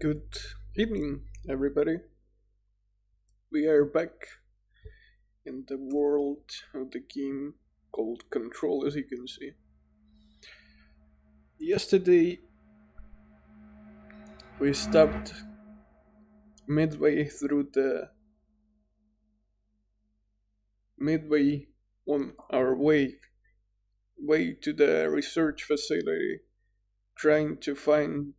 Good evening, everybody. We are back in the world of the game called Control, as you can see. Yesterday, we stopped midway through the midway on our way to the research facility, trying to find.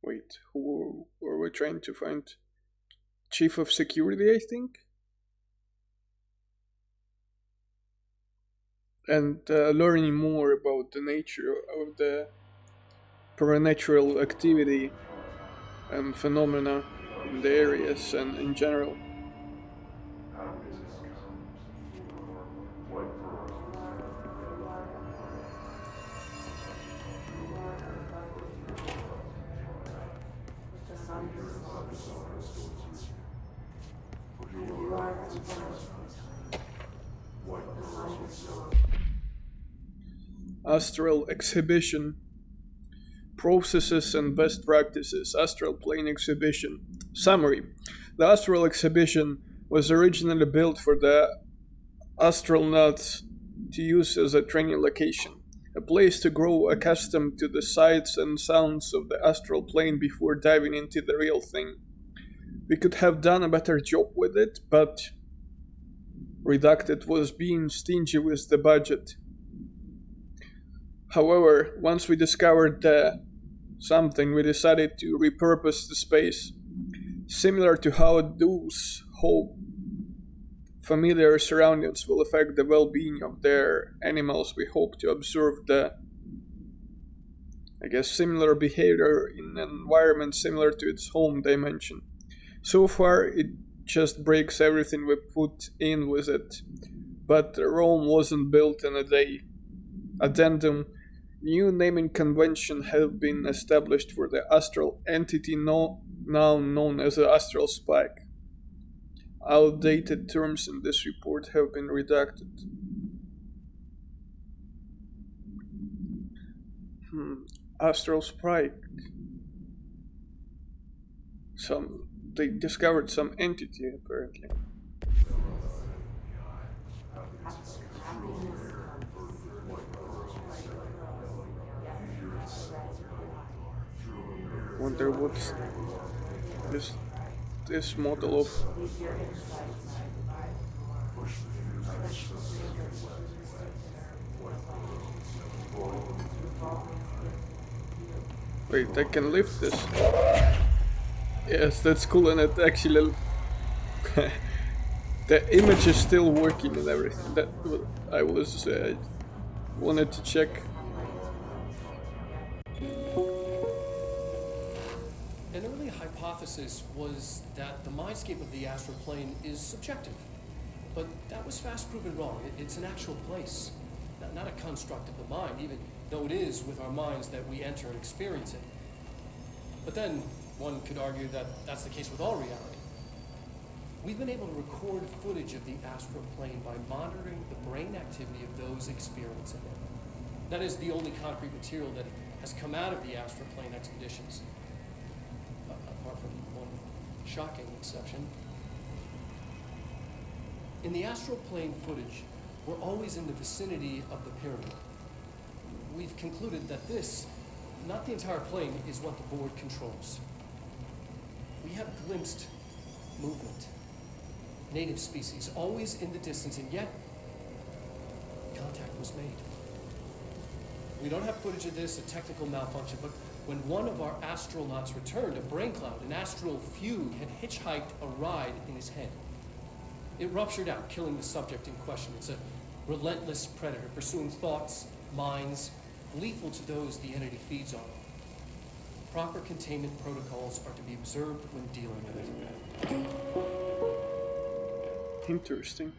Wait, who were we trying to find? Chief of Security, I think, and learning more about the nature of the paranatural activity and phenomena in the areas and in general. Astral exhibition. Processes and best practices. Astral plane exhibition. Summary. The astral exhibition was originally built for the astronauts to use as a training location, a place to grow accustomed to the sights and sounds of the astral plane before diving into the real thing. We could have done a better job with it, but Redacted was being stingy with the budget. However, once we discovered something, we decided to repurpose the space, similar to how those hope familiar surroundings will affect the well-being of their animals. We hope to observe similar behavior in an environment similar to its home dimension. So far, it just breaks everything we put in with it, but Rome wasn't built in a day. Addendum. New naming convention have been established for the astral entity now known as the astral spike. Outdated terms in this report have been redacted. Astral spike. They discovered some entity apparently. Wonder what's this model of. Wait, I can lift this. Yes, that's cool, and it actually the image is still working and everything. That I was wanted to check. An early hypothesis was that the mindscape of the astral plane is subjective, but that was fast proven wrong. It's an actual place, not a construct of the mind, even though it is with our minds that we enter and experience it. But then one could argue that that's the case with all reality. We've been able to record footage of the astral plane by monitoring the brain activity of those experiencing it. That is the only concrete material that has come out of the astral plane expeditions. Apart from one shocking exception. In the astral plane footage, we're always in the vicinity of the pyramid. We've concluded that this, not the entire plane, is what the board controls. We have glimpsed movement, native species, always in the distance, and yet contact was made. We don't have footage of this, a technical malfunction, but when one of our astronauts returned, a brain cloud, an astral fugue, had hitchhiked a ride in his head. It ruptured out, killing the subject in question. It's a relentless predator, pursuing thoughts, minds, lethal to those the entity feeds on. Proper containment protocols are to be observed when dealing with it. Interesting.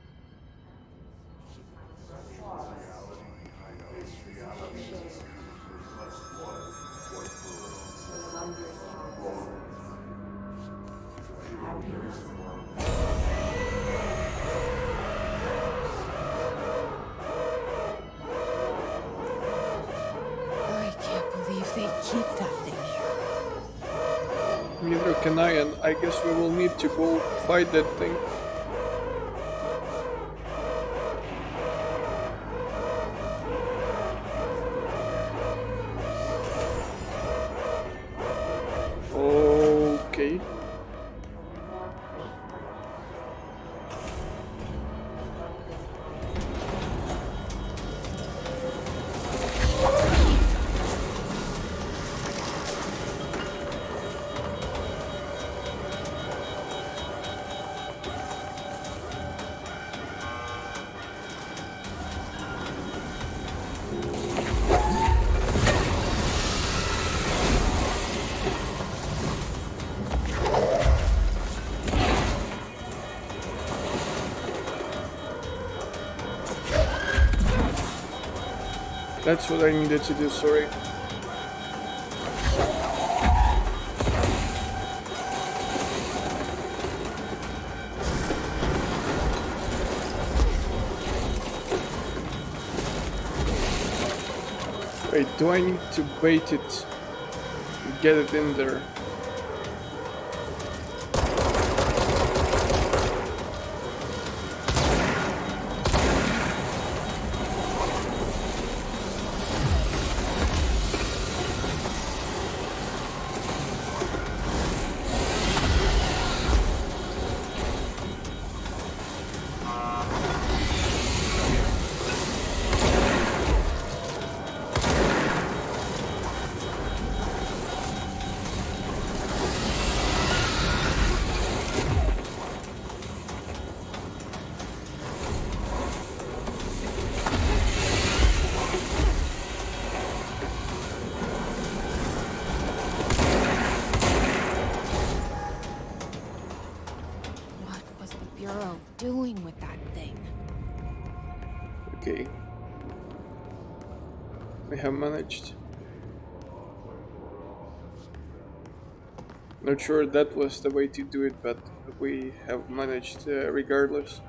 I can't believe they Arcanian. I guess we will need to go fight that thing. Okay. That's what I needed to do, sorry. Wait, do I need to bait it? Get it in there? Doing with that thing? Okay. We have managed. Not sure that was the way to do it, but we have managed regardless.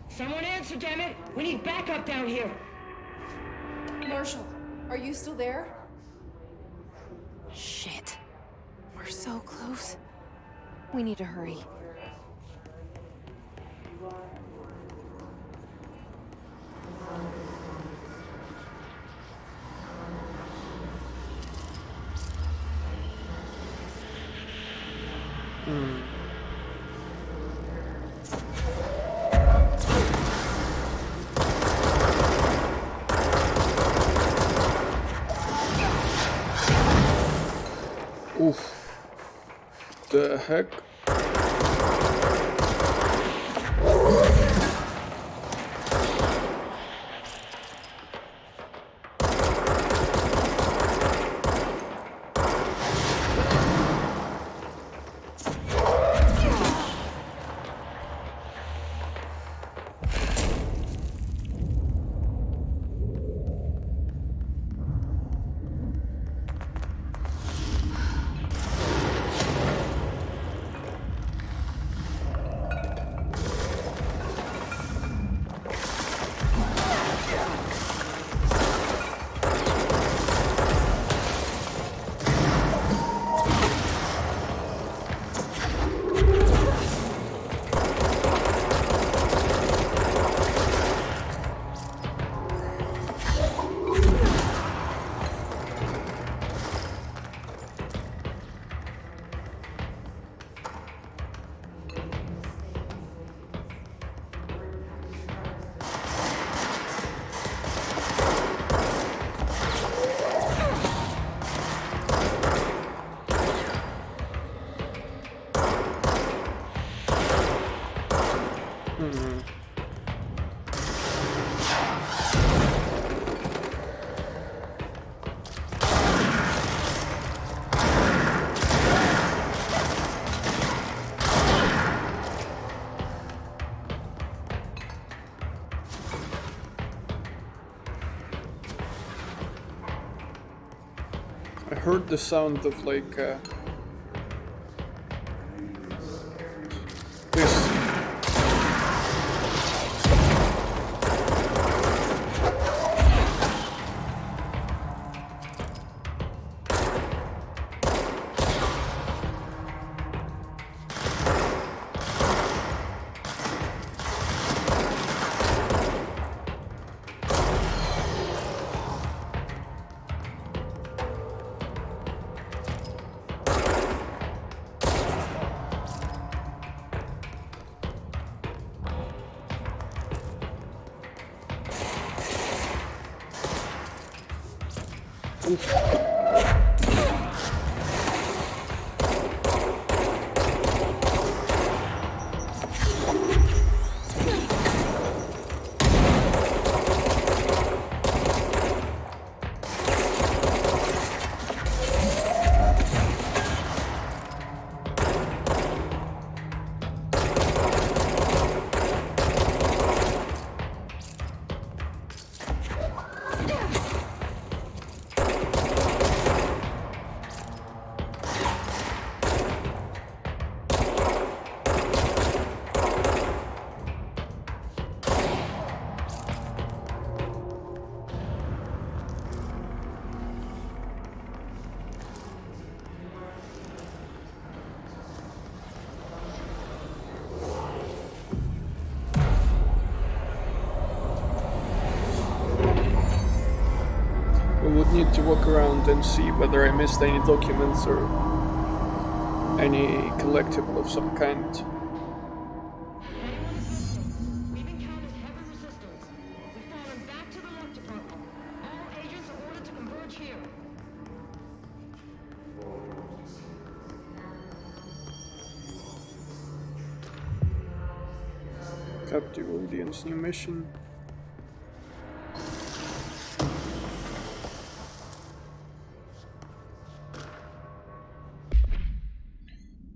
Someone answer, damn it! We need backup down here! Marshall, are you still there? Shit. We're so close. We need to hurry. Oof. The heck? I heard the sound of like this. Would need to walk around and see whether I missed any documents or any collectible of some kind. We've encountered heavy resistance. We've fallen back to the left department. All agents are ordered to converge here. Captive Audience new mission.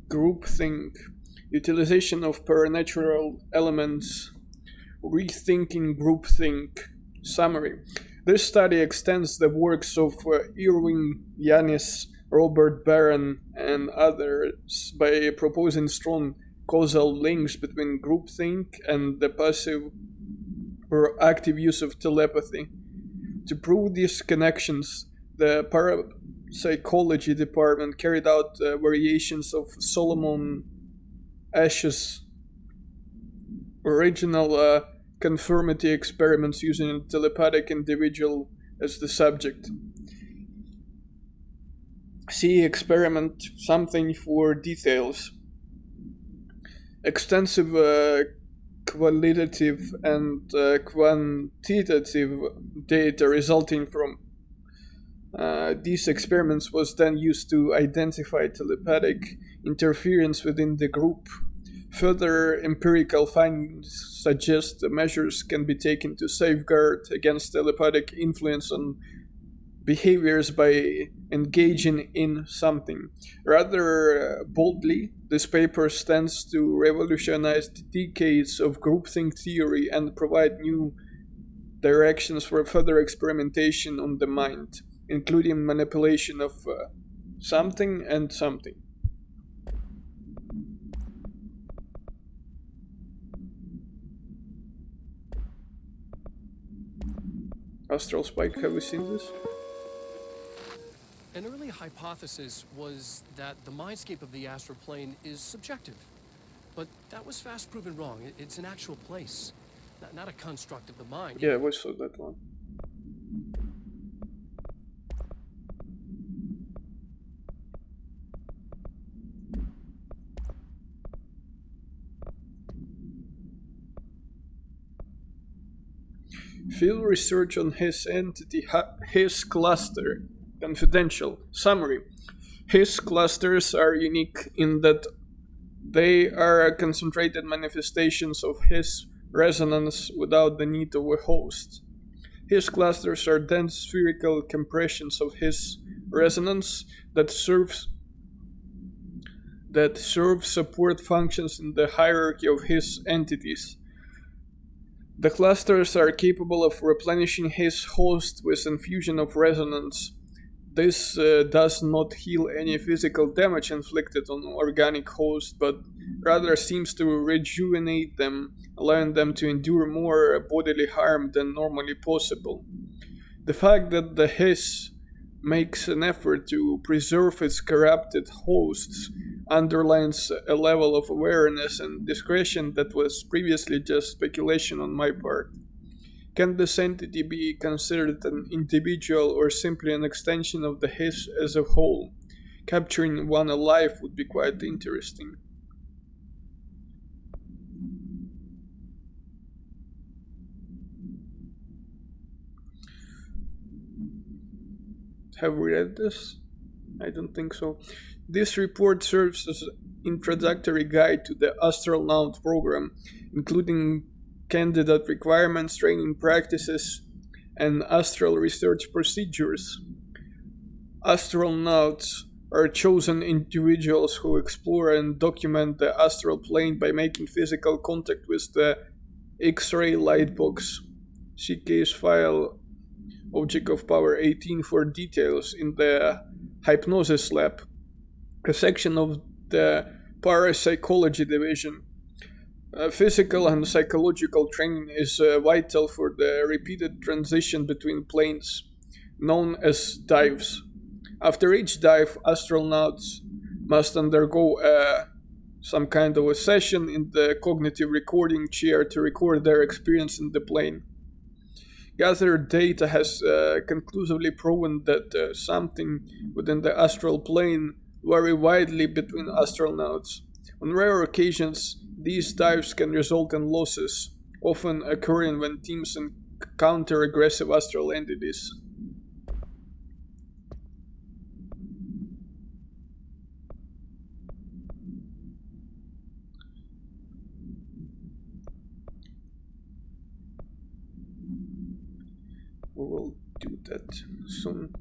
Groupthink. Utilization of supernatural elements. Rethinking groupthink. Summary. This study extends the works of Irving Yanis, Robert Barron, and others by proposing strong causal links between groupthink and the passive or active use of telepathy. To prove these connections, the parapsychology department carried out variations of Solomon Asch's original conformity experiments using a telepathic individual as the subject. See experiment something for details. Extensive qualitative and quantitative data resulting from these experiments was then used to identify telepathic interference within the group. Further empirical findings suggest the measures can be taken to safeguard against telepathic influence on behaviors by engaging in something. Rather boldly, this paper stands to revolutionize decades of groupthink theory and provide new directions for further experimentation on the mind, including manipulation of something and something. Astral Spike, have you seen this? An early hypothesis was that the mindscape of the astral plane is subjective. But that was fast proven wrong. It's an actual place, not a construct of the mind. Yeah, we saw that one. Field research on his entity, his cluster. Confidential. Summary. His clusters are unique in that they are concentrated manifestations of his resonance without the need of a host. His clusters are dense spherical compressions of his resonance that serve support functions in the hierarchy of his entities. The clusters are capable of replenishing his host with infusion of resonance. This does not heal any physical damage inflicted on organic hosts, but rather seems to rejuvenate them, allowing them to endure more bodily harm than normally possible. The fact that the His makes an effort to preserve its corrupted hosts underlines a level of awareness and discretion that was previously just speculation on my part. Can this entity be considered an individual or simply an extension of the His as a whole? Capturing one alive would be quite interesting. have read this? I don't think so. This report serves as an introductory guide to the astronaut program, including candidate requirements, training practices, and astral research procedures. Astronauts are chosen individuals who explore and document the astral plane by making physical contact with the X-ray light box. See case file Object of Power 18 for details. In the Hypnosis Lab, a section of the Parapsychology Division. Physical and psychological training is vital for the repeated transition between planes, known as dives. After each dive, astronauts must undergo some kind of a session in the cognitive recording chair to record their experience in the plane. Gathered data has conclusively proven that something within the astral plane vary widely between astronauts. On rare occasions, these dives can result in losses, often occurring when teams encounter aggressive astral entities. We will do that soon.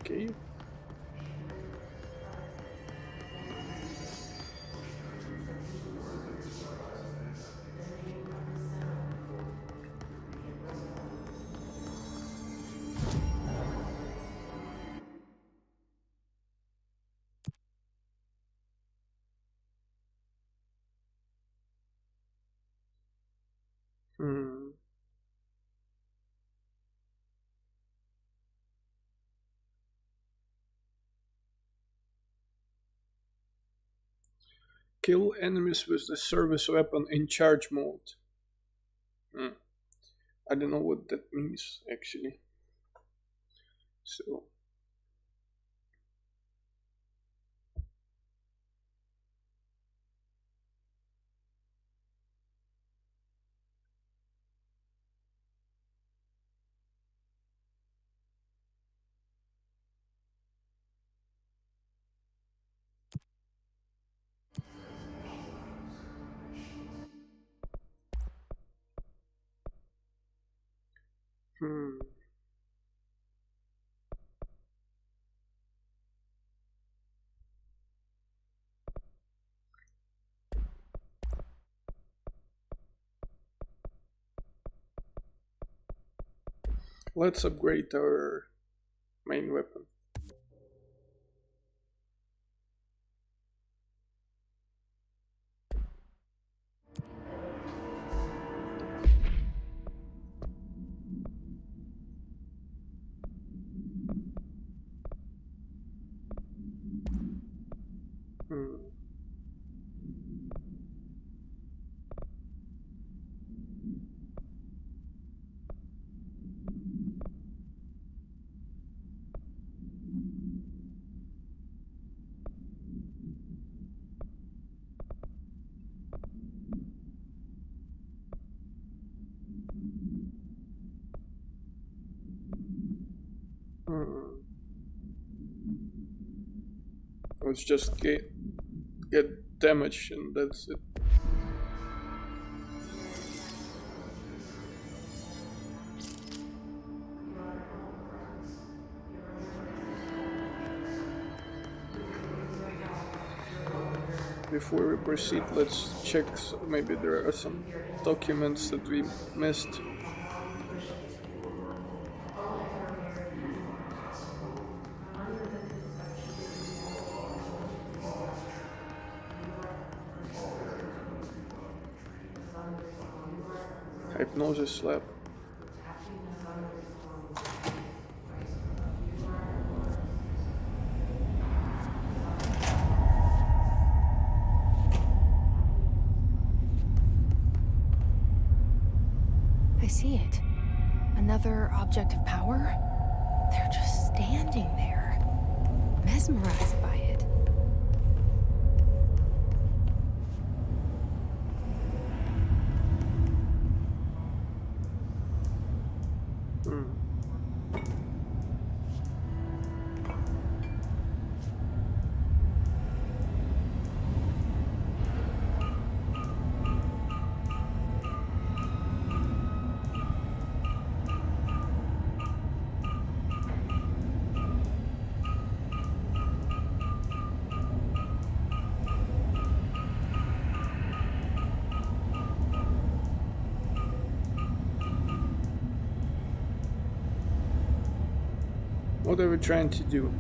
Okay. Kill enemies with the service weapon in charge mode. I don't know what that means actually. So. Let's upgrade our main weapon. Let's just get damage and that's it. before we proceed, let's check. Maybe there are some documents that we missed. Hypnosis lab. I see it. Another object of power? They're just standing there, mesmerized by it. What are we trying to do?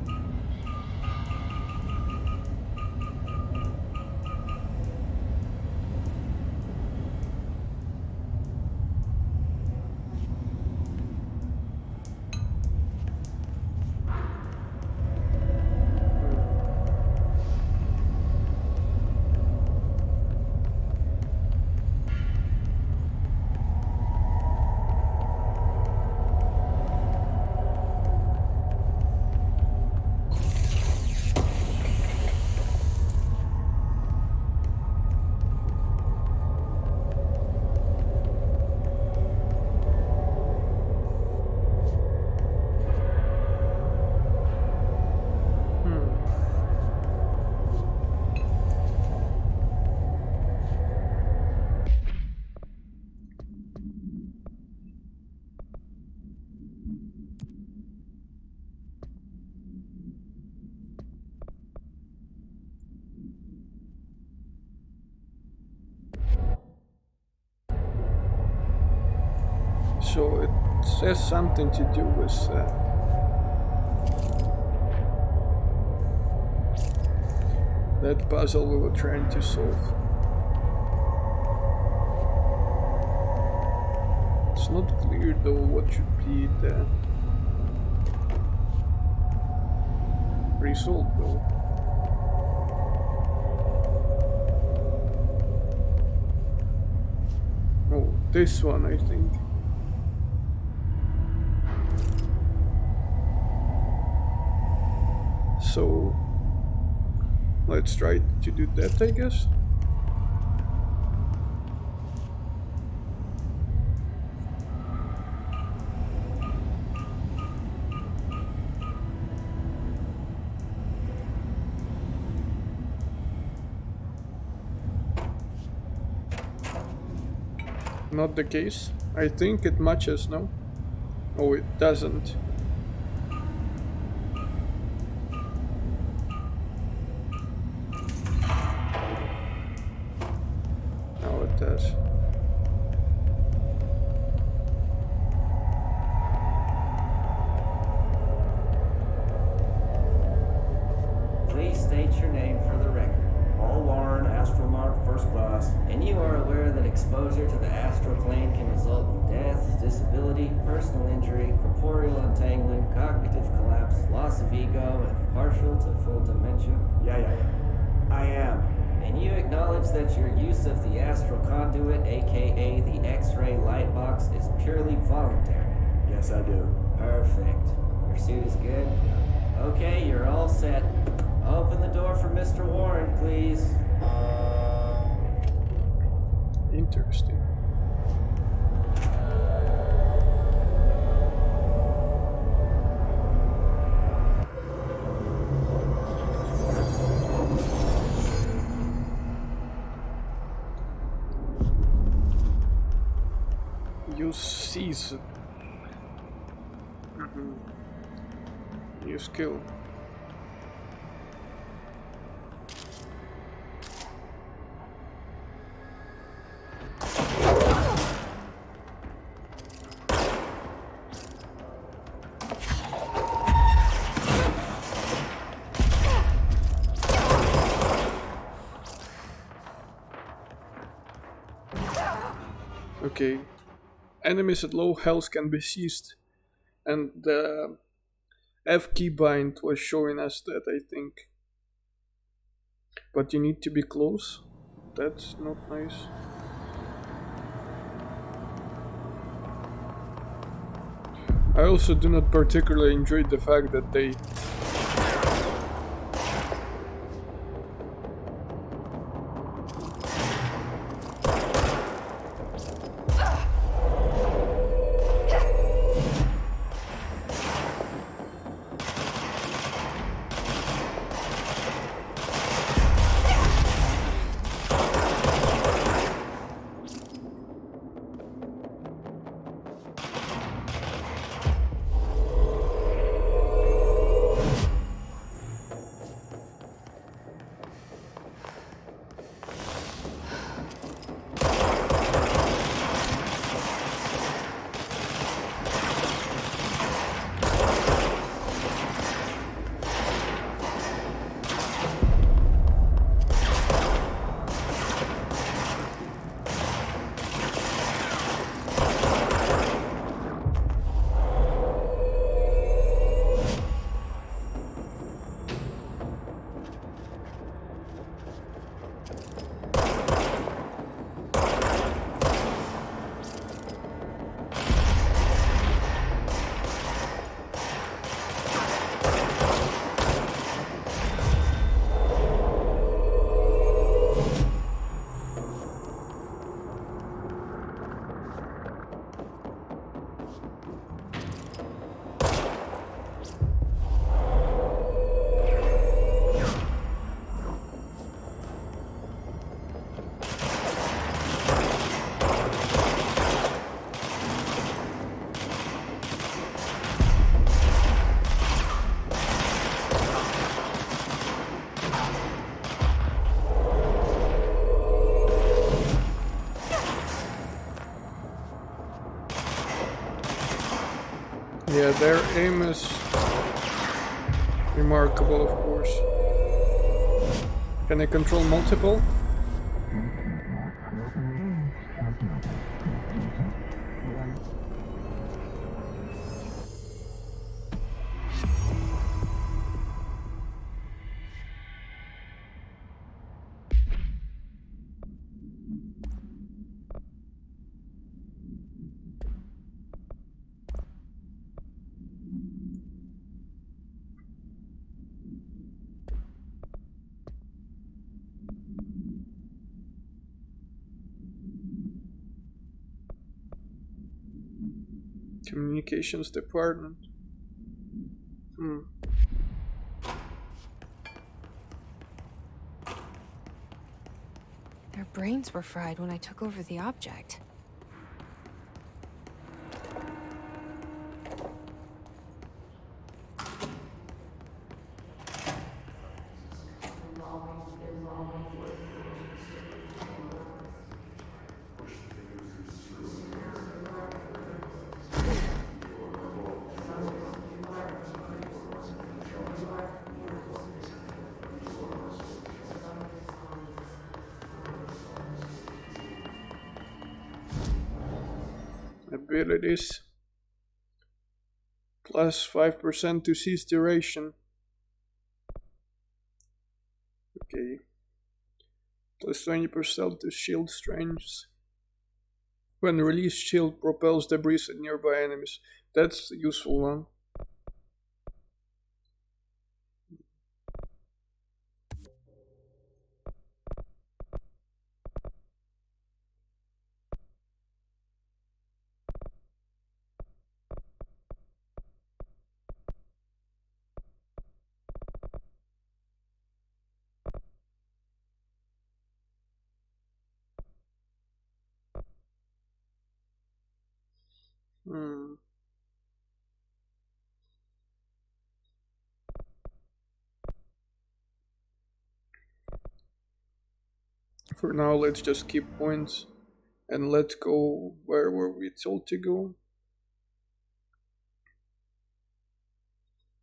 So it says something to do with that puzzle we were trying to solve. It's not clear though what should be the result though. Oh, this one I think. So let's try to do that, I guess. Not the case. I think it matches, no? Oh, it doesn't. Does. Please state your name for the record. Paul Warren, Astromark, first class. And you are aware that exposure to the astral plane can result in death, disability, personal injury, corporeal untangling, cognitive collapse, loss of ego, and partial to full dementia? Yeah. I am. And you acknowledge that your use of the astral conduit, aka the X-ray light box, is purely voluntary? Yes, I do. Perfect. Your suit is good? Okay, you're all set. Open the door for Mr. Warren, please. Interesting. Use season. New skill. Okay. Enemies at low health can be seized. And the F keybind was showing us that, I think. But you need to be close. That's not nice. I also do not particularly enjoy the fact that they yeah, their aim is remarkable, of course. Can I control multiple? Communications department. Their brains were fried when I took over the object. Abilities. Plus 5% to seize duration. Okay. Plus 20% to shield strength. When released, shield propels debris at nearby enemies. That's a useful one. For now, let's just keep points and let's go where were we told to go?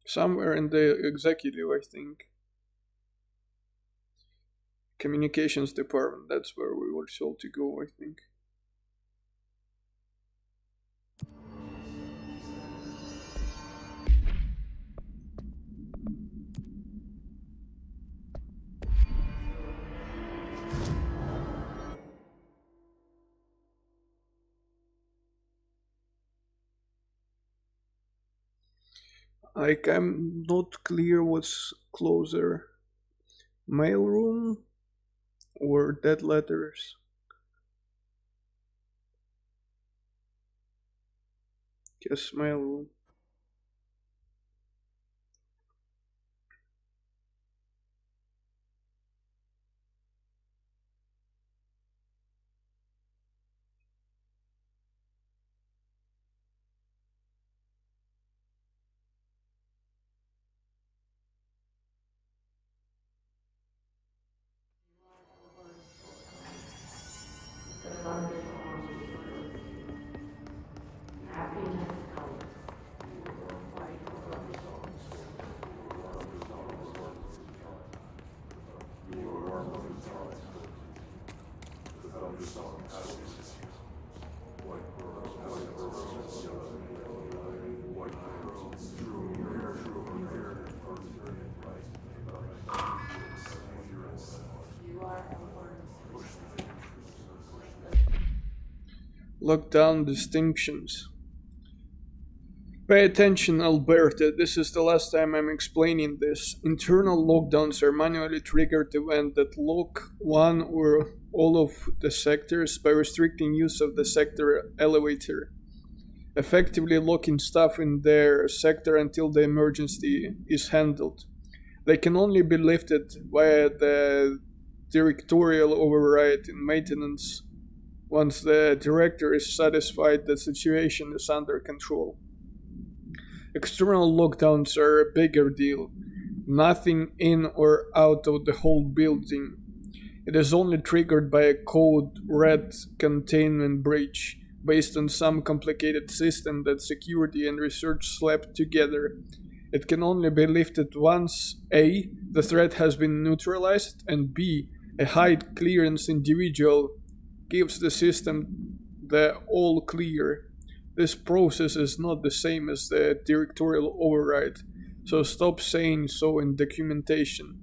Somewhere in the executive, I think. Communications department, that's where we were told to go, I think. Like, I'm not clear what's closer. Mailroom or dead letters? Guess mailroom. Lockdown distinctions. Pay attention, Alberta. This is the last time I'm explaining this. Internal lockdowns are manually triggered events that lock one or all of the sectors by restricting use of the sector elevator, effectively locking staff in their sector until the emergency is handled. They can only be lifted via the directorial override in maintenance once the director is satisfied the situation is under control. External lockdowns are a bigger deal. Nothing in or out of the whole building. It is only triggered by a code red containment breach based on some complicated system that security and research slapped together. It can only be lifted once A. the threat has been neutralized, and B. a high clearance individual gives the system the all clear. This process is not the same as the directorial override, so stop saying so in documentation.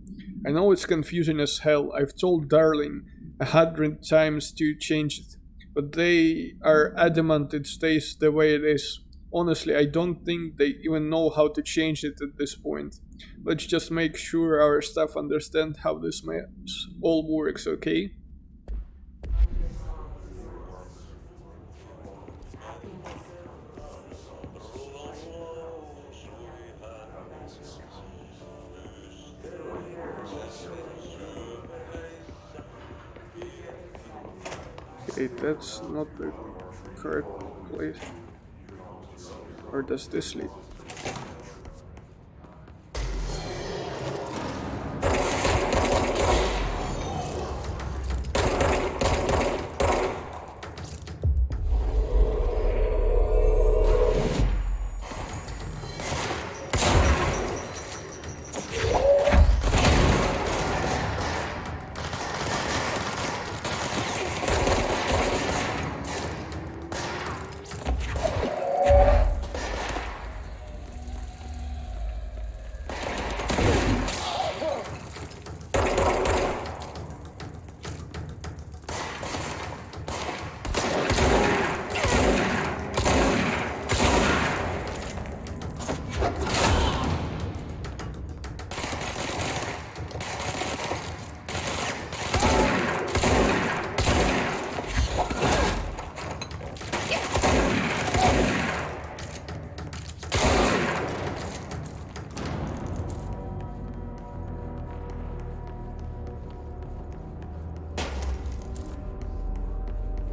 I know it's confusing as hell. I've told Darling 100 times to change it, but they are adamant it stays the way it is. Honestly, I don't think they even know how to change it at this point. Let's just make sure our staff understand how this mess all works, okay? Okay, that's not the correct place. Or does this lead?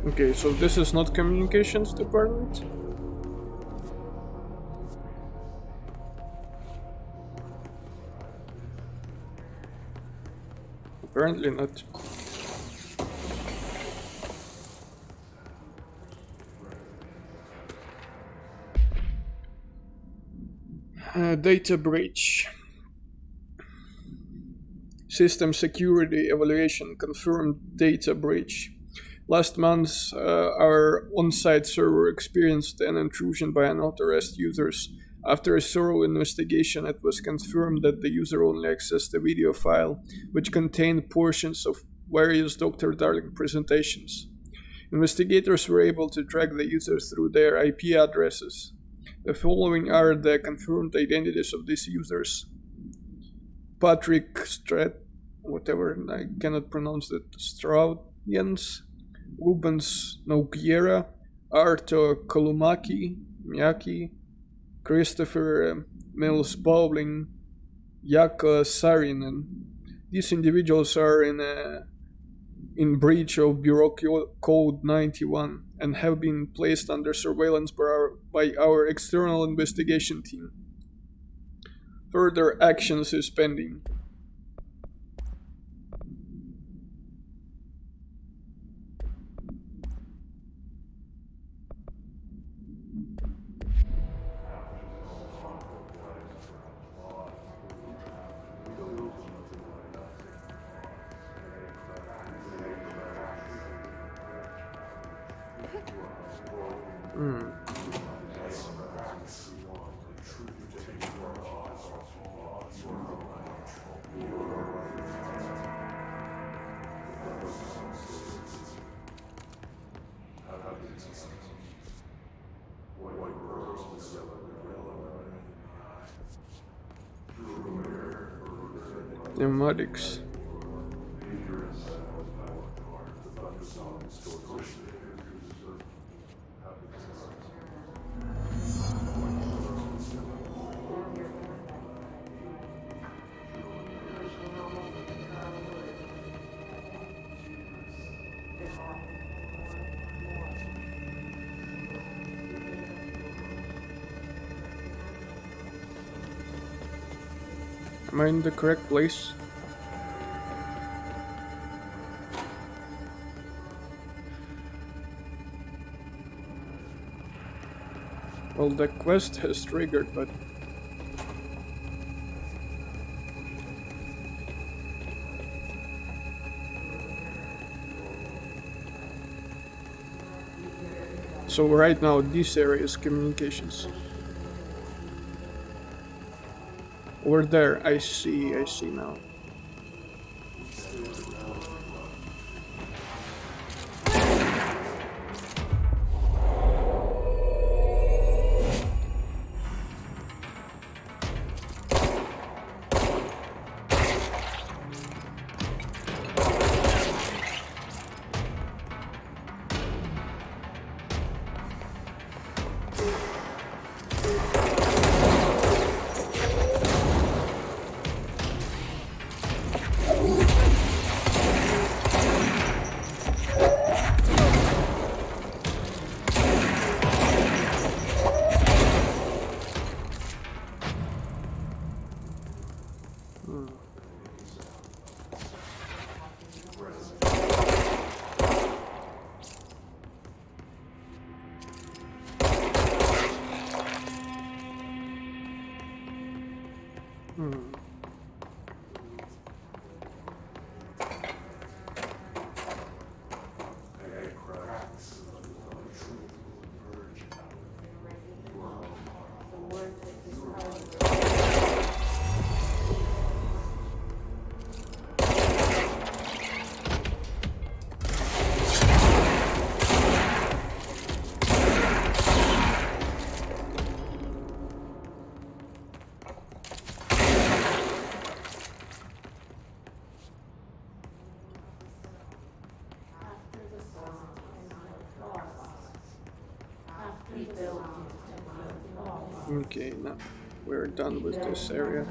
Okay, so this is not communications department? Apparently not. Data breach. System security evaluation confirmed data breach. Last month, our on-site server experienced an intrusion by unauthorized users. After a thorough investigation, it was confirmed that the user only accessed a video file, which contained portions of various Dr. Darling presentations. Investigators were able to track the users through their IP addresses. The following are the confirmed identities of these users. Patrick whatever, I cannot pronounce it, Straudians, Rubens Nogueira, Arto Miyaki, Christopher Mills Bowling, Jaakko Saarinen. These individuals are in breach of Bureau Code 91 and have been placed under surveillance by our external investigation team. Further actions is pending. Pneumatics. Am I in the correct place? Well, the quest has triggered, but... So right now, this area is communications. Over there, I see now. Okay, now we're done with this area.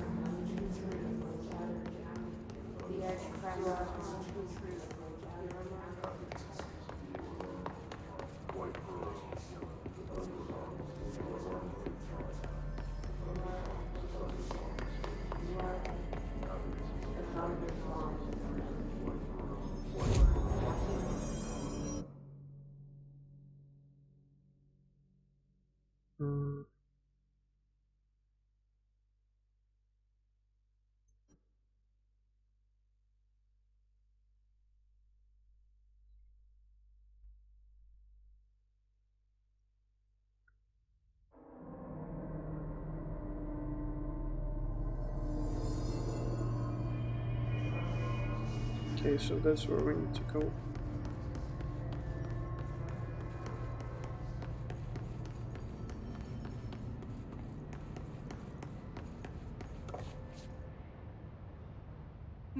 Okay, so that's where we need to go.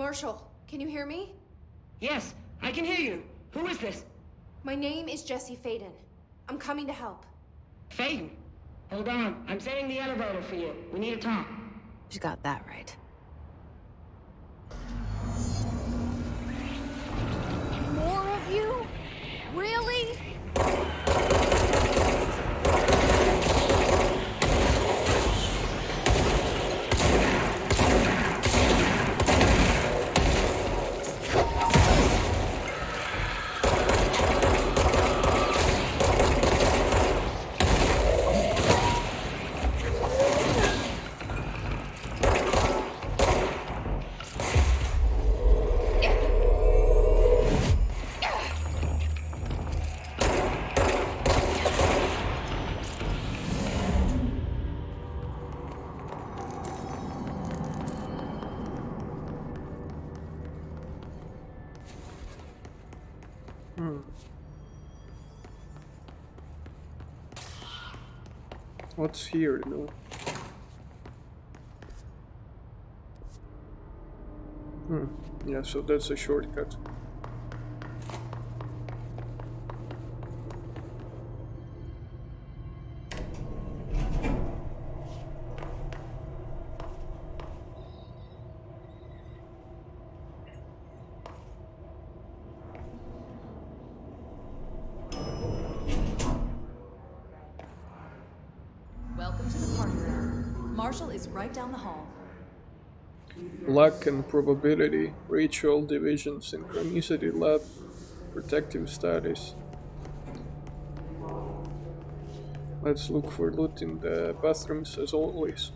Marshall, can you hear me? Yes, I can hear you. Who is this? My name is Jesse Faden. I'm coming to help. Faden. Hold on. I'm setting the elevator for you. We need to talk. She's got that right. More of you? Really? What's here, though? Yeah, so that's a shortcut. Welcome to the party room. Marshall is right down the hall. Luck and probability, ritual division, synchronicity lab, protective studies. Let's look for loot in the bathrooms as always.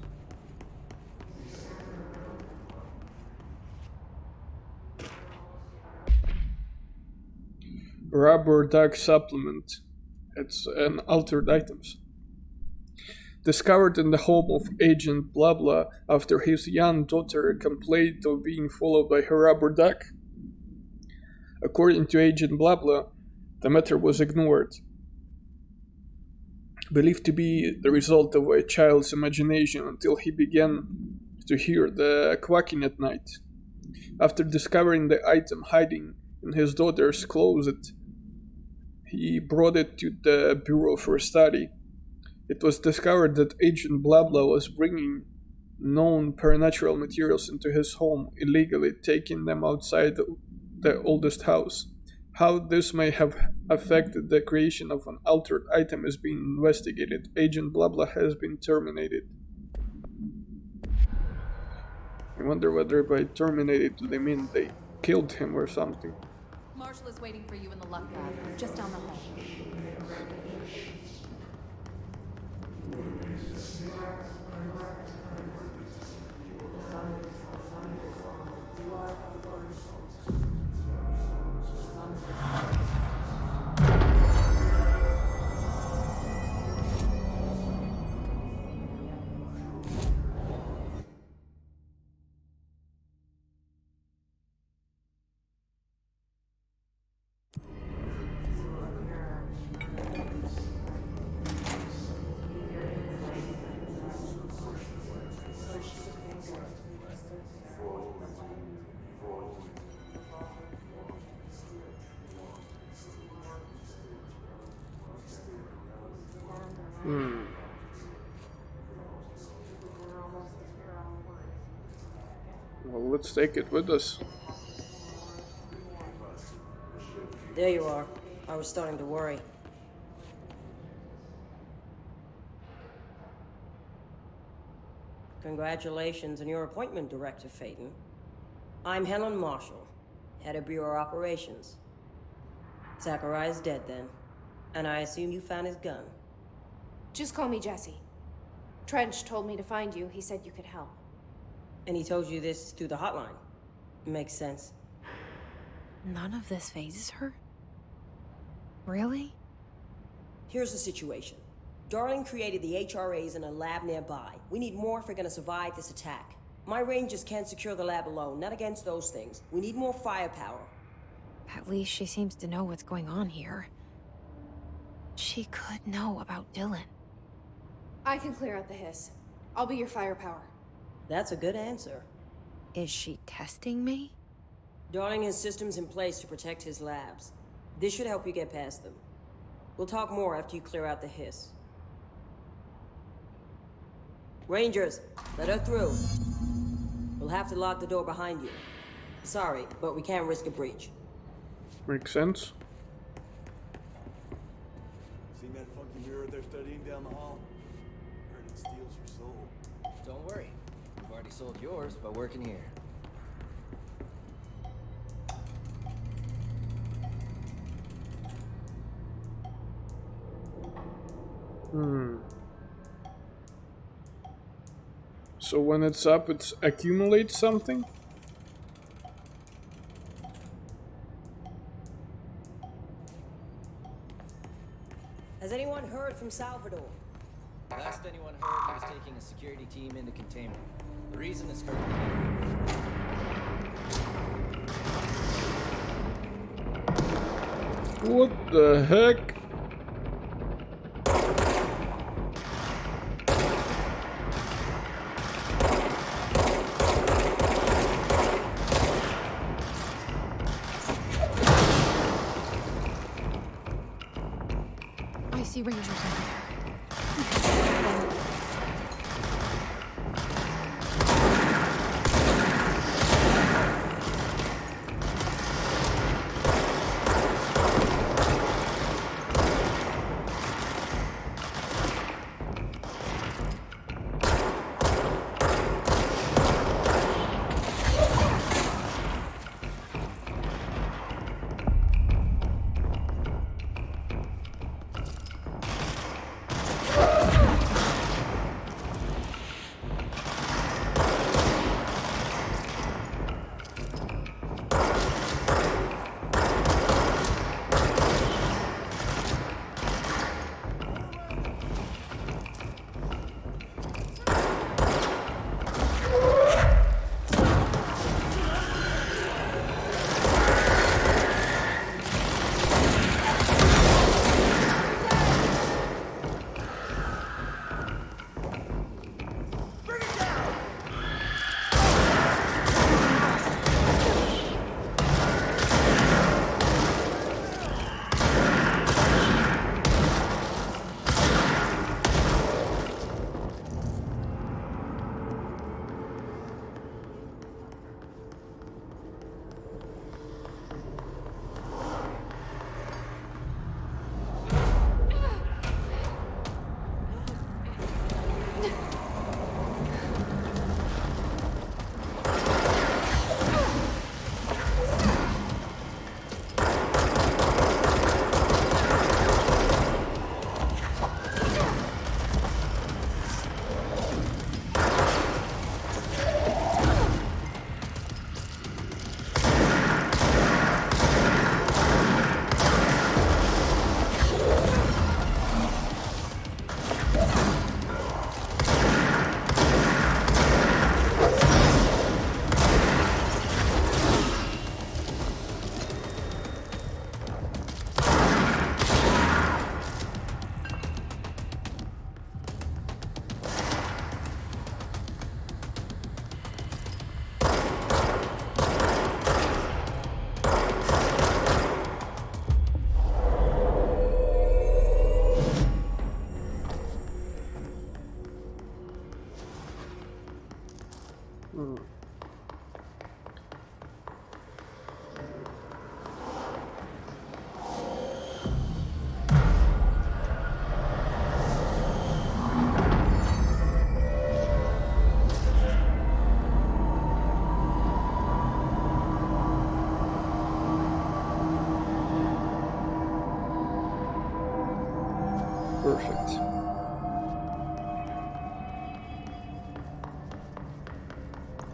Rubber duck supplement. It's an altered items. Discovered in the home of Agent Blabla after his young daughter complained of being followed by her rubber duck. According to Agent Blabla, the matter was ignored, believed to be the result of a child's imagination until he began to hear the quacking at night. After discovering the item hiding in his daughter's closet, he brought it to the Bureau for study. It was discovered that Agent Blabla was bringing known supernatural materials into his home illegally, taking them outside the oldest house. How this may have affected the creation of an altered item is being investigated. Agent Blabla has been terminated. I wonder whether by terminated do they mean they killed him or something. Marshall is waiting for you in the luck lab, just down the hall. Well, let's take it with us. There you are. I was starting to worry. Congratulations on your appointment, Director Faden. I'm Helen Marshall, head of Bureau Operations. Zachariah's dead then, and I assume you found his gun. Just call me Jesse. Trench told me to find you. He said you could help. And he told you this through the hotline. Makes sense. None of this phases her? Really? Here's the situation. Darling created the HRAs in a lab nearby. We need more if we're gonna survive this attack. My rangers can't secure the lab alone, not against those things. We need more firepower. At least she seems to know what's going on here. She could know about Dylan. I can clear out the hiss. I'll be your firepower. That's a good answer. Is she testing me? Darling has systems in place to protect his labs. This should help you get past them. We'll talk more after you clear out the hiss. Rangers, let her through. We'll have to lock the door behind you. Sorry, but we can't risk a breach. Makes sense. Seen that funky mirror they're studying down the hall? Heard it steals your soul. Don't worry. You've already sold yours by working here. So when it's up, it accumulates something? Has anyone heard from Salvador? Last anyone heard, he was taking a security team into containment. The reason is currently... What the heck? I see Rangers over there. Perfect.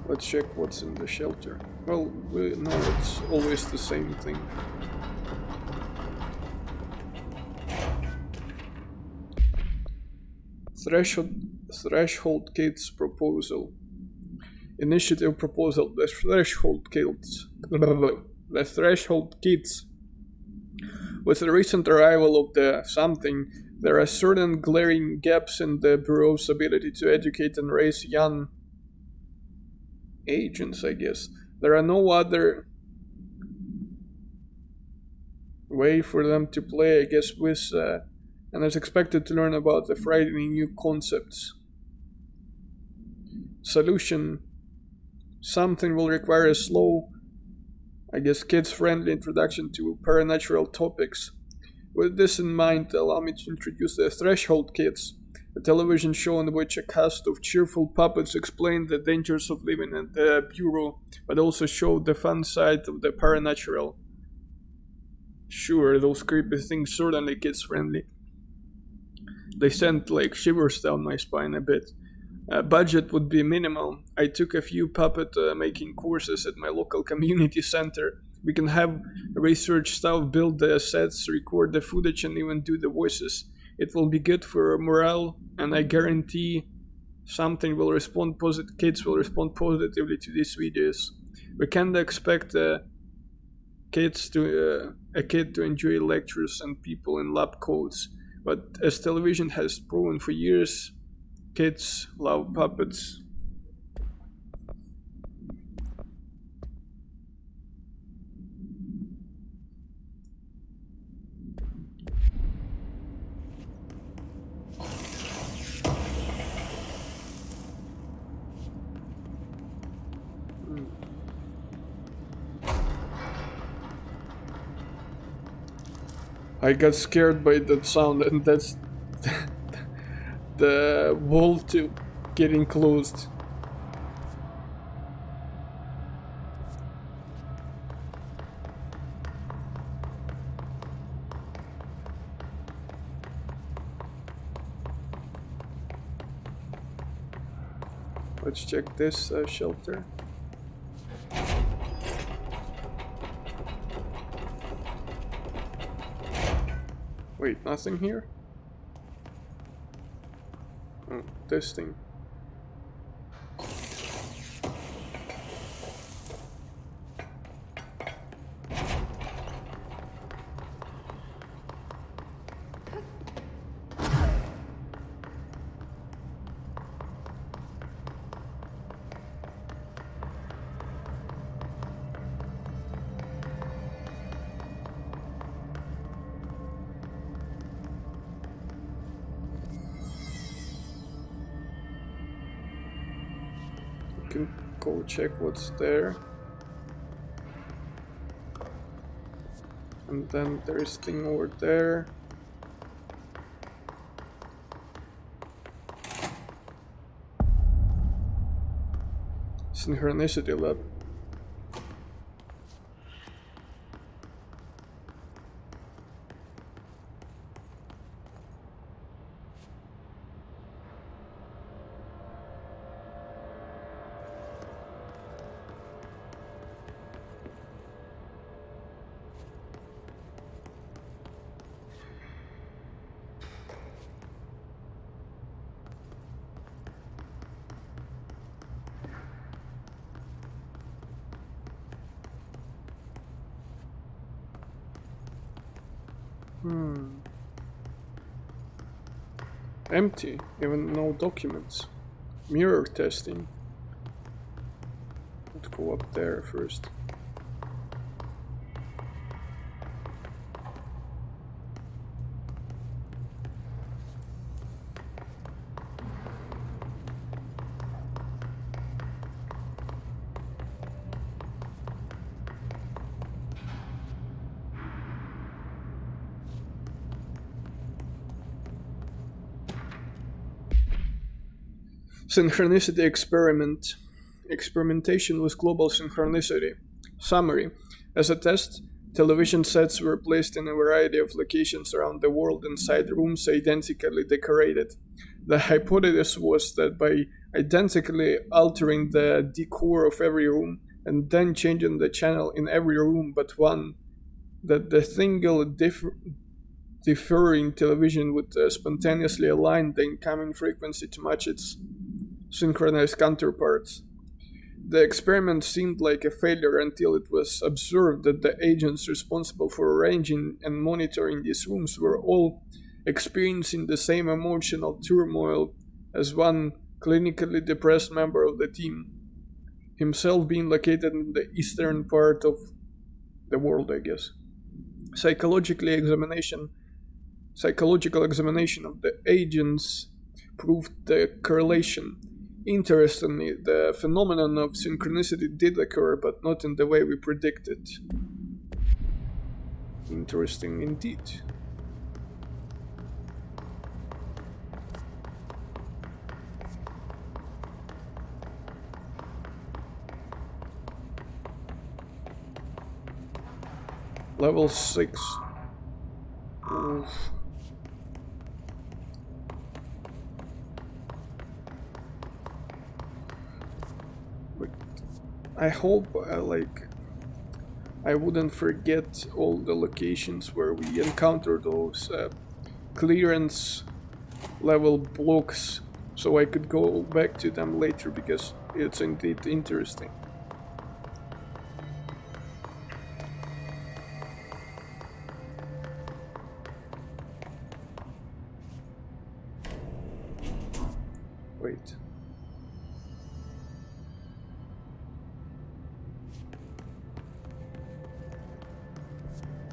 Let's check what's in the shelter. Well, we know it's always the same thing. Threshold Kids proposal. Initiative proposal. The Threshold Kids. The Threshold Kids. With the recent arrival of the something, there are certain glaring gaps in the Bureau's ability to educate and raise young agents, I guess. There are no other way for them to play, I guess, with and is expected to learn about the frightening new concepts. Solution: something will require a slow, I guess, kids-friendly introduction to paranatural topics. With this in mind, allow me to introduce the Threshold Kids, a television show in which a cast of cheerful puppets explained the dangers of living in the Bureau, but also showed the fun side of the paranatural. Sure, those creepy things certainly kids-friendly. They sent like shivers down my spine a bit. Budget would be minimal. I took a few puppet making courses at my local community center. We can have research staff build the sets, record the footage, and even do the voices. It will be good for morale, and I guarantee something will respond kids will respond positively to these videos. We can't expect a kid to enjoy lectures and people in lab coats, but as television has proven for years, kids love puppets. I got scared by that sound, and that's the wall to getting closed. Let's check this shelter. Wait, nothing here? Oh, this thing. Can go check what's there, and then there's thing over there. Synchronicity lab. Empty, even no documents. Mirror testing. Let's go up there first. Synchronicity experiment. Experimentation with global synchronicity. Summary. As a test, television sets were placed in a variety of locations around the world inside rooms identically decorated. The hypothesis was that by identically altering the decor of every room and then changing the channel in every room but one, that the single differing television would spontaneously align the incoming frequency to match its synchronized counterparts. The experiment seemed like a failure until it was observed that the agents responsible for arranging and monitoring these rooms were all experiencing the same emotional turmoil as one clinically depressed member of the team, himself being located in the eastern part of the world, I guess. Psychological examination of the agents proved the correlation. Interestingly, the phenomenon of synchronicity did occur, but not in the way we predicted. Interesting indeed. Level 6. Oof. Wait. I hope I wouldn't forget all the locations where we encountered those clearance level blocks, so I could go back to them later, because it's indeed interesting. Wait.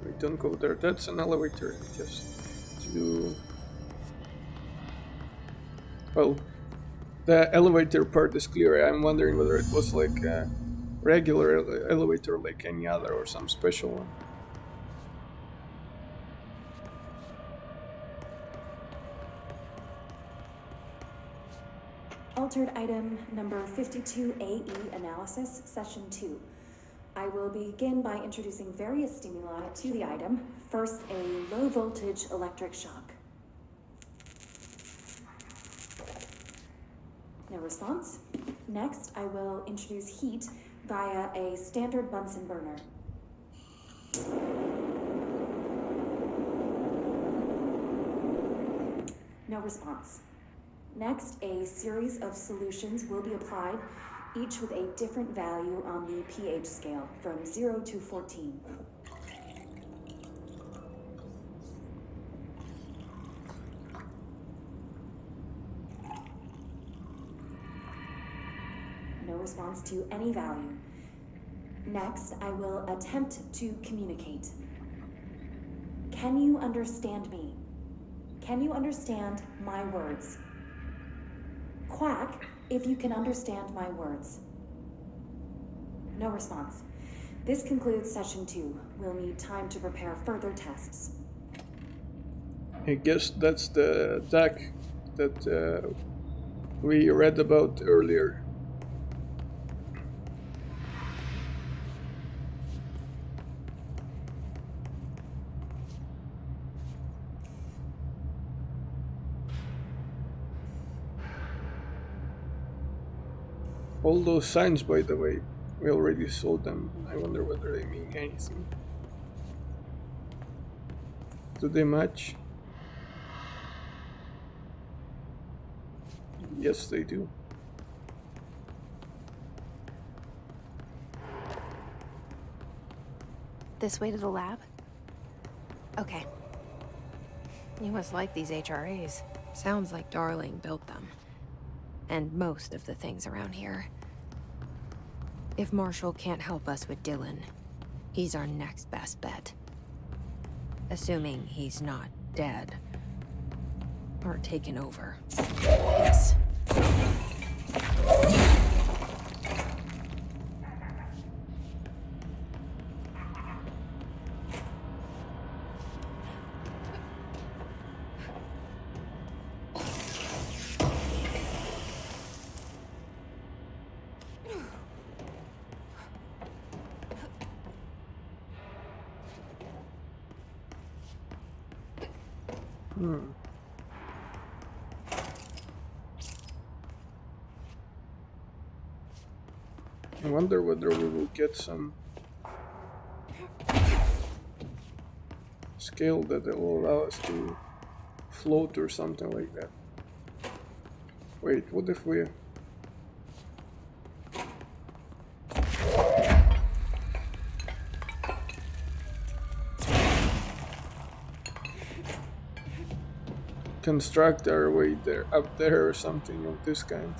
Wait, don't go there. That's an elevator. Just to... Well, the elevator part is clear. I'm wondering whether it was like a regular elevator like any other, or some special one. Altered item number 52AE analysis, session 2. I will begin by introducing various stimuli to the item. First, a low voltage electric shock. No response. Next, I will introduce heat via a standard Bunsen burner. No response. Next, a series of solutions will be applied, each with a different value on the pH scale, from 0 to 14. No response to any value. Next, I will attempt to communicate. Can you understand me? Can you understand my words? Quack if you can understand my words. No response. This concludes session 2. We'll need time to prepare further tests. I guess that's the deck that we read about earlier. All those signs, by the way, we already saw them. I wonder whether they mean anything. Do they match? Yes, they do. This way to the lab? Okay. You must like these HRAs. Sounds like Darling built them. And most of the things around here. If Marshall can't help us with Dylan, he's our next best bet. Assuming he's not dead. Or taken over. Yes. I wonder whether we will get some scale that will allow us to float or something like that. Wait, what if we... construct our way there, up there, or something of this kind.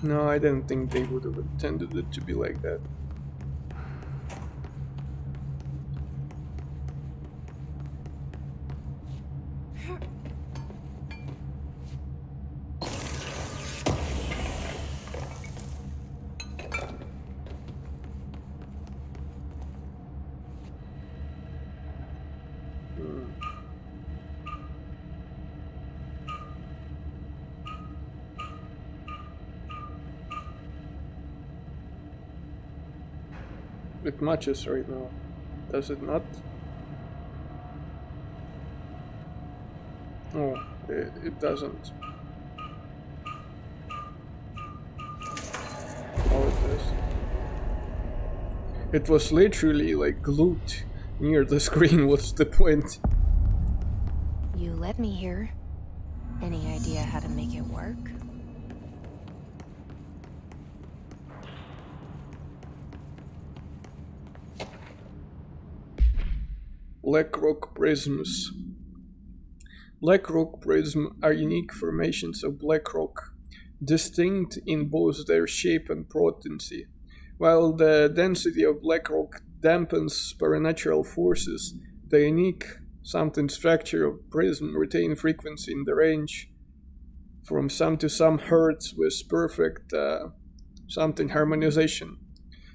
No, I didn't think they would have intended it to be like that. It matches right now, does it not? Oh, it doesn't. Oh, it does. It was literally like glued near the screen. What's the point? You let me here. Any idea how to make it work? Blackrock prisms. Blackrock prisms are unique formations of black rock, distinct in both their shape and potency. While the density of black rock dampens supernatural forces, the unique something structure of prism retain frequency in the range from some to some hertz with perfect something harmonization.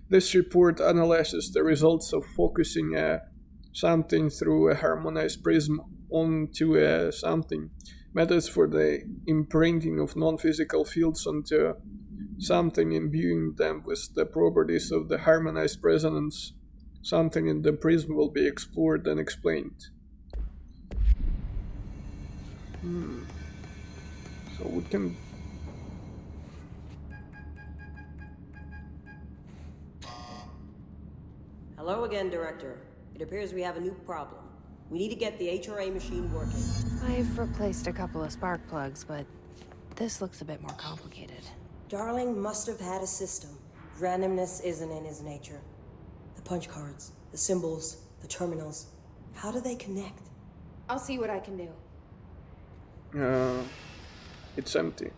This report analyzes the results of focusing something through a harmonized prism onto something, methods for the imprinting of non-physical fields onto something, imbuing them with the properties of the harmonized resonance. Something in the prism will be explored and explained. So we can... Hello again, Director. It appears we have a new problem. We need to get the HRA machine working. I've replaced a couple of spark plugs, but this looks a bit more complicated. Darling must have had a system. Randomness isn't in his nature. The punch cards, the symbols, the terminals. How do they connect? I'll see what I can do. It's empty.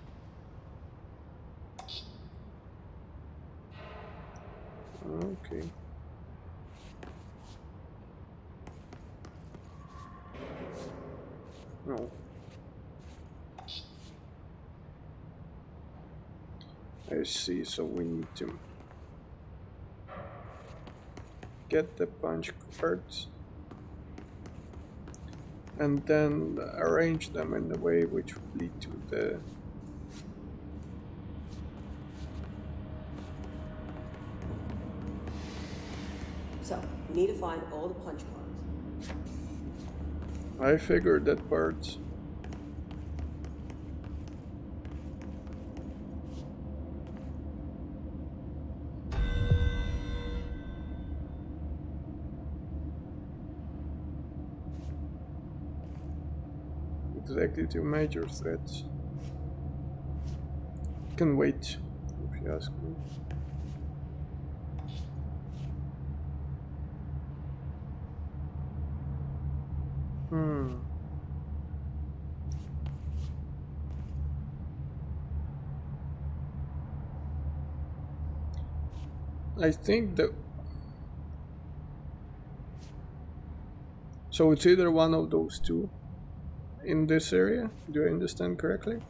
Okay. No. I see, so we need to get the punch cards and then arrange them in a way which would lead to the So, we need to find all the punch cards. I figured that part. Executive major threats. Can wait, if you ask me. I think that... So it's either one of those two in this area? Do I understand correctly?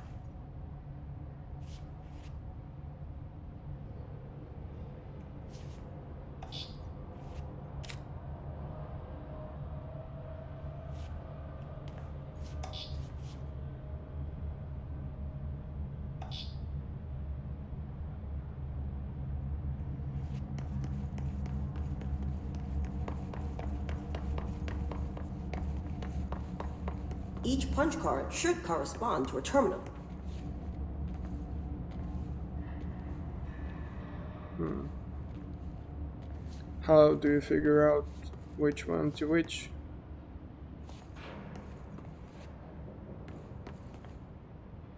Each punch card should correspond to a terminal. How do you figure out which one to which?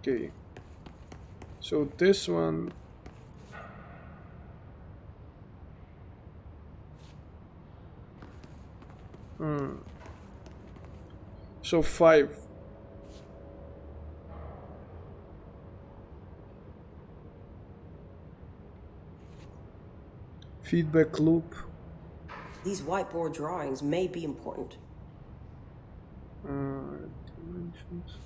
Okay. So this one... So 5. Feedback loop. These whiteboard drawings may be important. Dimensions.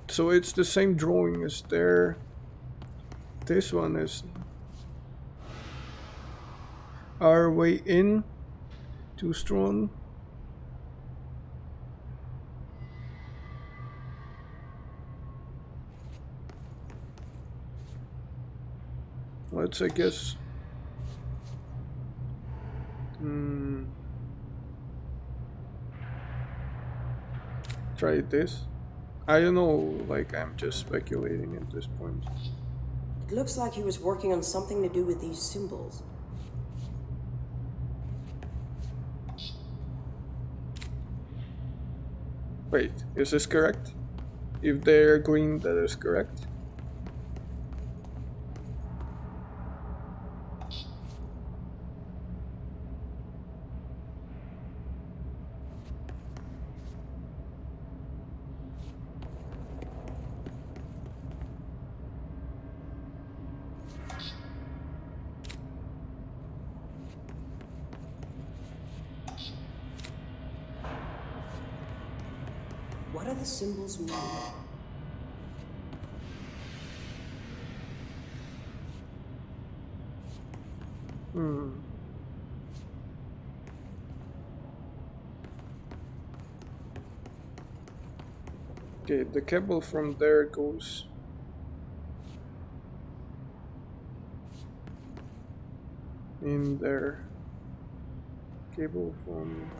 So it's the same drawing as there. This one is our way in. Too strong. Let's, I guess. Try this. I don't know, like, I'm just speculating at this point. It looks like he was working on something to do with these symbols. Wait, is this correct? If they're green, that is correct. What do the symbols mean? Okay, the cable from there goes in there. Cable from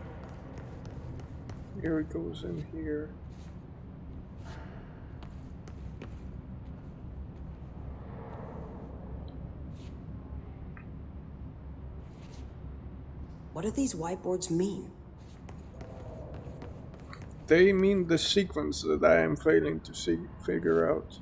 here goes in here. What do these whiteboards mean? They mean the sequence that I am failing to figure out.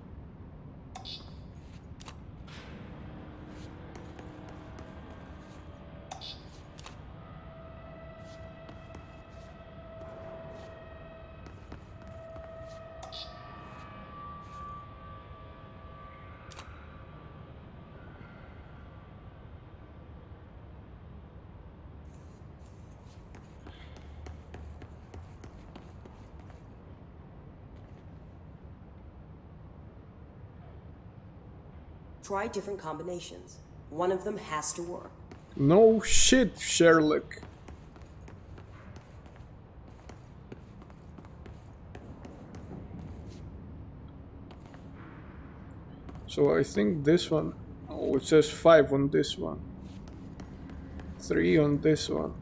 Try different combinations. One of them has to work. No shit, Sherlock. So I think this one, oh, it says 5 on this one, 3 on this one.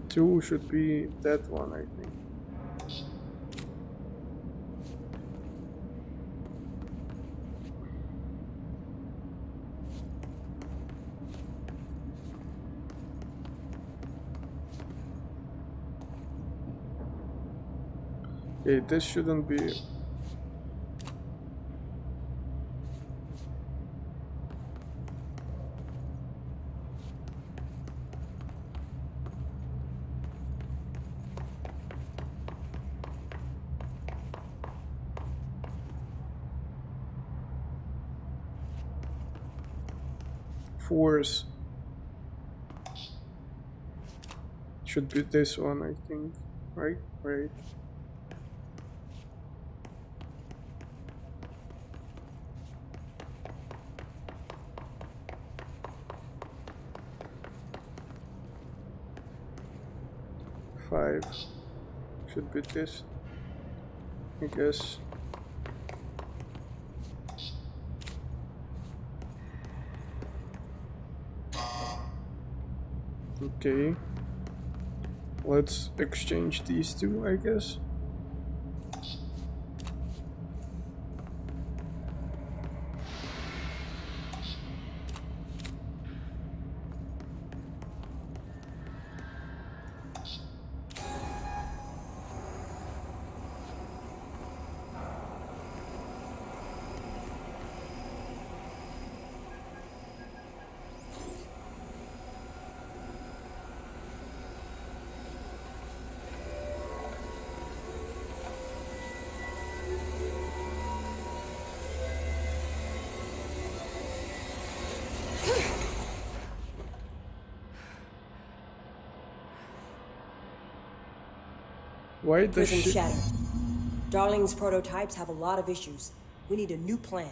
Two should be that one, I think. Okay, this shouldn't be. Fours should be this one, I think. Right? Right. Five should be this, I guess. Okay, let's exchange these two, I guess. Why does Prism she... shattered. Darling's prototypes have a lot of issues. We need a new plan.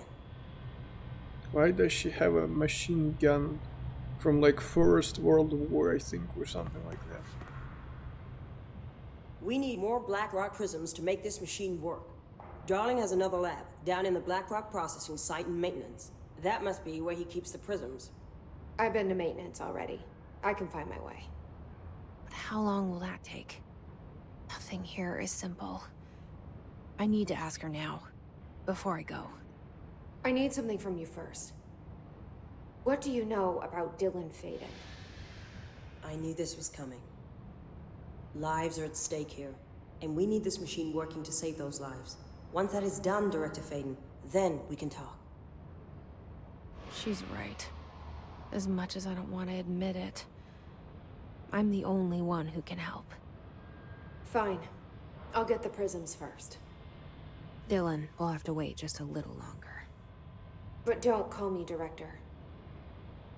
Why does she have a machine gun from like First World War, I think, or something like that? We need more Blackrock prisms to make this machine work. Darling has another lab, down in the Blackrock processing site in maintenance. That must be where he keeps the prisms. I've been to maintenance already. I can find my way. But how long will that take? Nothing here is simple. I need to ask her now, before I go. I need something from you first. What do you know about Dylan Faden? I knew this was coming. Lives are at stake here, and we need this machine working to save those lives. Once that is done, Director Faden, then we can talk. She's right. As much as I don't want to admit it, I'm the only one who can help. Fine. I'll get the prisms first. Dylan will have to wait just a little longer. But don't call me Director.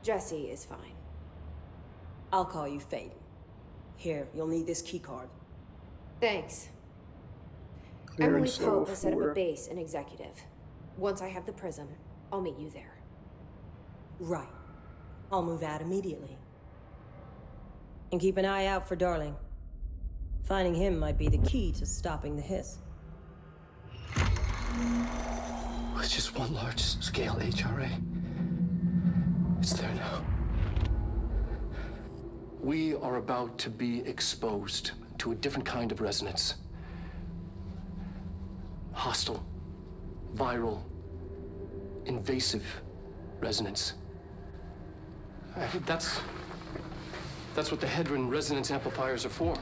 Jesse is fine. I'll call you Faden. Here, you'll need this keycard. Thanks. Clearance Emily Pope has set up a software. base in Executive. Once I have the prism, I'll meet you there. Right. I'll move out immediately. And keep an eye out for Darling. Finding him might be the key to stopping the hiss. It's just one large-scale HRA. It's there now. We are about to be exposed to a different kind of resonance. Hostile, viral, invasive resonance. That's what the Hedron resonance amplifiers are for.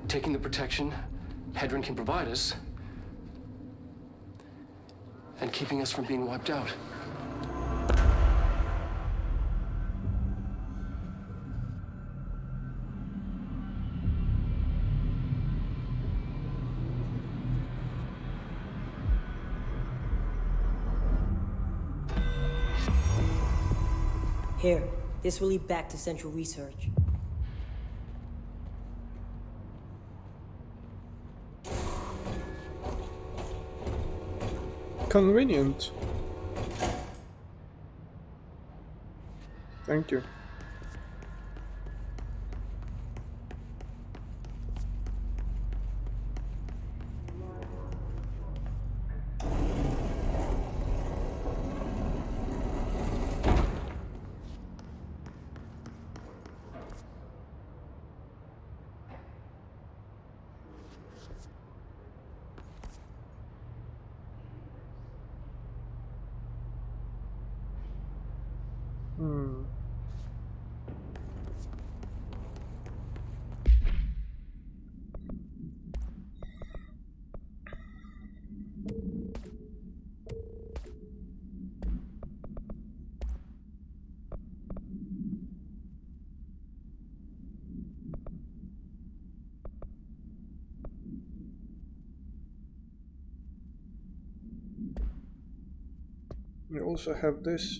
Taking the protection Hedron can provide us, and keeping us from being wiped out. Here, this will lead back to Central Research. Convenient. Thank you. We also have this.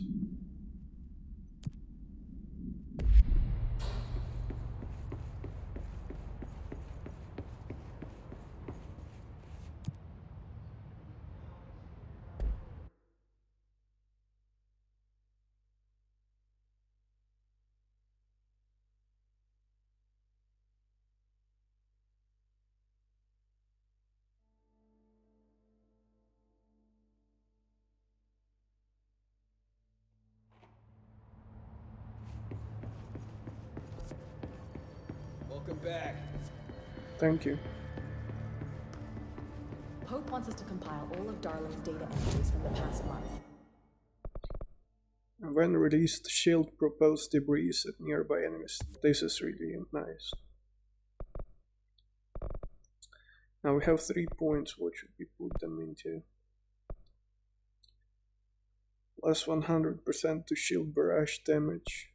Welcome back. Thank you. Pope wants us to compile all of Darling's data entries from the past month. When released, shield propels debris at nearby enemies. This is really nice. Now we have 3 points. What should we put them into? Plus 100% to shield barrage damage.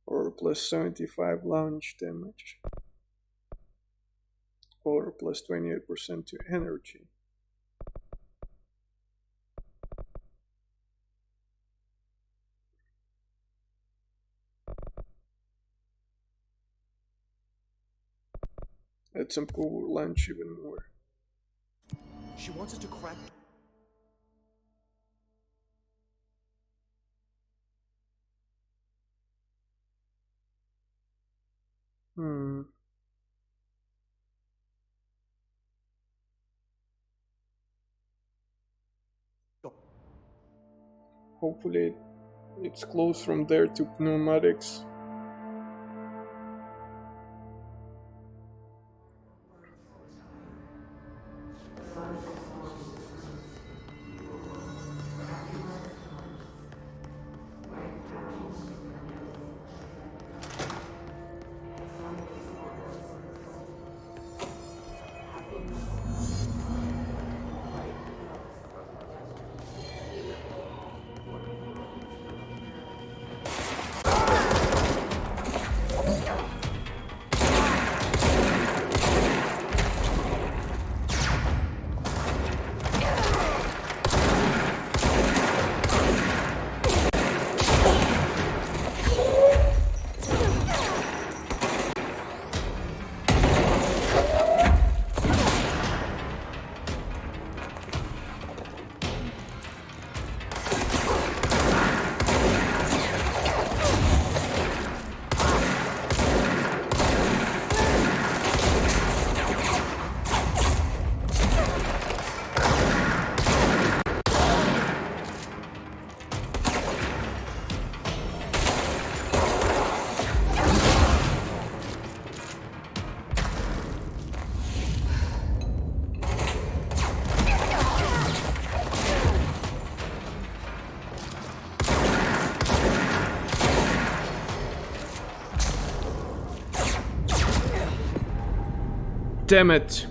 Or plus 75 launch damage. Or plus 28% to energy. Had some cool lunch even more. She wants us to crack. Hopefully it's close from there to pneumatics. Damn it.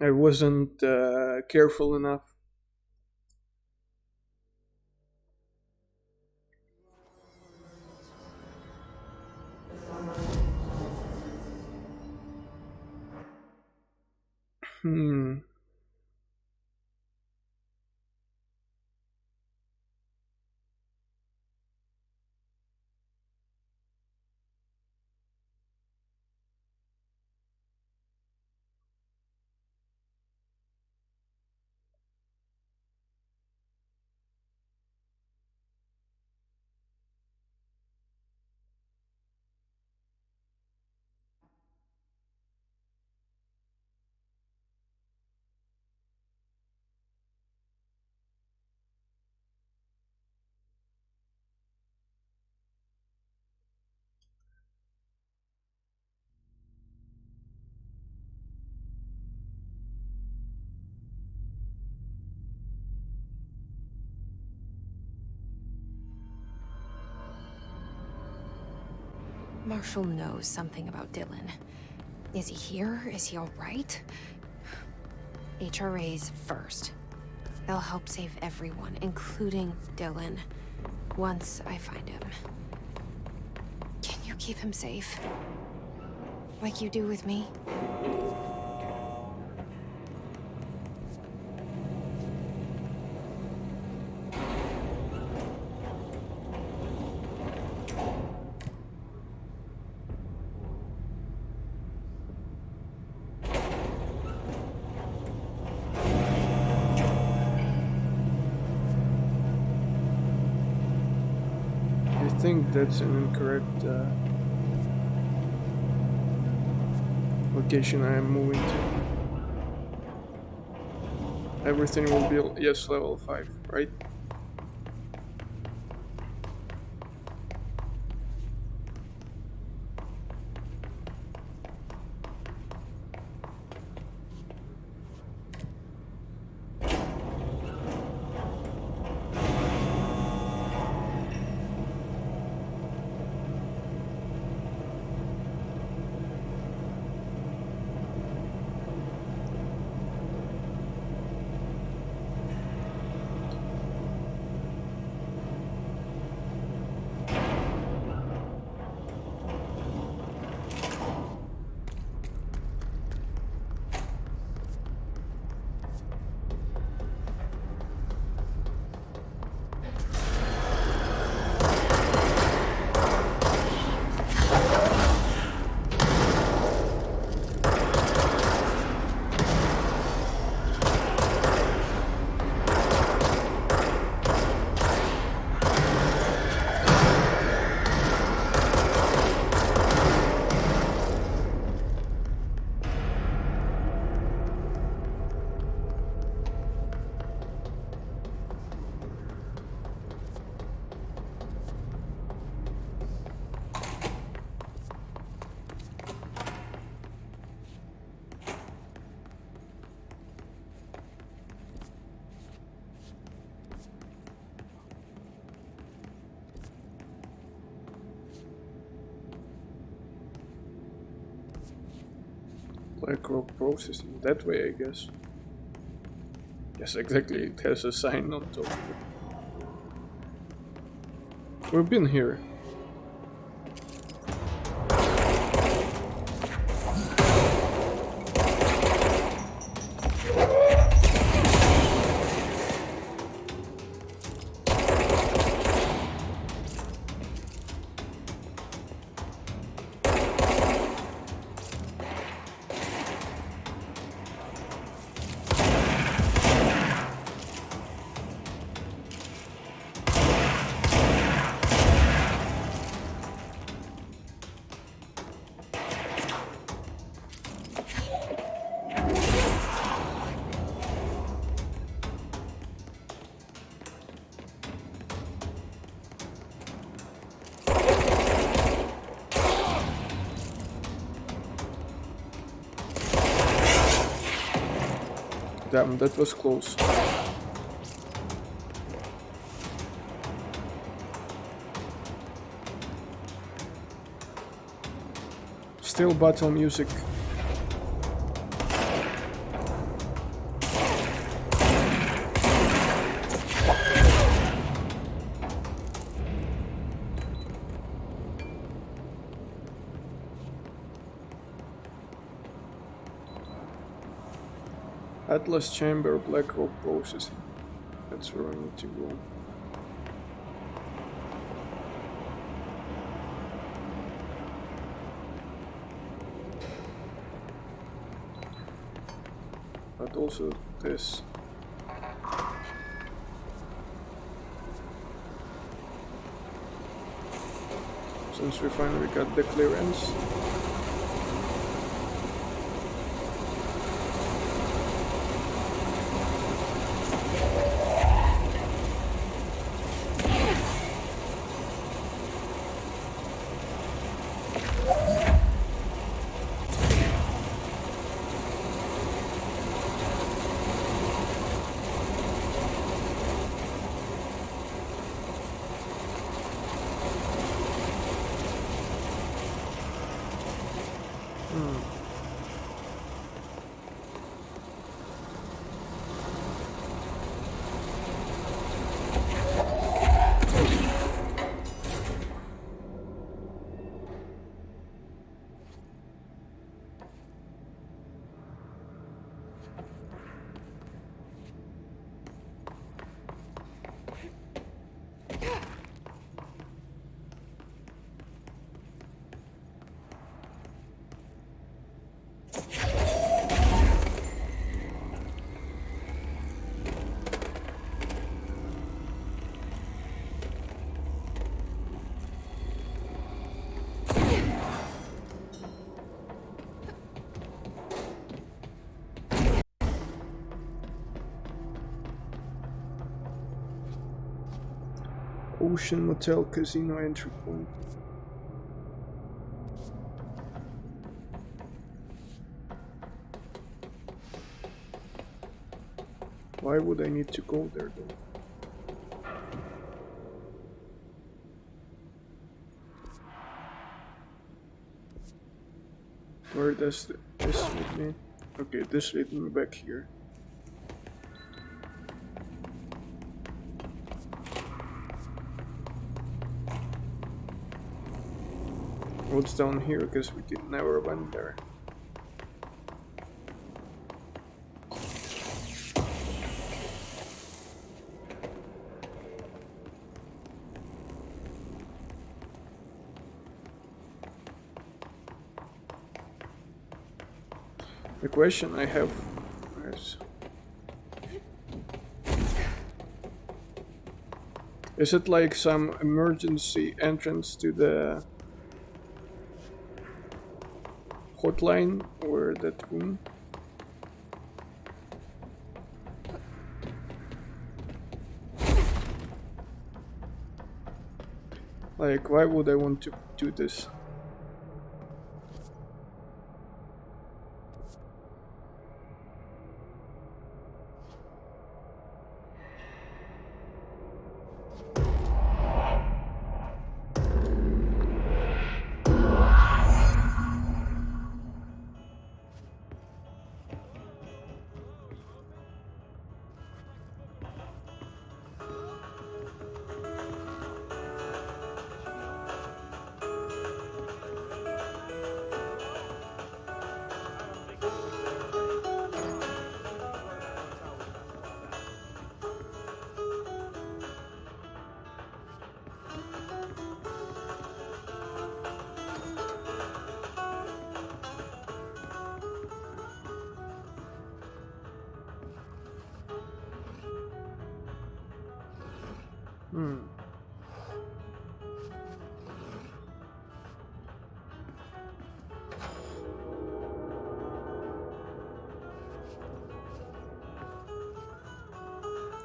I wasn't careful enough. Marshall knows something about Dylan. Is he here? Is he all right? HRAs first. They'll help save everyone, including Dylan, once I find him. Can you keep him safe? Like you do with me? I think that's an incorrect location I am moving to. Everything will be, yes, level 5, right? Black rock processing. That way, I guess. Yes, exactly. It has a sign on top of it. We've been here. Damn, that was close. Still battle music. Atlas Chamber, Black Rock Processing. That's where I need to go. But also this. Since we finally got the clearance. Ocean Motel Casino entry point. Why would I need to go there though? Where does this lead me? Okay, this leads me back here. What's down here? Because we never went there. The question I have is it like some emergency entrance to the hotline or that room? Like, why would I want to do this?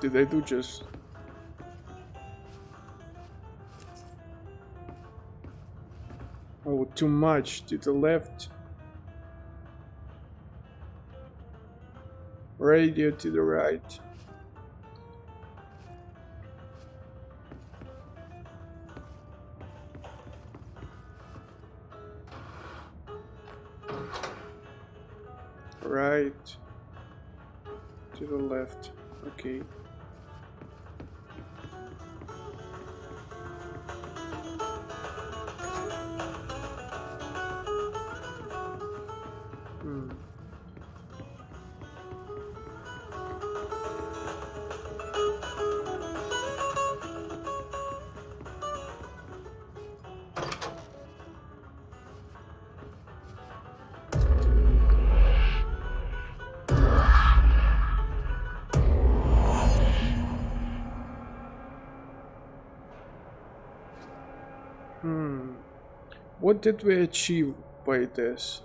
Did I do just... Oh, too much to the left. Radio to the right. Right to the left. Okay. What did we achieve by this?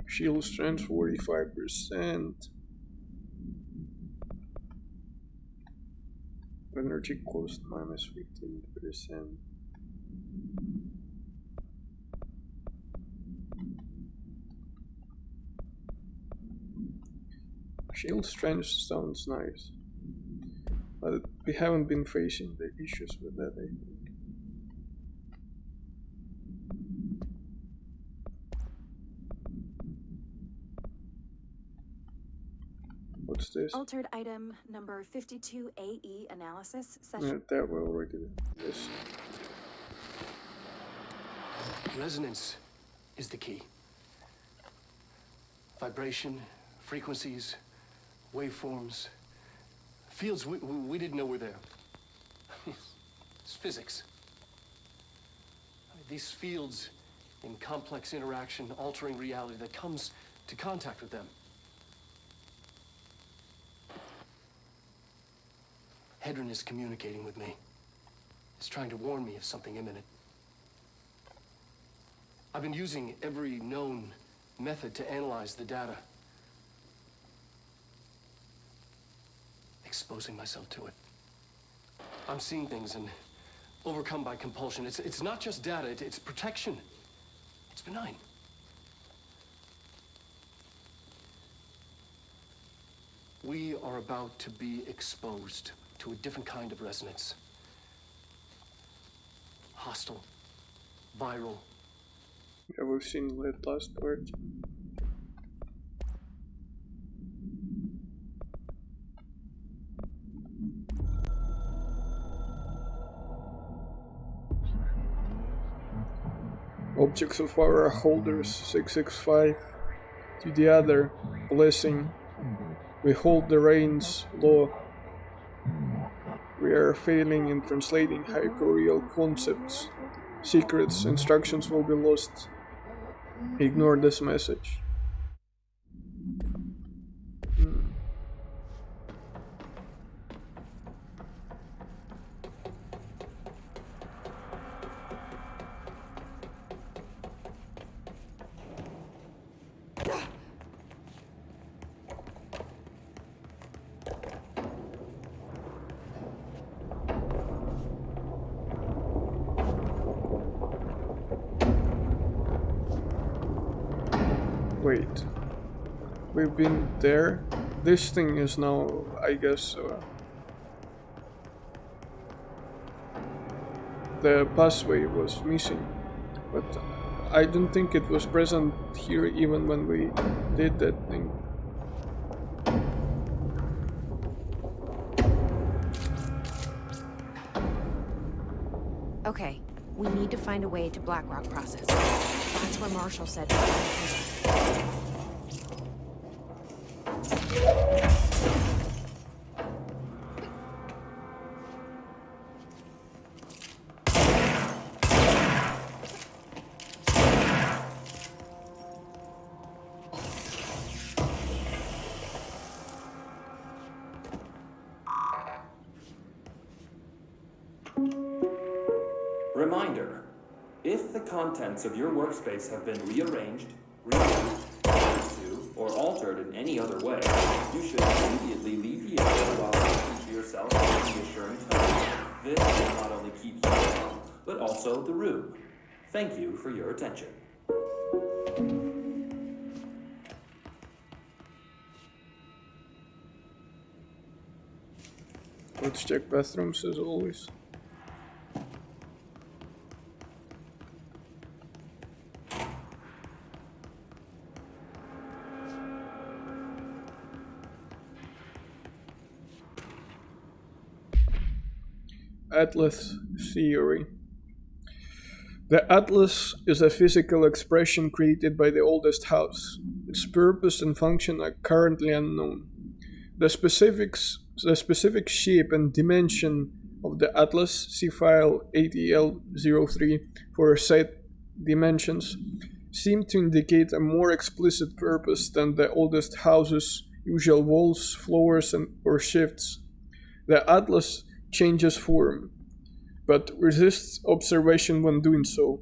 Shield strength 45%. Energy cost minus 15%. Shield strength sounds nice, but we haven't been facing the issues with that, I think. What's this? Altered item number 52AE analysis session. Yeah, that we already did. Yes. Resonance is the key. Vibration, frequencies, waveforms, fields we didn't know were there. It's physics. These fields in complex interaction, altering reality that comes to contact with them. Hedron is communicating with me. He's trying to warn me of something imminent. I've been using every known method to analyze the data. Exposing myself to it. I'm seeing things and overcome by compulsion. It's not just data, it's protection. It's benign. We are about to be exposed to a different kind of resonance. Hostile, viral. Yeah, we've seen that last part. Objects of our holders 665 to the other blessing. We hold the reins low. We are failing in translating hyperreal concepts. Secrets, instructions will be lost. Ignore this message. Wait. We've been there? This thing is now, I guess... the passway was missing. But I don't think it was present here even when we did that thing. Okay, we need to find a way to Blackrock process. That's where Marshall said to find. Reminder, if the contents of your workspace have been rearranged, removed, added to, or altered in any other way, you should immediately leave the area while listening to yourself in reassuring tones. This will not only keep you calm, but also the room. Thank you for your attention. Let's check bathrooms as always. Atlas theory. The Atlas is a physical expression created by the oldest house. Its purpose and function are currently unknown. The specific shape and dimension of the Atlas, see file ATL03 for set dimensions, seem to indicate a more explicit purpose than the oldest house's usual walls, floors, or shifts. The Atlas changes form, but resists observation when doing so.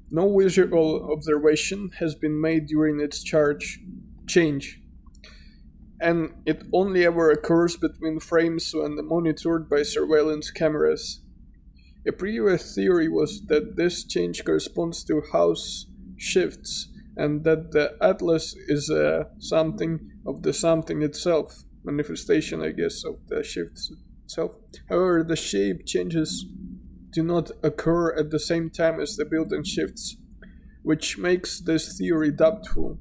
No visual observation has been made during its change, and it only ever occurs between frames when monitored by surveillance cameras. A previous theory was that this change corresponds to house shifts, and that the Atlas is something of the something itself. Manifestation, I guess, of the shifts itself. However, the shape changes do not occur at the same time as the built-in shifts, which makes this theory doubtful.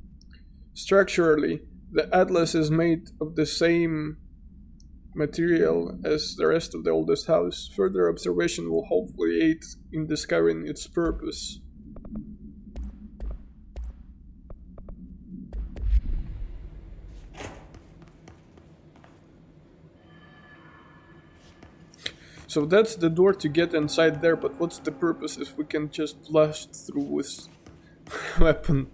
Structurally, the Atlas is made of the same material as the rest of the oldest house. Further observation will hopefully aid in discovering its purpose. So that's the door to get inside there, but what's the purpose if we can just blast through with weapon?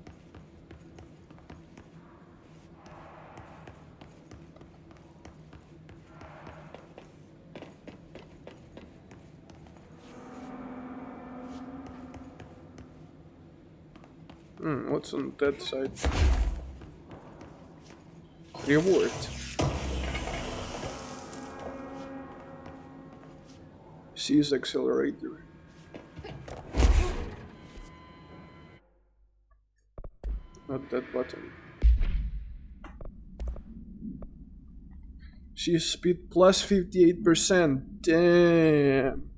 What's on that side? Reward. Seize accelerator. Not that button. Seize speed plus 58%. Damn.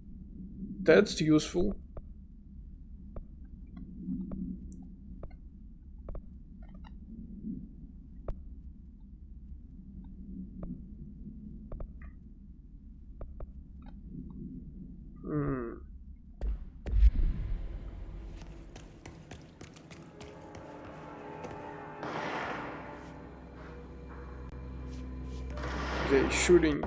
That's useful. Okay, shooting.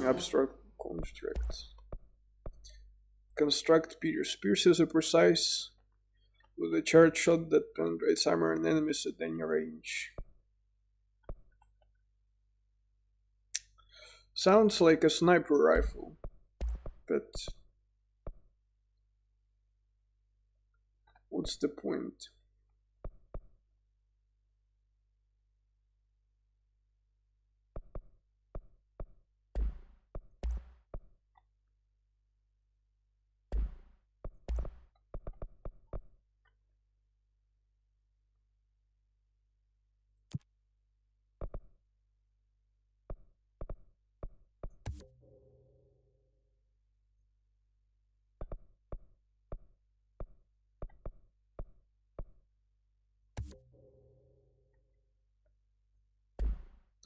Abstract construct. Construct Pierce. Pierce is a precise with a charge shot that penetrates armor and enemies at any range. Sounds like a sniper rifle, but what's the point?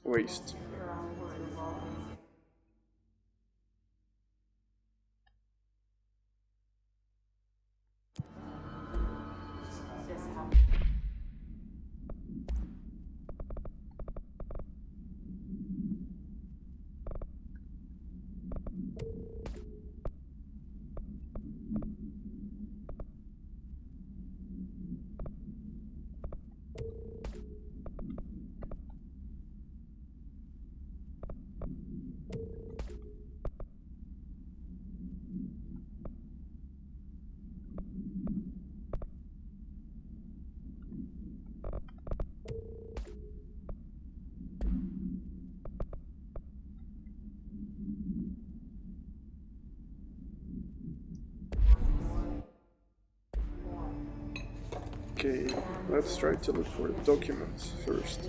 Waste. Okay, let's try to look for the documents first.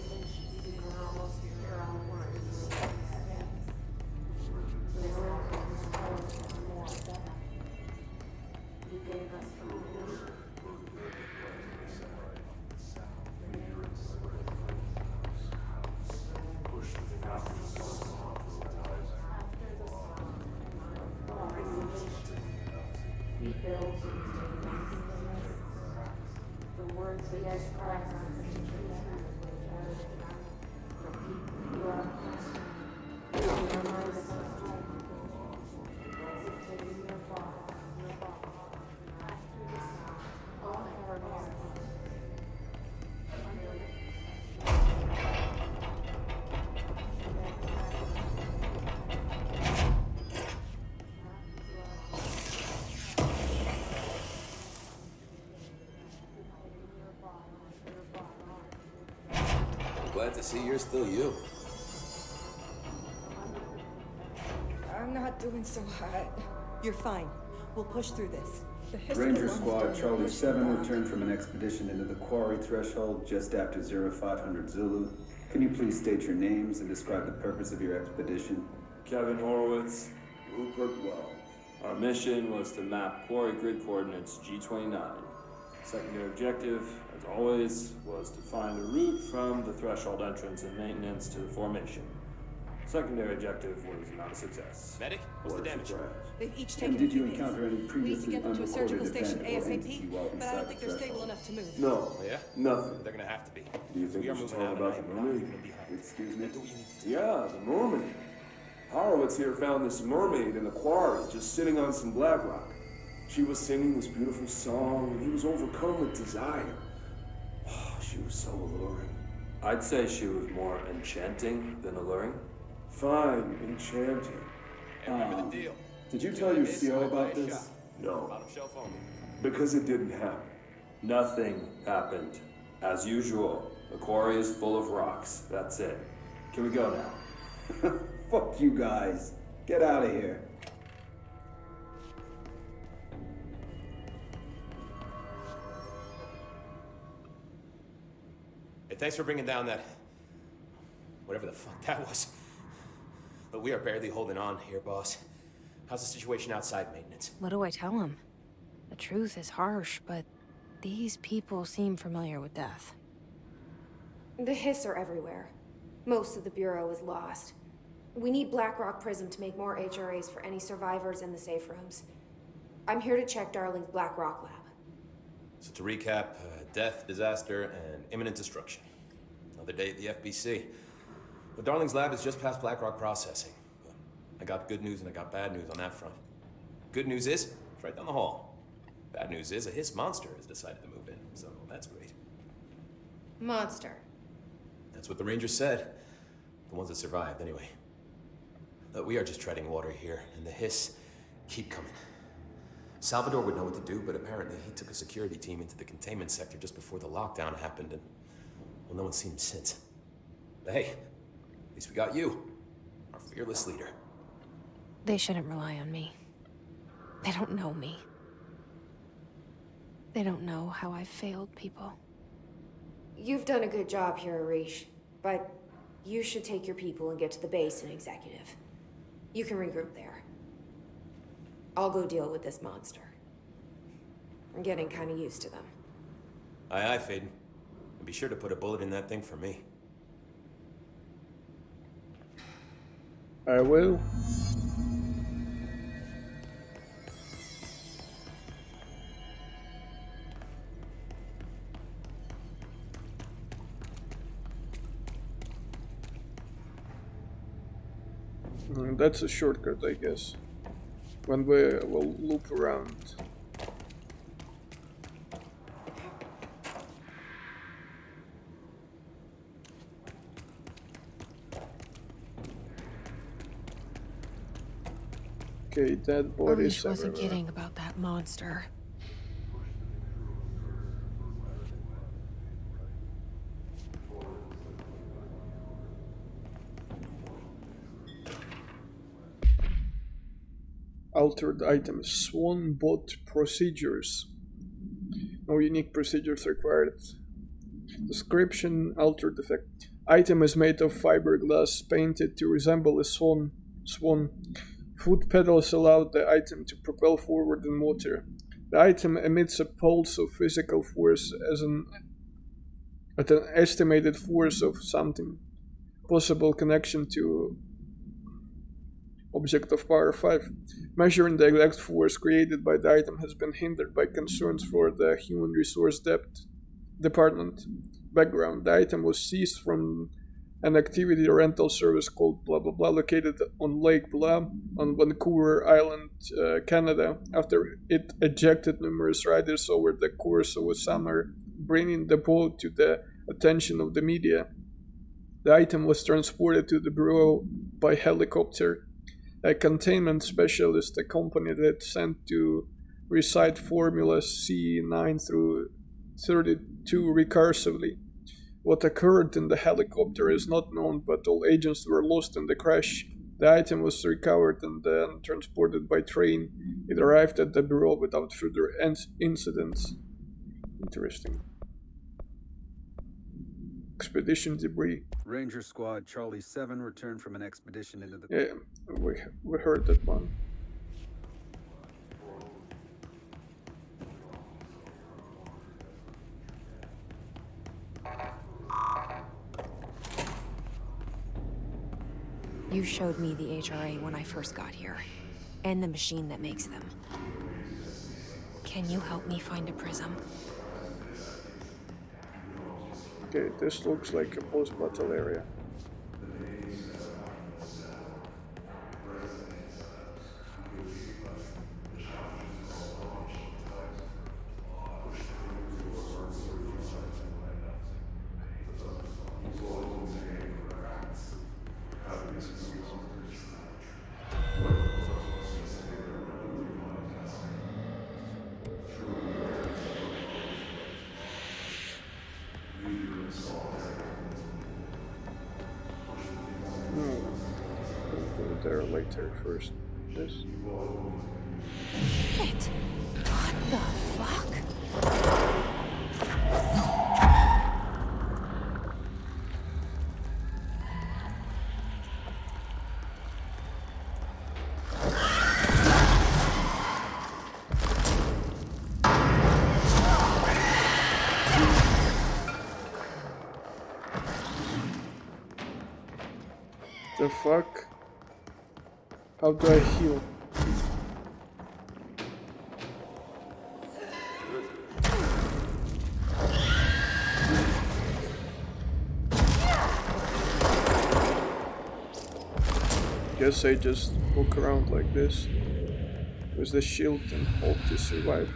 Glad to see you're still you. I'm not doing so hot. You're fine. We'll push through this. Ranger Squad, Charlie 7 returned from an expedition into the quarry threshold just after 0500 Zulu. Can you please state your names and describe the purpose of your expedition? Kevin Horowitz, Rupert Well. Our mission was to map quarry grid coordinates G29. Secondary objective, as always, was to find a route from the threshold entrance and maintenance to the formation. Secondary objective was not a success. Medic, what's the damage? They've each And taken did a few you hits. encounter any We need to previously get them to a unrecorded surgical station event or entity ASAP, while but I inside don't think the they're stable threshold? enough to move. No, Oh yeah? nothing. They're gonna have to be. Do you think We are we should moving talk out about and the I'm not mermaid? leaving them behind. Excuse me? Do what you need to do. Yeah, the mermaid. Horowitz here found this mermaid in the quarry, just sitting on some black rock. She was singing this beautiful song, and he was overcome with desire. Oh, she was so alluring. I'd say she was more enchanting than alluring. Fine, enchanting. Hey, remember the deal. Did you tell your CO about this? No, Bottom shelf only. because it didn't happen. Nothing happened. As usual, the quarry is full of rocks. That's it. Can we go now? Fuck you guys. Get out of here. Hey, thanks for bringing down that... whatever the fuck that was. But we are barely holding on here, boss. How's the situation outside maintenance? What do I tell him? The truth is harsh, but these people seem familiar with death. The Hiss are everywhere. Most of the Bureau is lost. We need Blackrock Prism to make more HRAs for any survivors in the safe rooms. I'm here to check Darling's Blackrock lab. So to recap, death, disaster, and imminent destruction. Another day at the FBC. But Darling's lab is just past Blackrock processing. I got good news and I got bad news on that front. Good news is, it's right down the hall. Bad news is, a Hiss monster has decided to move in, so that's great. Monster. That's what the Rangers said. The ones that survived, anyway. But we are just treading water here, and the Hiss keep coming. Salvador would know what to do, but apparently he took a security team into the containment sector just before the lockdown happened, and, well, no one's seen him since. But hey, at least we got you, our fearless leader. They shouldn't rely on me. They don't know me. They don't know how I've failed people. You've done a good job here, Arish, but you should take your people and get to the base and executive. You can regroup there. I'll go deal with this monster. I'm getting kind of used to them. Aye, aye, Faden. And be sure to put a bullet in that thing for me. I will. That's a shortcut, I guess. When we will loop around. Okay, dead bodies Arish wasn't everywhere. kidding about that monster. Altered items. Swan bot procedures. No unique procedures required. Description. Altered effect. Item is made of fiberglass painted to resemble a swan. Foot pedals allow the item to propel forward in water. The item emits a pulse of physical force at an estimated force of something. Possible connection to object of power 5. Measuring the exact force created by the item has been hindered by concerns for the human resource department. Background. The item was seized from an activity rental service called blah blah blah located on Lake Blah on Vancouver Island, Canada, after it ejected numerous riders over the course of a summer, bringing the boat to the attention of the media. The item was transported to the Bureau by helicopter. A containment specialist accompanied it, sent to recite formulas C9 through 32 recursively. What occurred in the helicopter is not known, but all agents were lost in the crash. The item was recovered and then transported by train. It arrived at the Bureau without further incidents. Interesting. Expedition debris. Ranger Squad Charlie 7 returned from an expedition into the... Yeah, we heard that one. You showed me the HRA when I first got here, and the machine that makes them. Can you help me find a prism? Okay, this looks like a post-battle area. There later first. This. Shit! What the fuck? The fuck? How do I heal? Guess I just walk around like this with the shield and hope to survive.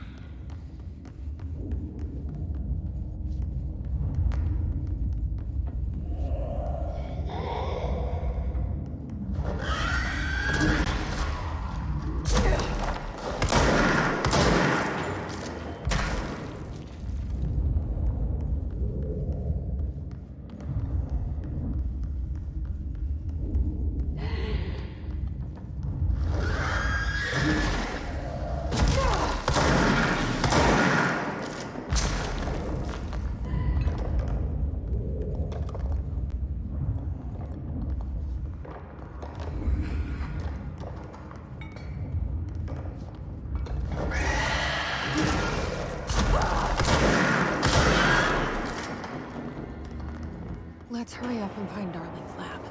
Let's hurry up and find Darling's lab.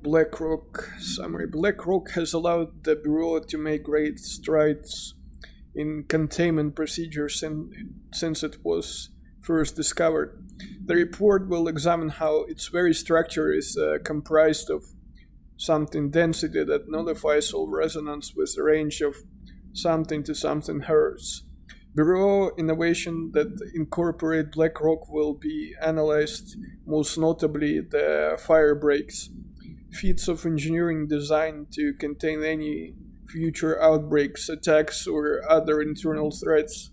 BlackRock summary. BlackRock has allowed the Bureau to make great strides in containment procedures since it was first discovered. The report will examine how its very structure is comprised of something density that nullifies all resonance with a range of something to something hertz. Bureau innovation that incorporate BlackRock will be analyzed, most notably the fire breaks, feats of engineering designed to contain any future outbreaks, attacks, or other internal threats.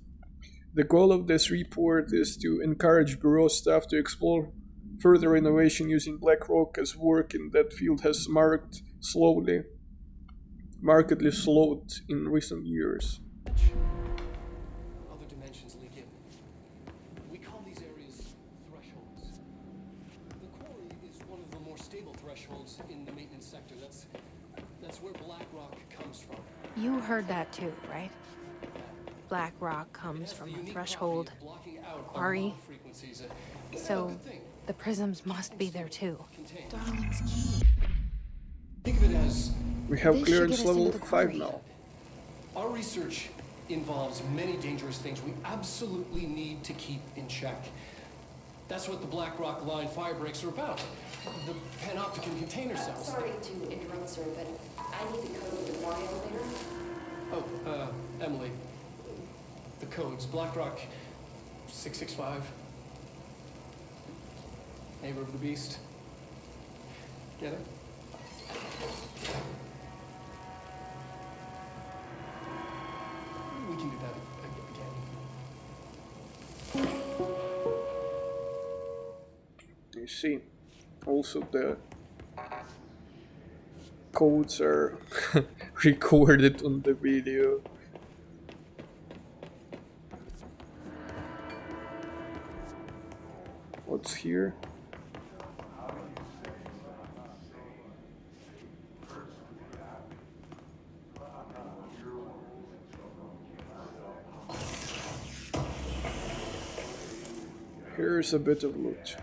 The goal of this report is to encourage Bureau staff to explore further innovation using BlackRock, as work in that field has markedly slowed in recent years. Other dimensions leak in. We call these areas thresholds. The quarry is one of the more stable thresholds in the maintenance sector. That's where BlackRock comes from. You heard that too, right? BlackRock comes from the threshold, the quarry. So the prisms must be there too. Darling's key. Think of it as we have clearance level 5 now. Our research involves many dangerous things we absolutely need to keep in check. That's what the BlackRock line fire breaks are about. The panopticon container cells. Sorry to interrupt, sir, but I need the code of the quarry elevator. Oh, Emily. The codes. BlackRock 665. Neighbor of the Beast. Get it? We can do that again. You see, also the codes are recorded on the video. What's here? Here's a bit of loot.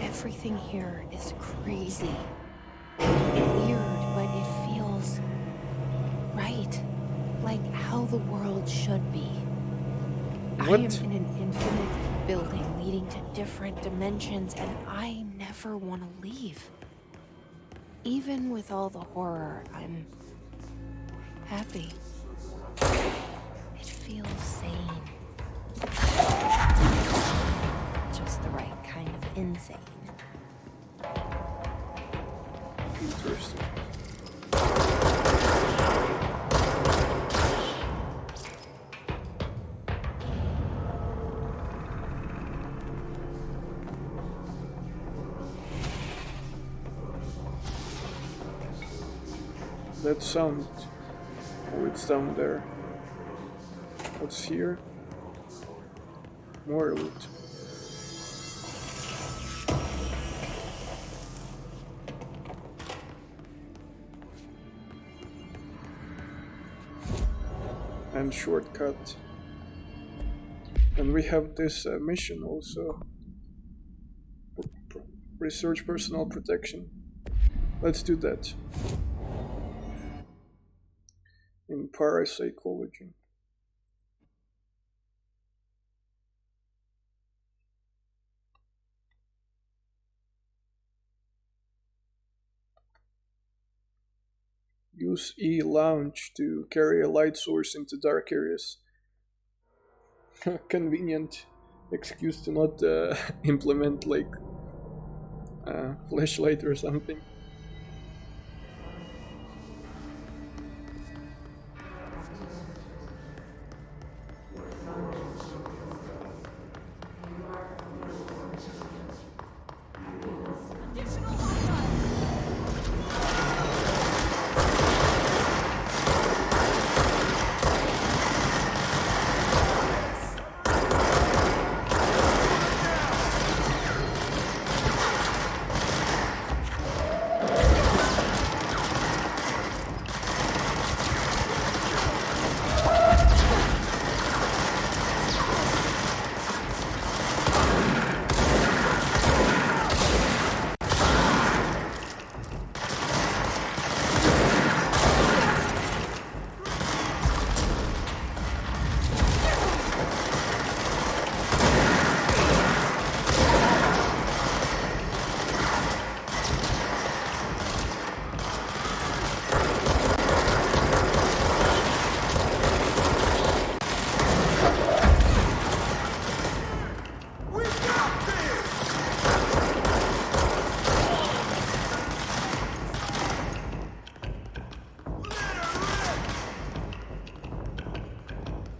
Everything here is crazy. Weird, but it feels right. Like how the world should be. What? I am in an infinite building leading to different dimensions, and I never want to leave. Even with all the horror, I'm happy. It feels sane. Just the right kind of insane. Interesting. that sound? Oh, it's down there. What's here? More loot. And shortcut. And we have this mission also. Research personnel protection. Let's do that. In parapsychology. Use E-Launch to carry a light source into dark areas. Convenient excuse to not implement like flashlight or something.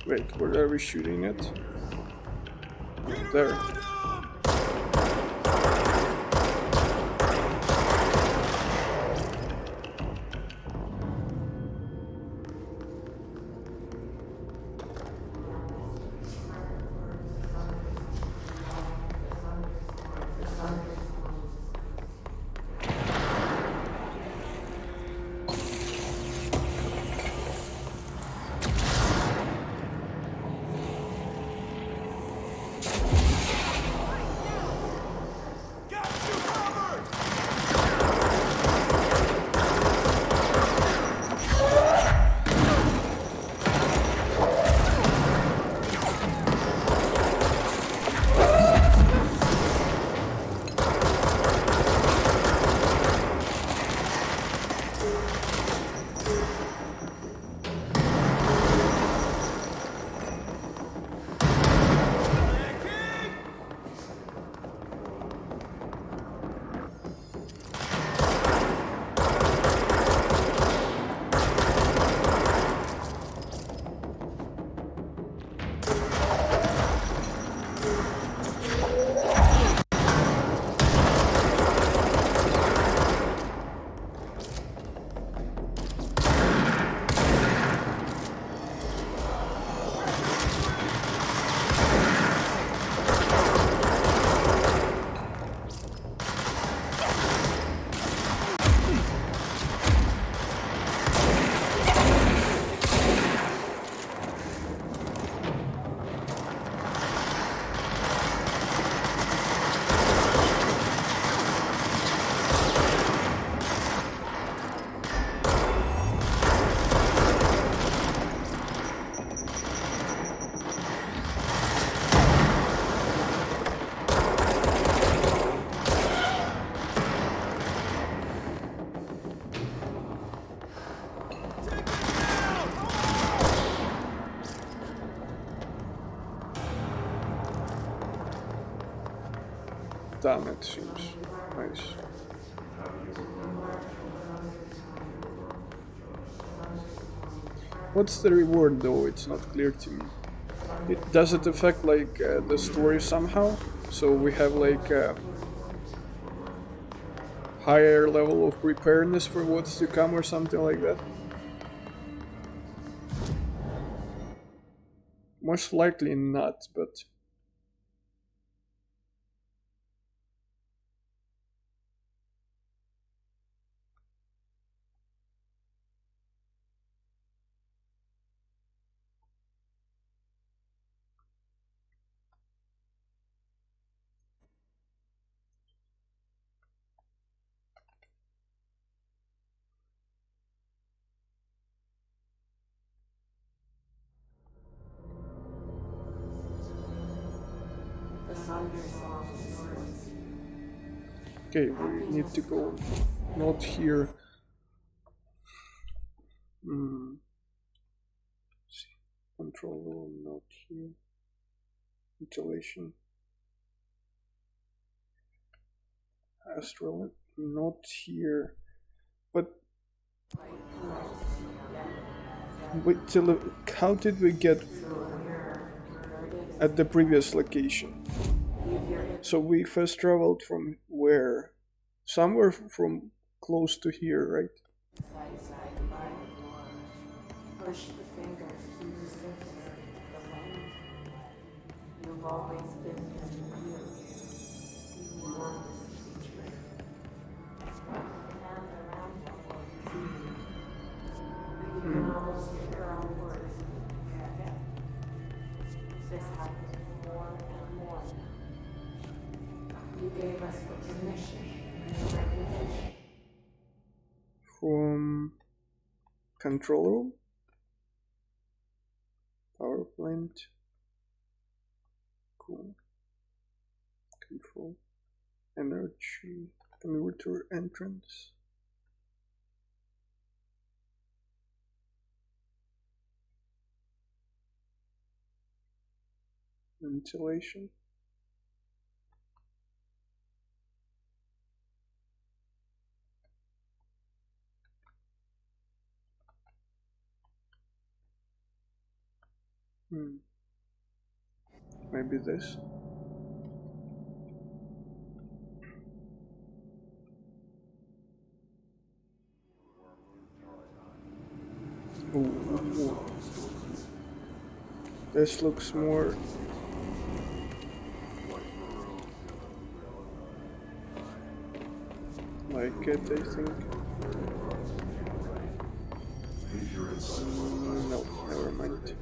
Wait, where are we shooting at? There. Damn, it seems nice. What's the reward though? It's not clear to me. Does it affect like the story somehow? So we have like a higher level of preparedness for what's to come or something like that? Most likely not, but... Okay, we need to go not here. See. Control room, not here. Ventilation. Astral, not here. But wait till how did we get at the previous location? So we first traveled from where? Somewhere from close to here, right? Push the fingers through the surface of the land. You've always been here. You want this to be true. And around you, we can almost hear our words. This happens more and more. You gave us recognition and recognition. From control room? Power plant. Cool. Control. Energy. Converter entrance. Ventilation. Maybe this. Ooh. This looks more like it, I think. No, never mind.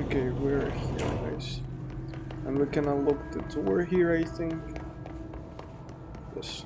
Okay, we're here, guys. And we can unlock the door here, I think. Yes.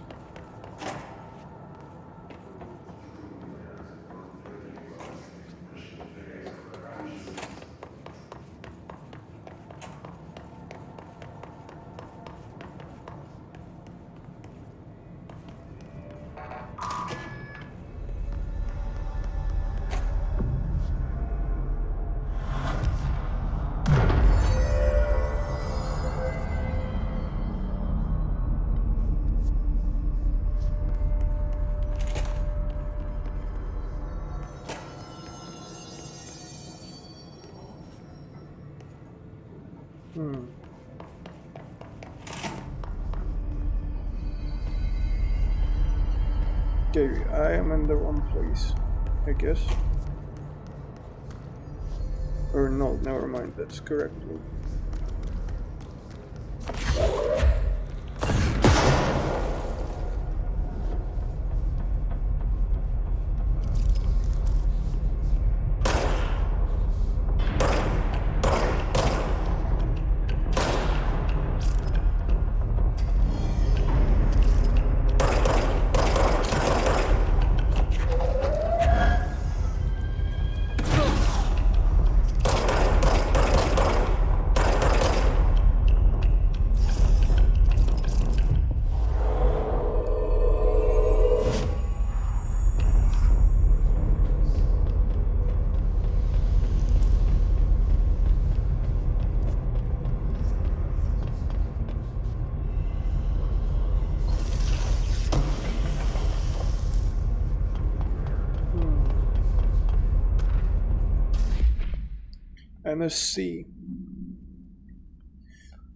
Okay, I am in the wrong place, I guess. Or no, never mind, that's correct. NSC.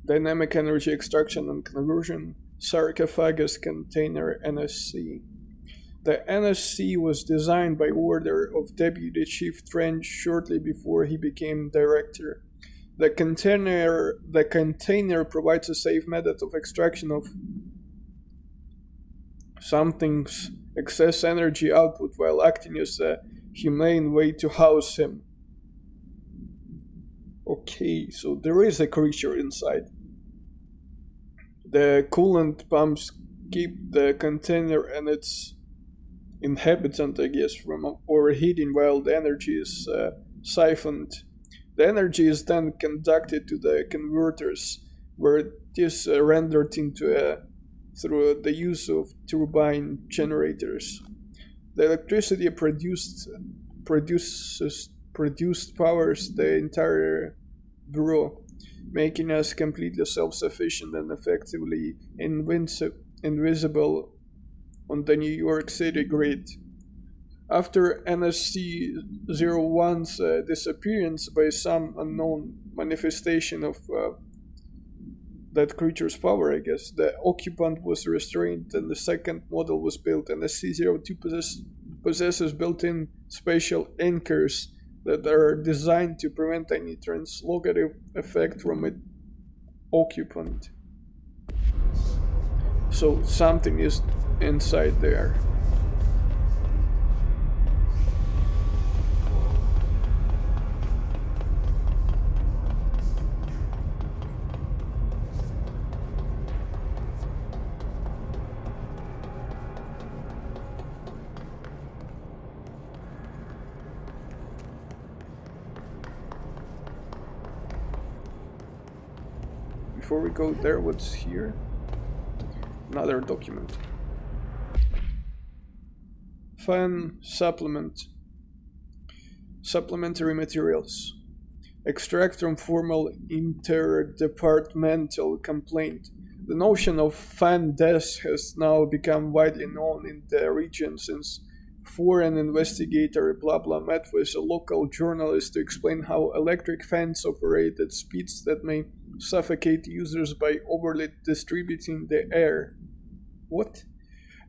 Dynamic Energy Extraction and Conversion Sarcophagus Container NSC. The NSC was designed by order of Deputy Chief Trench shortly before he became director. The container provides a safe method of extraction of something's excess energy output while acting as a humane way to house him. Okay, so there is a creature inside. The coolant pumps keep the container and its inhabitant, I guess, from overheating while the energy is siphoned. The energy is then conducted to the converters, where it is rendered into through the use of turbine generators. The electricity produced powers the entire bureau, making us completely self-sufficient and effectively invisible on the New York City grid. After NSC-01's disappearance by some unknown manifestation of that creature's power, I guess, the occupant was restrained and the second model was built. NSC-02 possesses built-in spatial anchors that are designed to prevent any translocative effect from its occupant. So something is inside there. Before we go there, what's here? Another document. Fan supplement. Supplementary materials. Extract from formal interdepartmental complaint. The notion of fan deaths has now become widely known in the region since foreign investigator blah blah met with a local journalist to explain how electric fans operate at speeds that may suffocate users by overly distributing the air. What?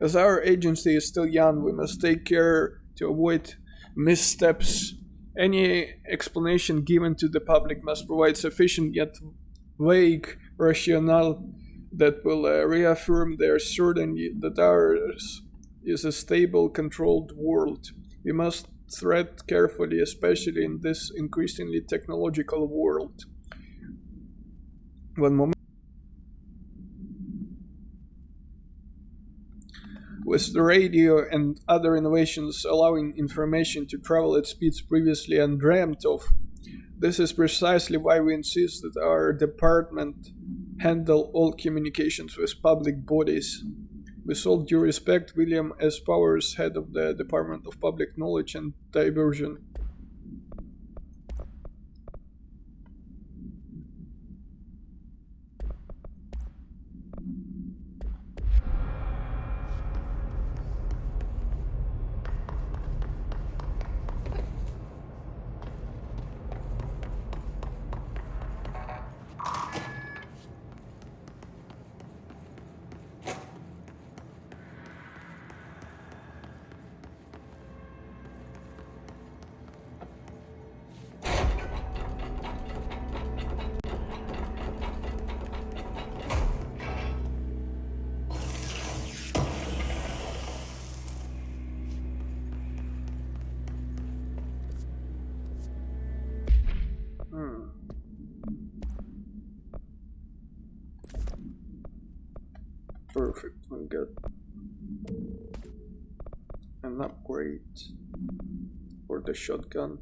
As our agency is still young, we must take care to avoid missteps. Any explanation given to the public must provide sufficient yet vague rationale that will reaffirm their certainty that ours is a stable, controlled world. We must tread carefully, especially in this increasingly technological world. One moment. With the radio and other innovations allowing information to travel at speeds previously undreamt of, this is precisely why we insist that our department handle all communications with public bodies. With all due respect, William S. Powers, head of the Department of Public Knowledge and Diversion. Perfect. We got an upgrade for the shotgun.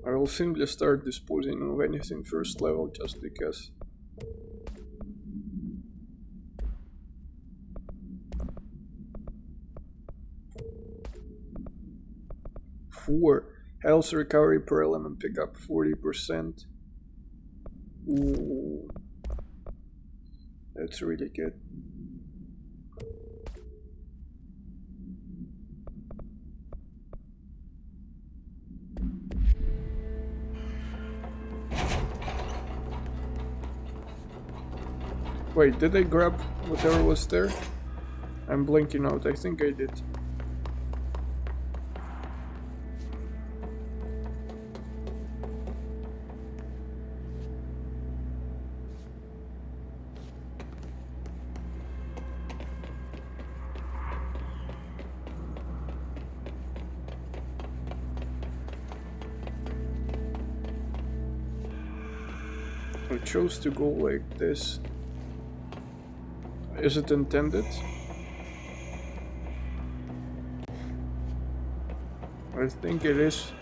I will simply start disposing of anything first level just because. Four health recovery per element pick up 40%. Ooh, that's really good. Wait, did I grab whatever was there? I'm blinking out. I think I did. I chose to go like this. Is it intended? I think it is.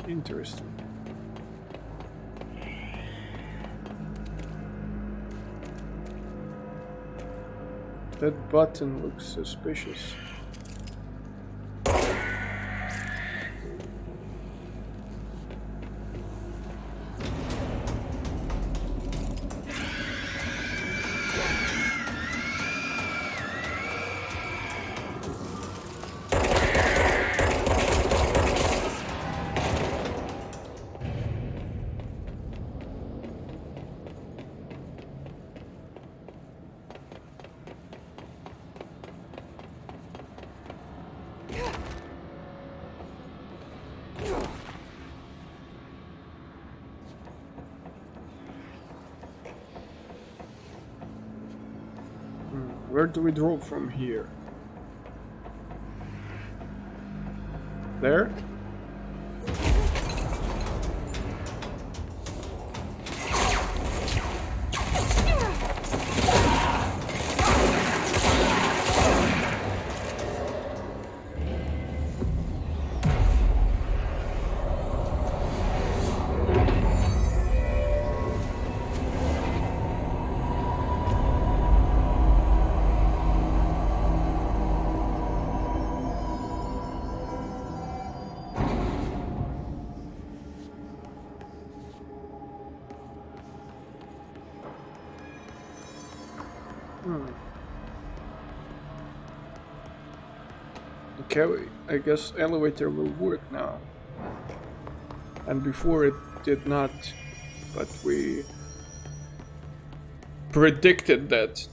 Interesting. That button looks suspicious. Where do we drop from here? There? Okay, I guess elevator will work now. And before it did not, but we predicted that.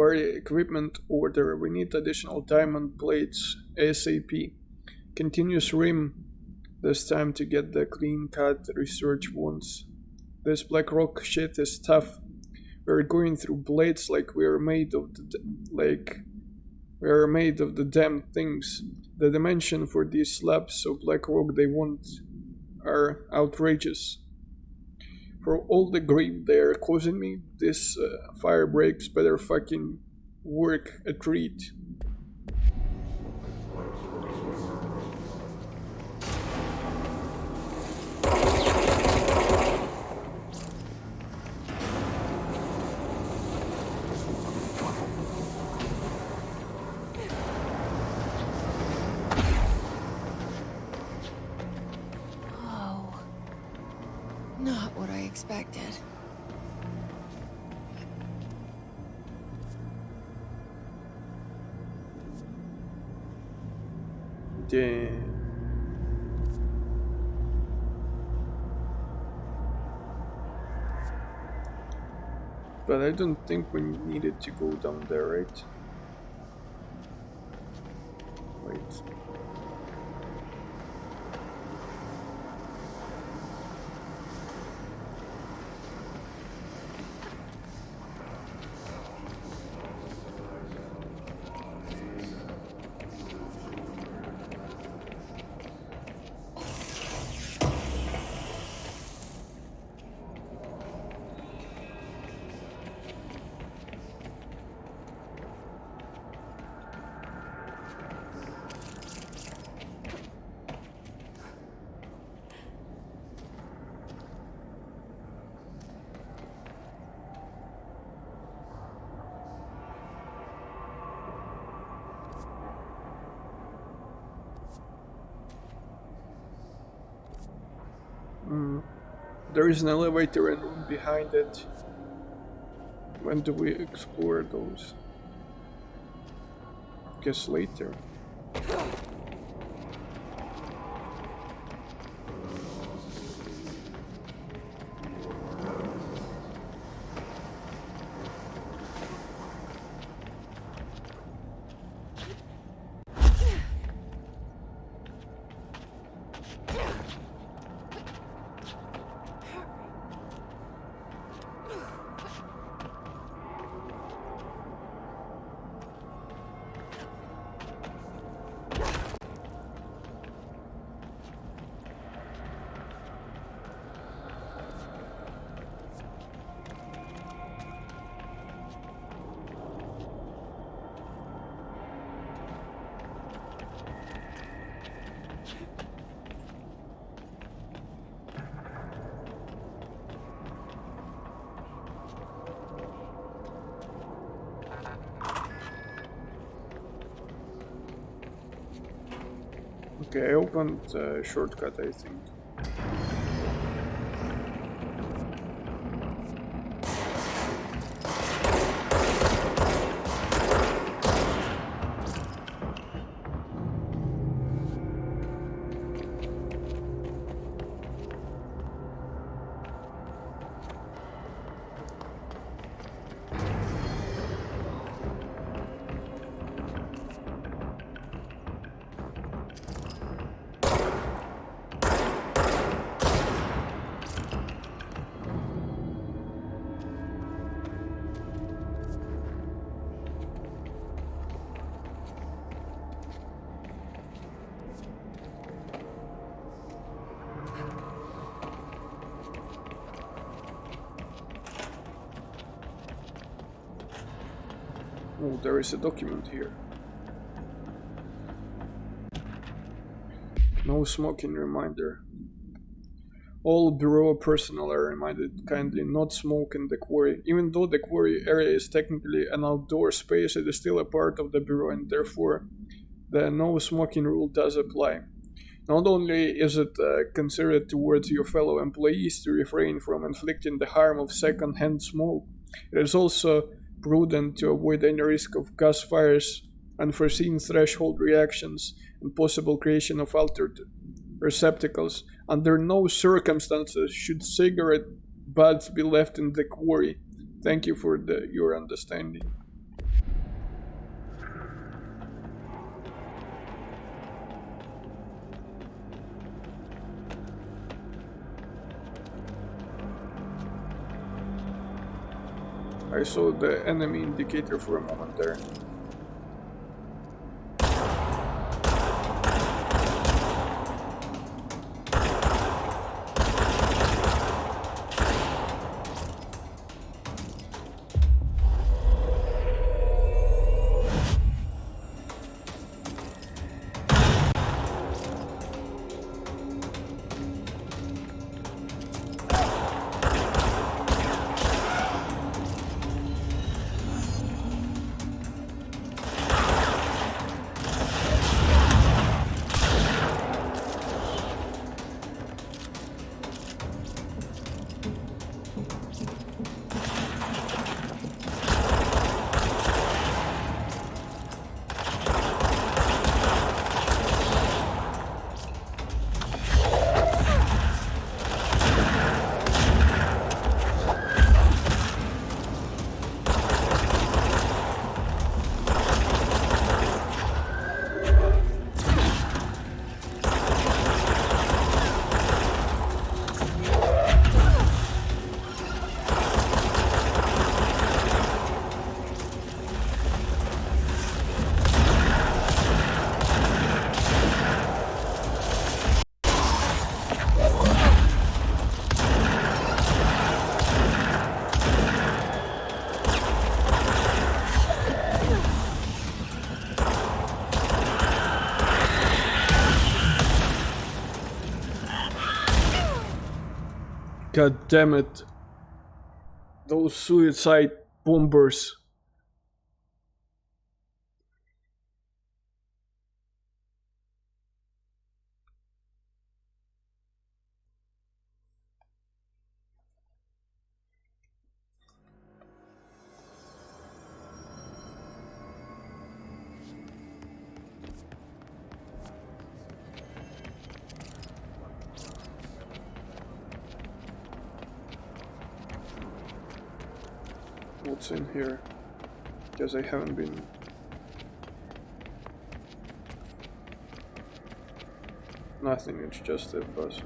Quarry equipment order. We need additional diamond plates ASAP. Continuous rim. This time to get the clean cut research ones. This black rock shit is tough. We're going through blades like we're made of the damn things. The dimension for these slabs of black rock they want are outrageous. For all the grief they're causing me, this fire breaks better fucking work a treat. Not what I expected. Damn. But I don't think we needed to go down there, right? Wait. There is an elevator and room behind it. When do we explore those? Guess later. Okay, I opened a shortcut, I think. Oh, there is a document here. No smoking reminder. All Bureau personnel are reminded kindly not smoke in the quarry. Even though the quarry area is technically an outdoor space, it is still a part of the Bureau, and therefore the no smoking rule does apply. Not only is it considered towards your fellow employees to refrain from inflicting the harm of second-hand smoke, it is also prudent to avoid any risk of gas fires, unforeseen threshold reactions, and possible creation of altered receptacles. Under no circumstances should cigarette butts be left in the quarry. Thank you for your understanding. I saw the enemy indicator for a moment there. God damn it. Those suicide bombers. What's in here? Because I haven't been. Nothing, it's just a bus.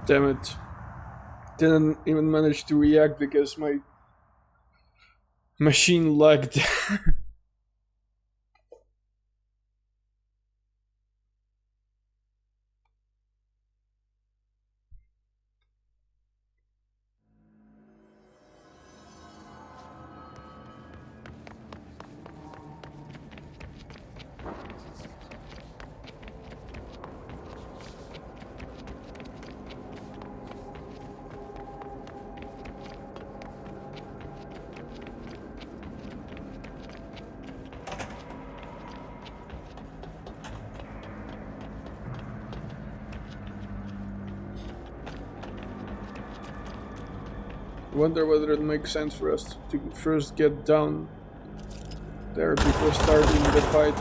Damn it. Didn't even manage to react because my machine lagged. Wonder whether it makes sense for us to first get down there before starting the fight.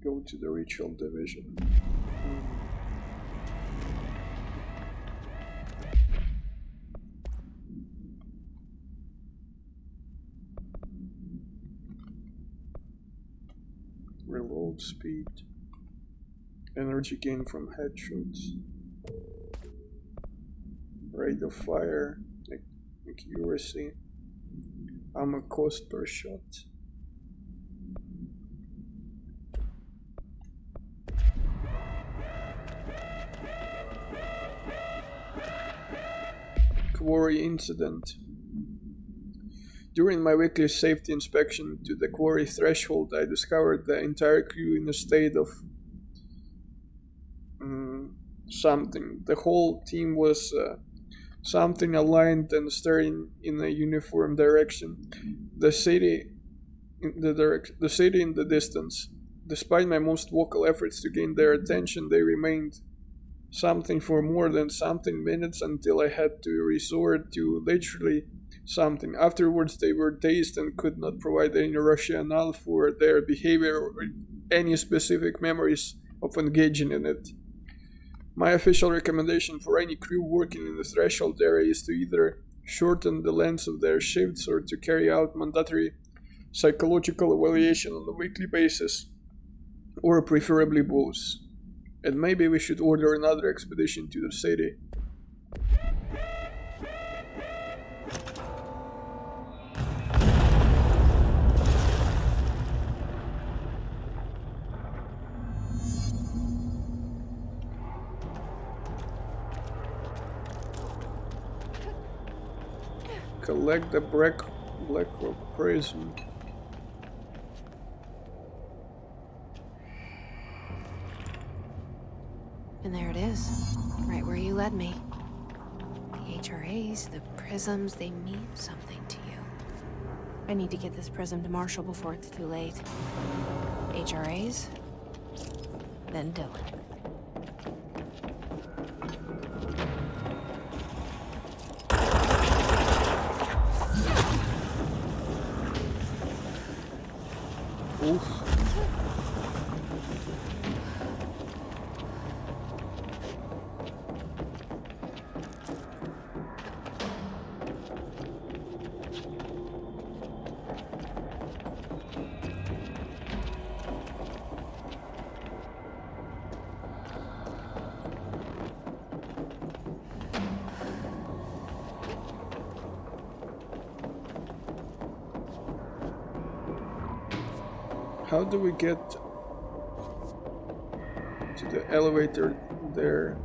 Go to the ritual division. Reload speed. Energy gain from headshots. Rate of fire. Accuracy. Ammo cost per shot. Quarry incident. During my weekly safety inspection to the quarry threshold, I discovered the entire crew in a state of something. The whole team was something aligned and staring in a uniform direction. The city in the distance. Despite my most vocal efforts to gain their attention, they remained something for more than something minutes until I had to resort to literally something. Afterwards, they were dazed and could not provide any rationale for their behavior or any specific memories of engaging in it. My official recommendation for any crew working in the threshold area is to either shorten the length of their shifts or to carry out mandatory psychological evaluation on a weekly basis, or preferably both. And maybe we should order another expedition to the city. Collect the Blackrock Prism. And there it is, right where you led me. The HRAs, the prisms, they mean something to you. I need to get this prism to Marshall before it's too late. HRAs, then Dylan. Oof. How do we get to the elevator there?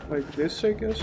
Like this, I guess?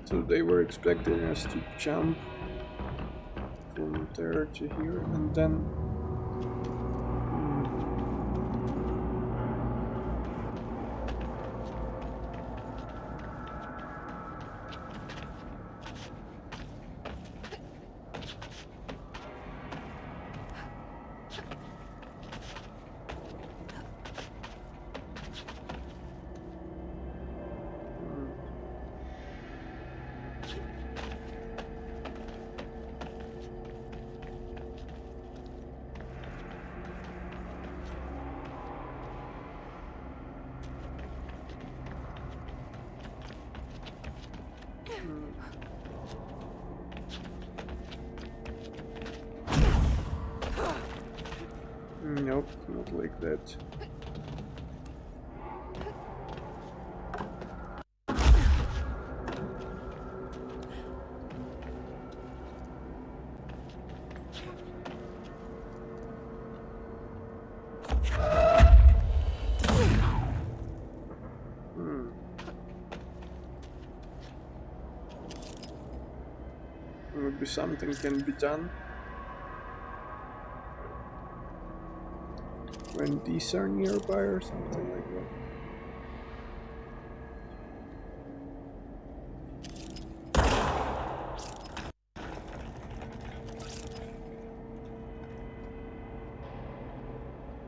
So they were expecting us to jump from there to here and then... Nope, not like that. Maybe something can be done when these are nearby or something like that.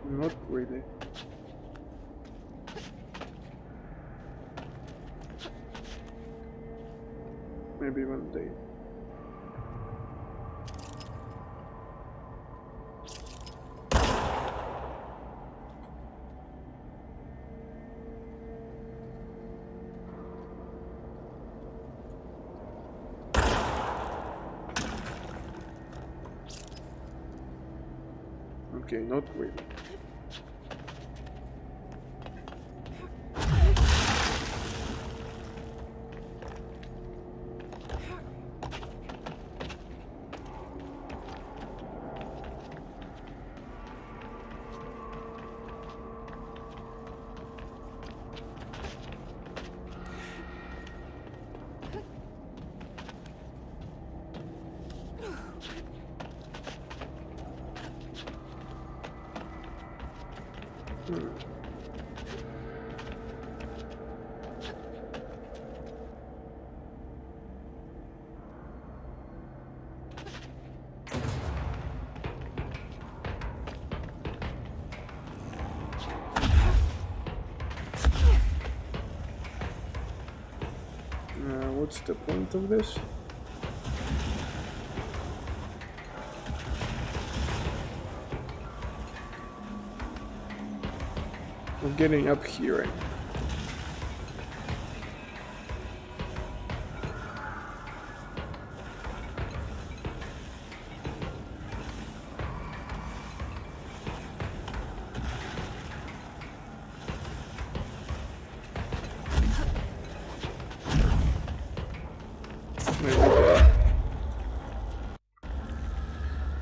Not really. Maybe one day. Okay, not really. what's the point of this? We're getting up here.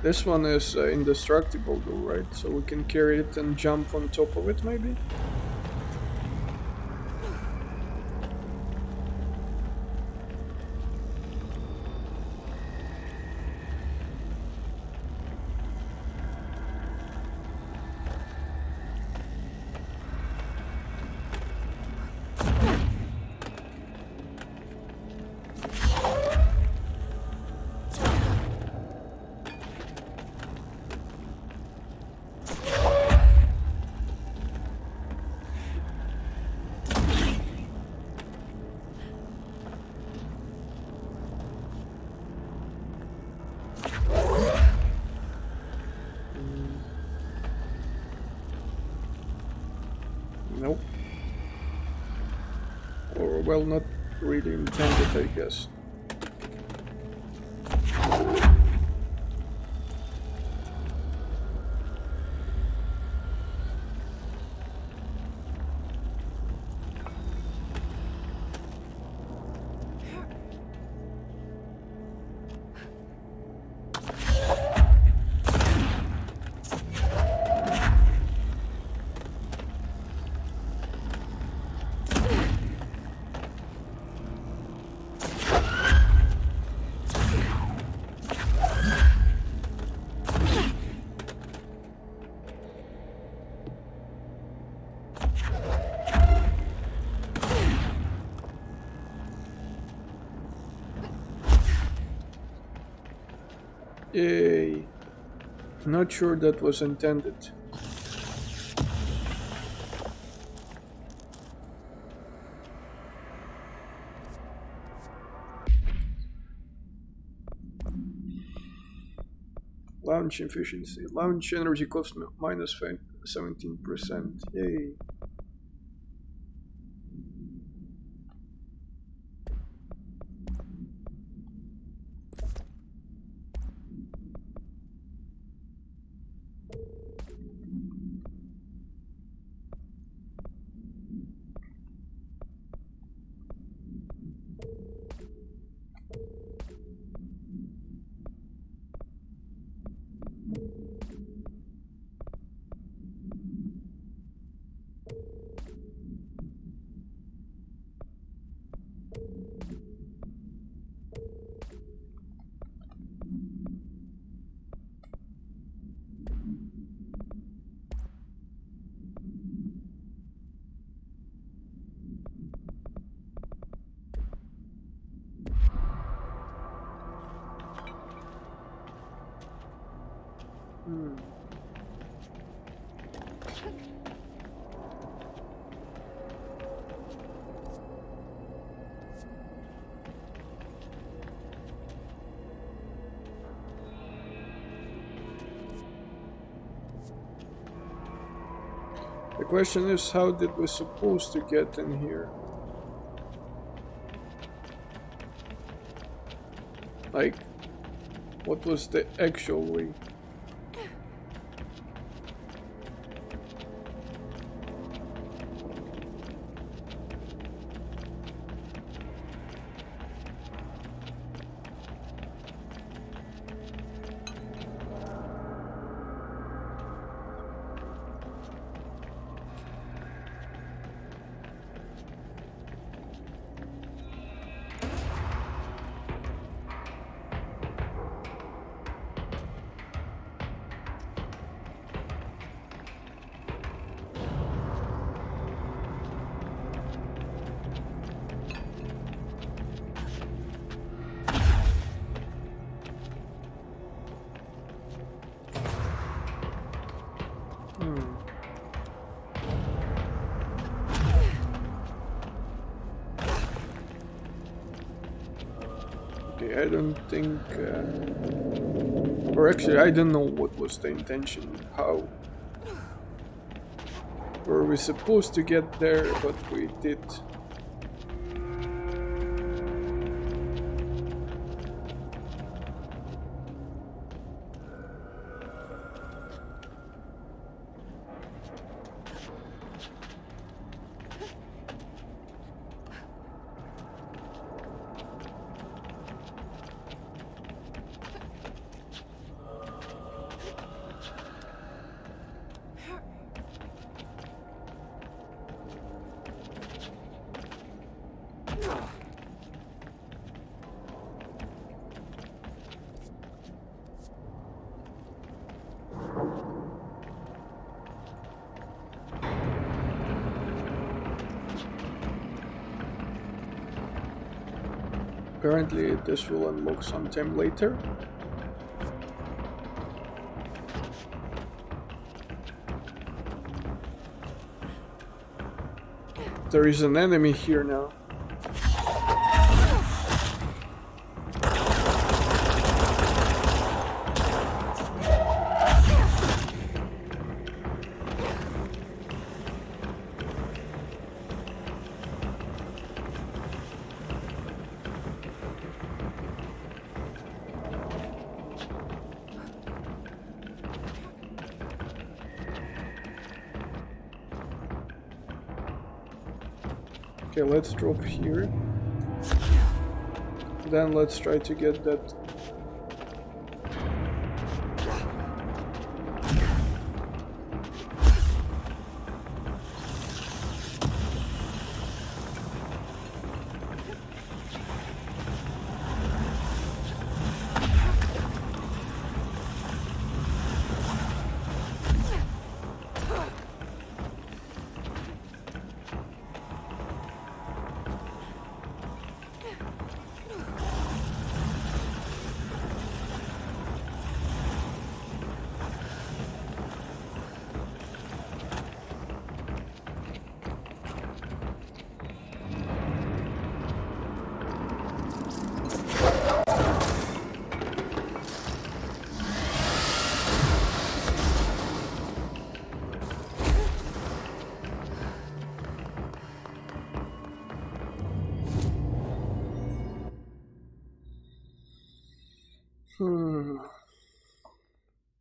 This one is indestructible though, right? So we can carry it and jump on top of it, maybe? Nope. Or, well, not really intended, I guess. Yay. Not sure that was intended. Launch efficiency. Launch energy cost minus 17%. Yay. The question is, how did we supposed to get in here? Like, what was the actual way? Okay, I don't think... or actually, I don't know what was the intention. How? Were we supposed to get there, but we did. Apparently this will unlock sometime later. There is an enemy here now. Okay, let's drop here. Then let's try to get that.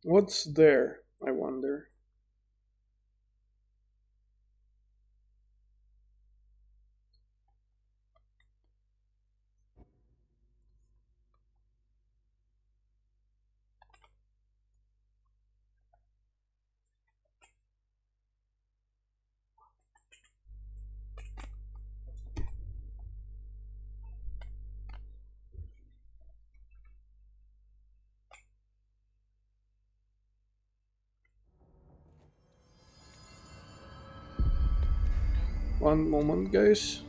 What's there, I wonder? One moment, guys.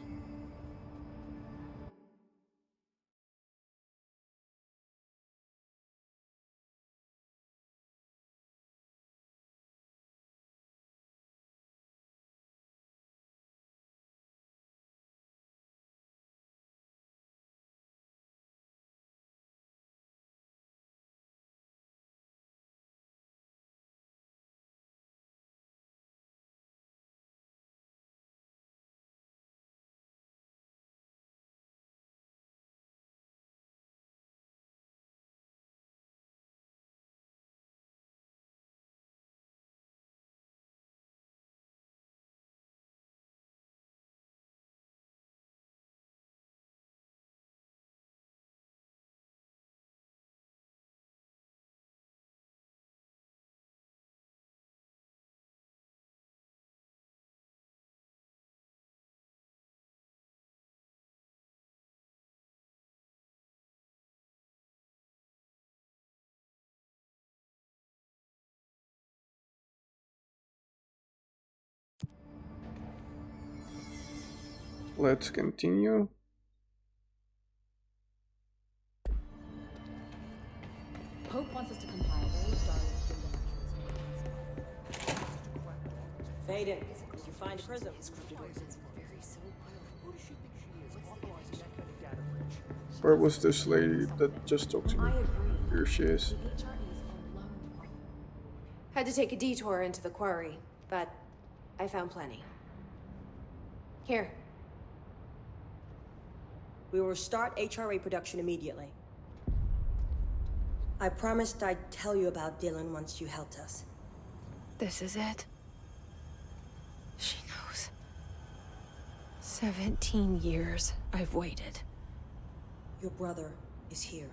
Let's continue. Hope wants us to compile all of Darling's data. Vaden, did you find a prism? Very so well. Who does she think she is, authorizing that kind of data breach? Where was this lady that just talked to me? Here she is. Had to take a detour into the quarry, but I found plenty. Here. We will start HRA production immediately. I promised I'd tell you about Dylan once you helped us. This is it. She knows. 17 years I've waited. Your brother is here.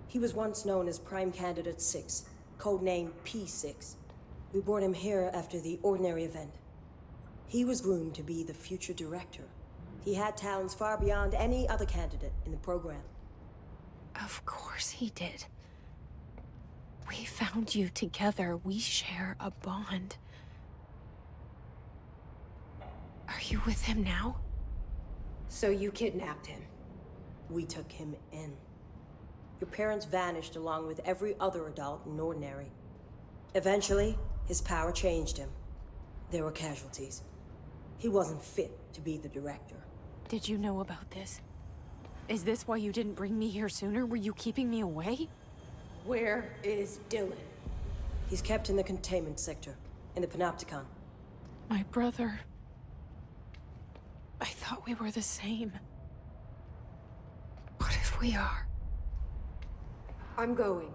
He was once known as Prime Candidate 6, codename P6. We brought him here after the Ordinary event. He was groomed to be the future director. He had talents far beyond any other candidate in the program. Of course he did. We found you together. We share a bond. Are you with him now? So you kidnapped him? We took him in. Your parents vanished along with every other adult in Ordinary. Eventually, his power changed him. There were casualties. He wasn't fit to be the director. Did you know about this? Is this why you didn't bring me here sooner? Were you keeping me away? Where is Dylan? He's kept in the containment sector, in the Panopticon. My brother. I thought we were the same. What if we are? I'm going.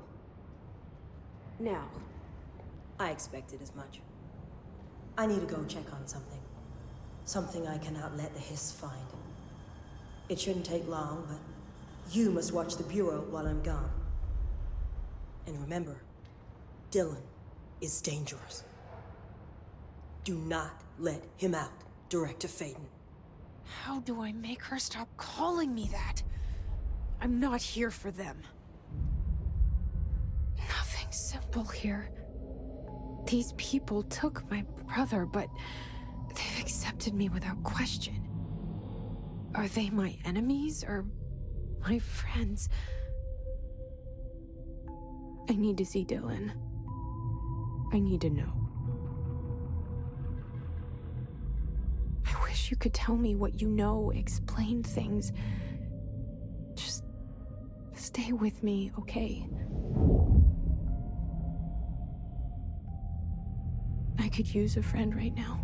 Now. I expected as much. I need to go check on something. Something I cannot let the Hiss find. It shouldn't take long, but you must watch the Bureau while I'm gone. And remember, Dylan is dangerous. Do not let him out, Director Faden. How do I make her stop calling me that? I'm not here for them. Nothing simple here. These people took my brother, but they've accepted me without question. Are they my enemies or my friends? I need to see Dylan. I need to know. I wish you could tell me what you know, explain things. Just stay with me, okay? I could use a friend right now.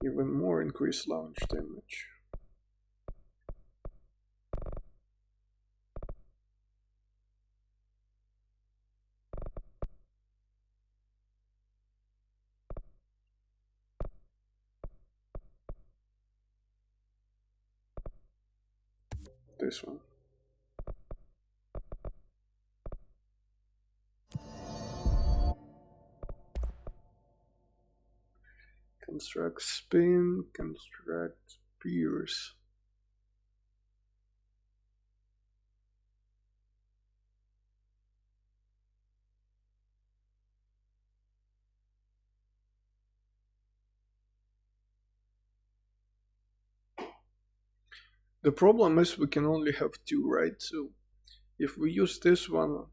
Even more increased launch damage. This one. Construct spin, construct pierce. The problem is we can only have two, right? So if we use this one,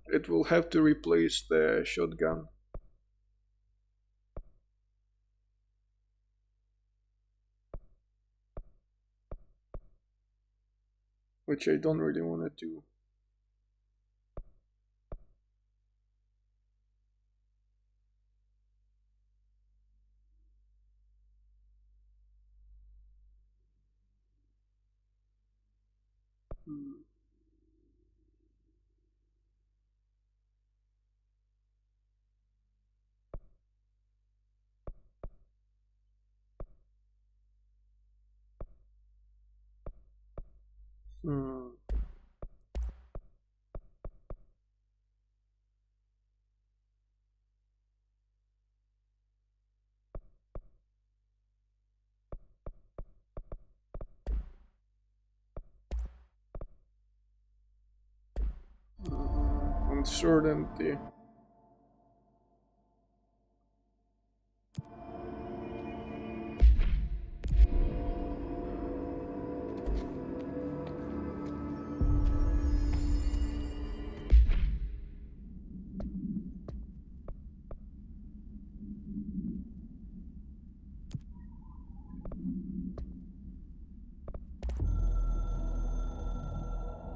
it will have to replace the shotgun. Which I don't really want to do. uncertainty.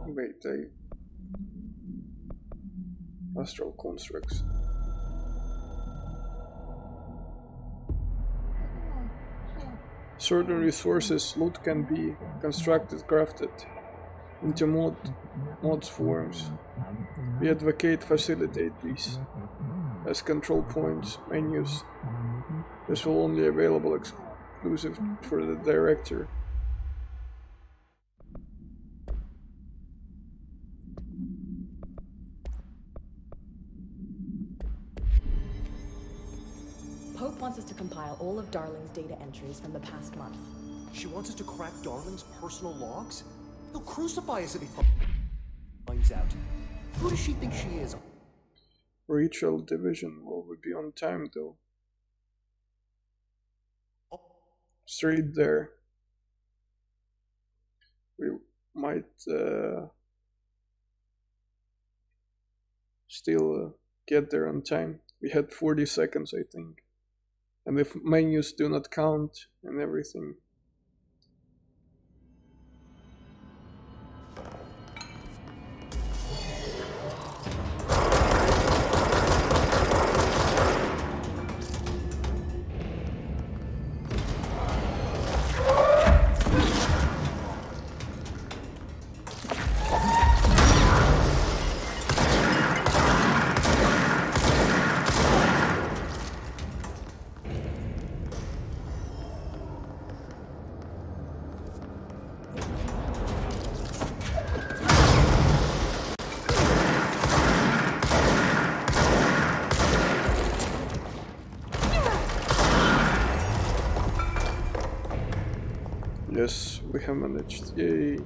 Wait, astral constructs. Certain resources loot can be crafted into mods forms. We advocate facilitate these as control points, menus. This will only be available exclusive for the director. Pope wants us to compile all of Darling's data entries from the past month. She wants us to crack Darling's personal logs? He'll crucify us if he finds out. Who does she think she is? Rachel Division, will we be on time though? Straight there. We might still get there on time. We had 40 seconds, I think. And if menus do not count and everything. Yes, we have managed. Yay.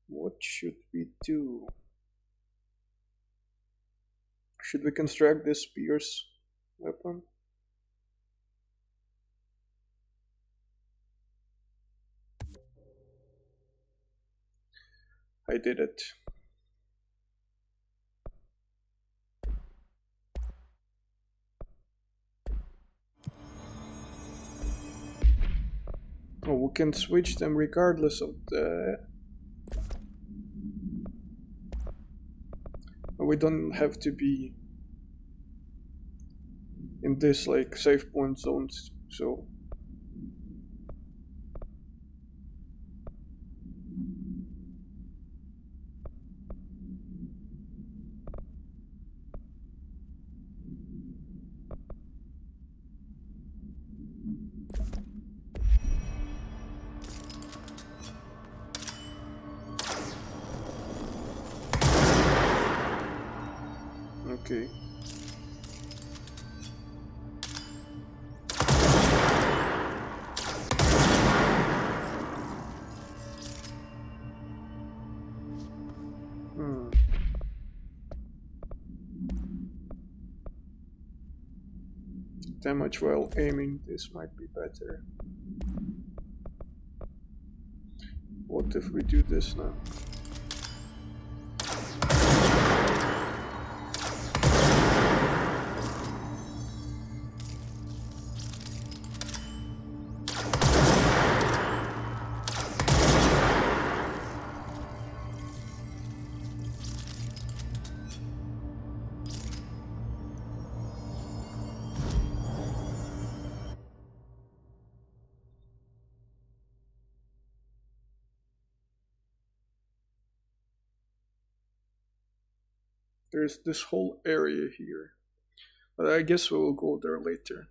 What should we do? Should we construct this Pierce weapon? I did it. Oh, we can switch them regardless of the... We don't have to be in this like save point zones, so okay. Damage while aiming, this might be better. What if we do this now? There's this whole area here. But I guess we will go there later.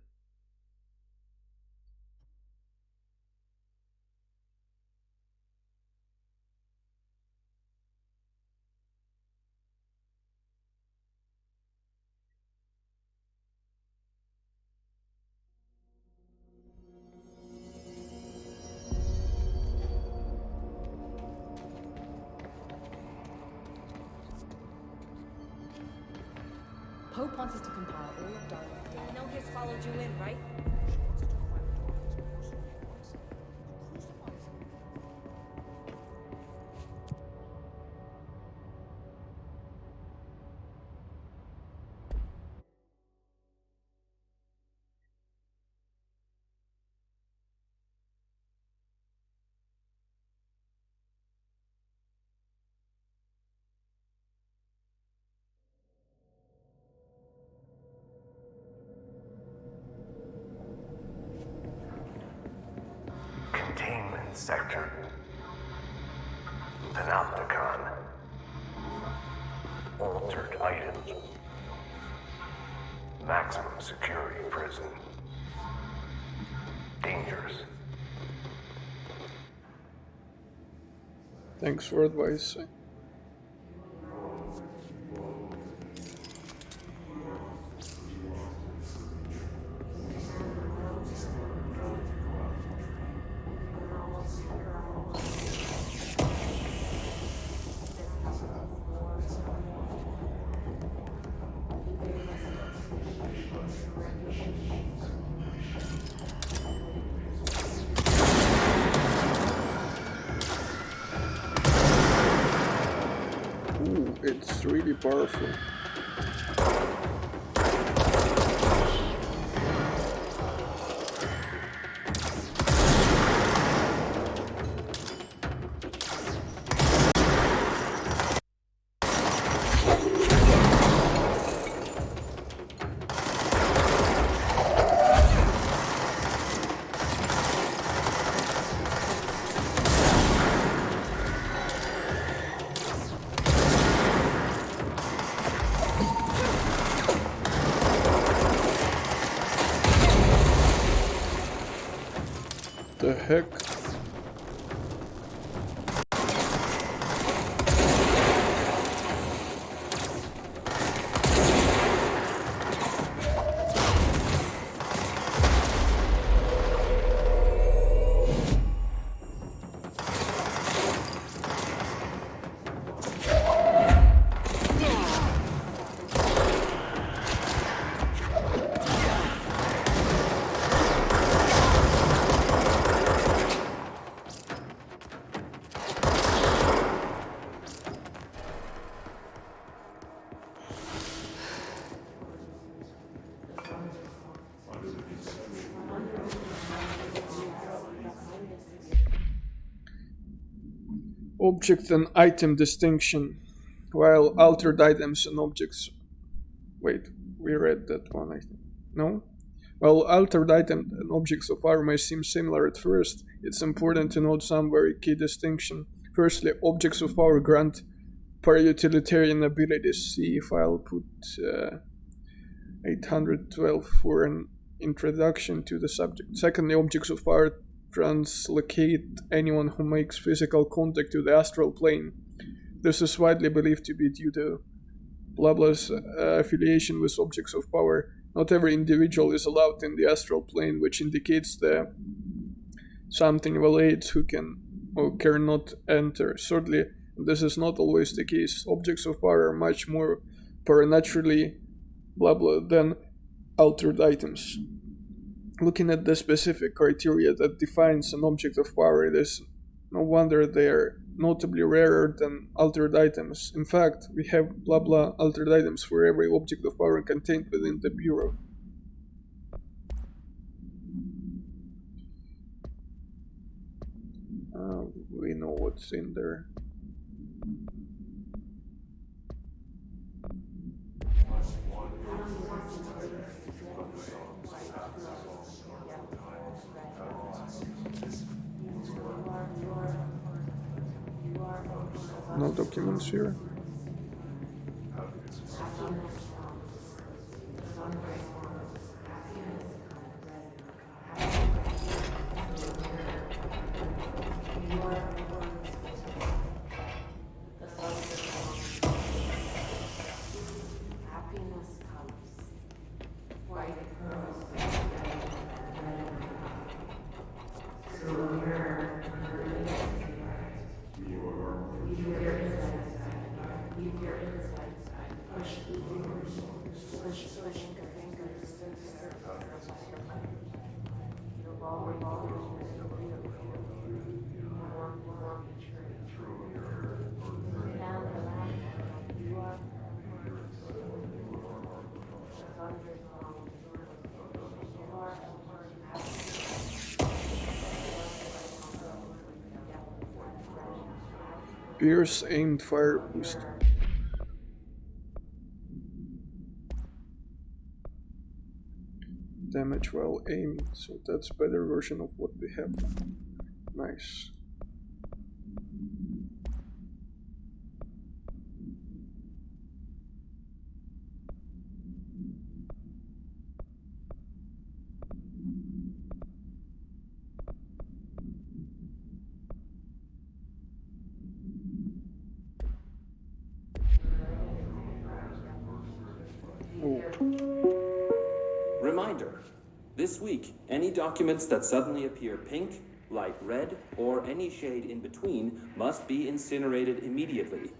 Pope wants us to compile all of Darling's data. I know Hiss followed you in, right? Containment sector. Panopticon. Altered items. Maximum security prison. Dangerous. Thanks for advice. Ooh, it's really powerful. The heck? Object and item distinction. While altered items and objects. Wait, we read that one, I think. No? While altered items and objects of power may seem similar at first, it's important to note some very key distinction. Firstly, objects of power grant para-utilitarian abilities. See if I'll put 812 for an introduction to the subject. Secondly, objects of power translocate anyone who makes physical contact to the astral plane. This is widely believed to be due to Blabla's affiliation with objects of power. Not every individual is allowed in the astral plane, which indicates that something validates who can or cannot enter. Thirdly, this is not always the case. Objects of power are much more paranaturally Blabla than altered items. Looking at the specific criteria that defines an object of power, it is no wonder they are notably rarer than altered items. In fact, we have blah blah altered items for every object of power contained within the Bureau. We know what's in there. No documents here. Happiness comes. White pearls. Silver. Leave your insides. Leave your insides. Push the fingers. Push the fingers. You'll always Pierce aimed fire boost. Damage while aiming, so that's a better version of what we have. Nice. Reminder, this week, any documents that suddenly appear pink, light red, or any shade in between must be incinerated immediately.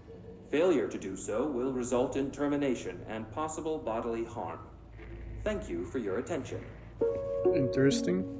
Failure to do so will result in termination and possible bodily harm. Thank you for your attention. Interesting.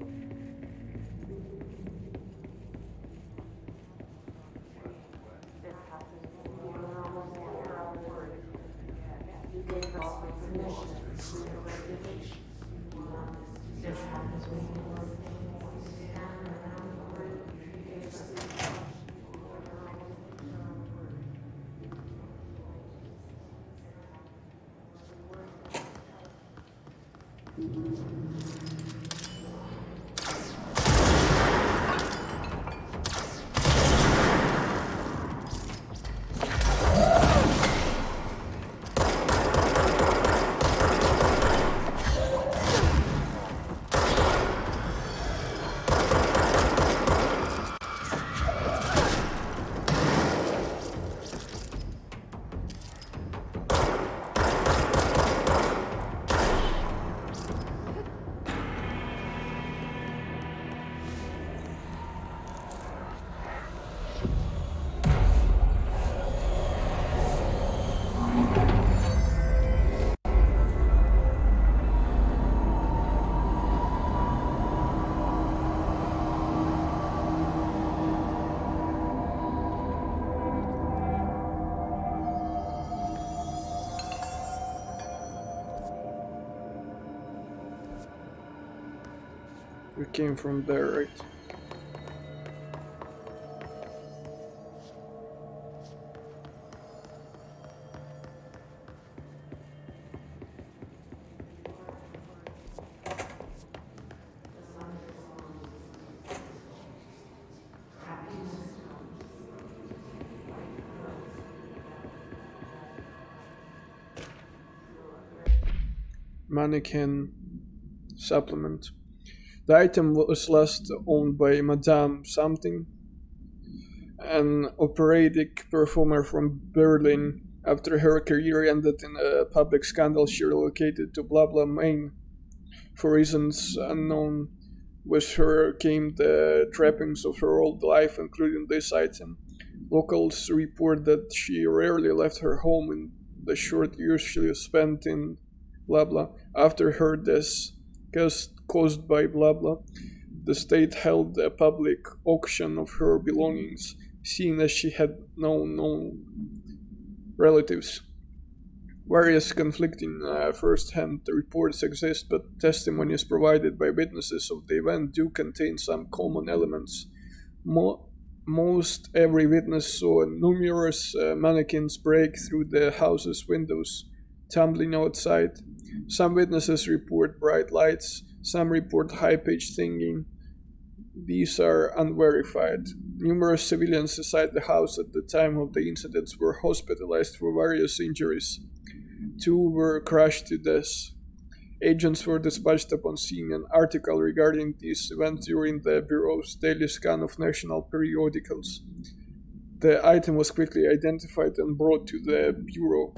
We came from there, right? Mannequin supplement. The item was last owned by Madame something, an operatic performer from Berlin. After her career ended in a public scandal, she relocated to Blah Blah, Maine. For reasons unknown, with her came the trappings of her old life, including this item. Locals report that she rarely left her home in the short years she spent in Blah Blah. After her death, caused by Blah Blah, the state held a public auction of her belongings, seeing as she had no known relatives. Various conflicting first-hand reports exist, but testimonies provided by witnesses of the event do contain some common elements. Most every witness saw numerous mannequins break through the house's windows, tumbling outside. Some witnesses report bright lights, some report high-pitched singing. These are unverified. Numerous civilians inside the house at the time of the incidents were hospitalized for various injuries. 2 were crushed to death. Agents were dispatched upon seeing an article regarding these events during the Bureau's daily scan of national periodicals. The item was quickly identified and brought to the Bureau.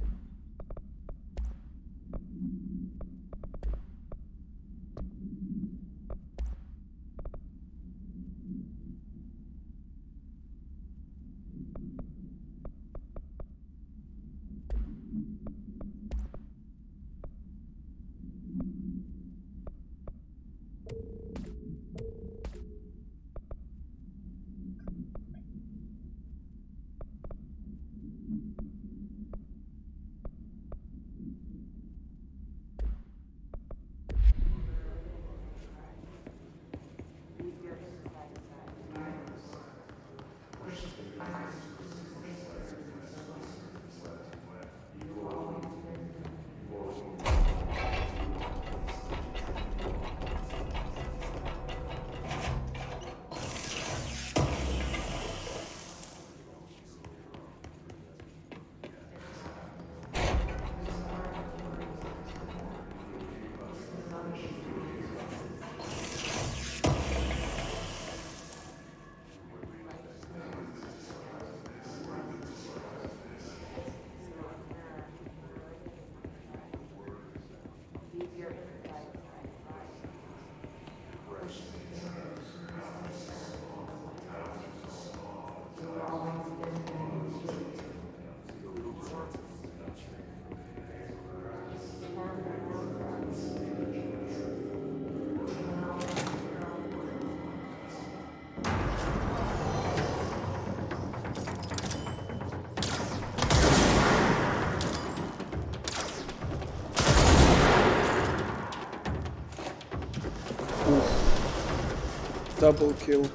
Double kill.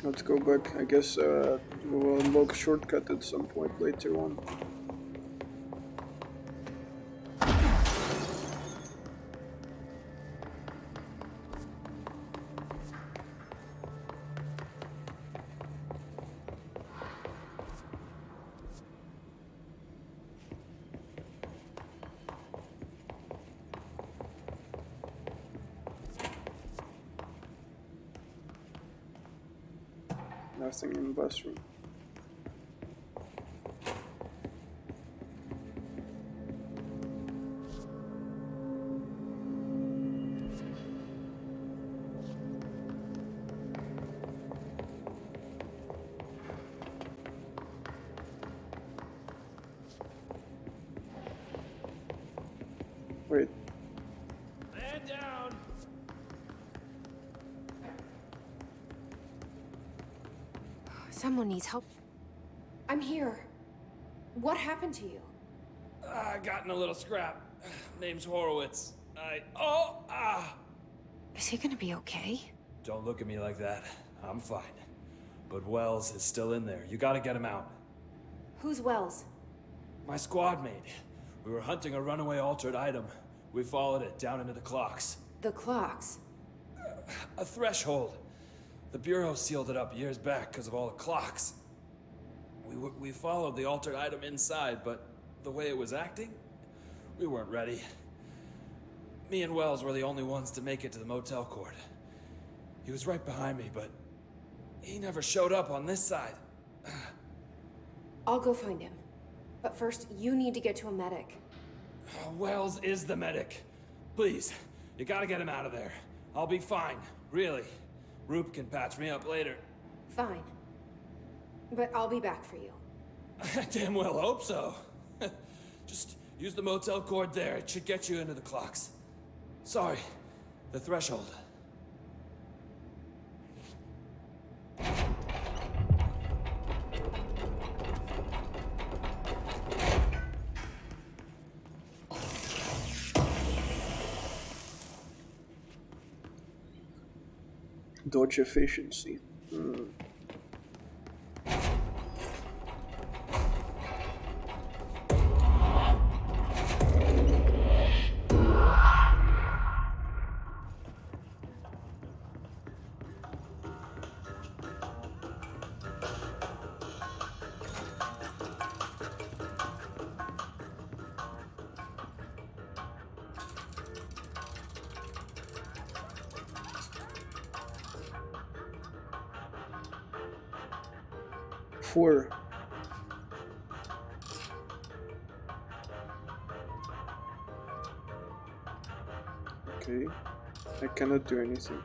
Let's go back. I guess we'll unlock a shortcut at some point later on. Nothing in the bus room. Someone needs help. I'm here. What happened to you? I got in a little scrap. Name's Horowitz. Is he gonna be okay? Don't look at me like that. I'm fine. But Wells is still in there. You gotta get him out. Who's Wells? My squad mate. We were hunting a runaway altered item. We followed it down into the clocks. The clocks? A threshold. The Bureau sealed it up years back because of all the clocks. We followed the altered item inside, but the way it was acting, we weren't ready. Me and Wells were the only ones to make it to the motel court. He was right behind me, but he never showed up on this side. I'll go find him. But first, you need to get to a medic. Wells is the medic. Please, you gotta get him out of there. I'll be fine, really. Roop can patch me up later. Fine. But I'll be back for you. I damn well hope so. Just use the motel cord there. It should get you into the clocks. Sorry, the threshold. Dodge efficiency. Four. Okay, I cannot do anything.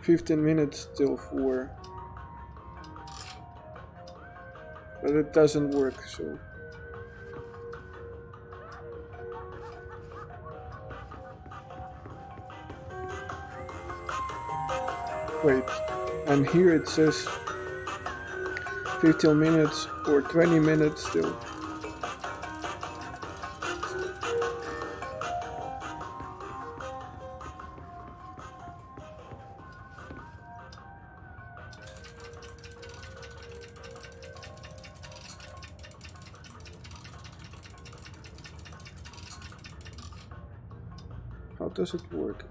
$15 minutes till 4, but it doesn't work, so wait, and here it says 15 minutes or 20 minutes still. How does it work?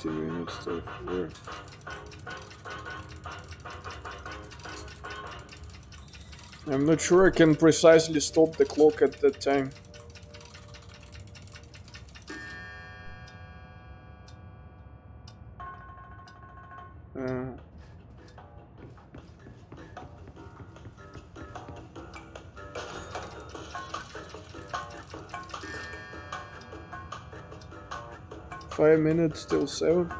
Minutes till 4. I'm not sure I can precisely stop the clock at that time. Five minutes till 7.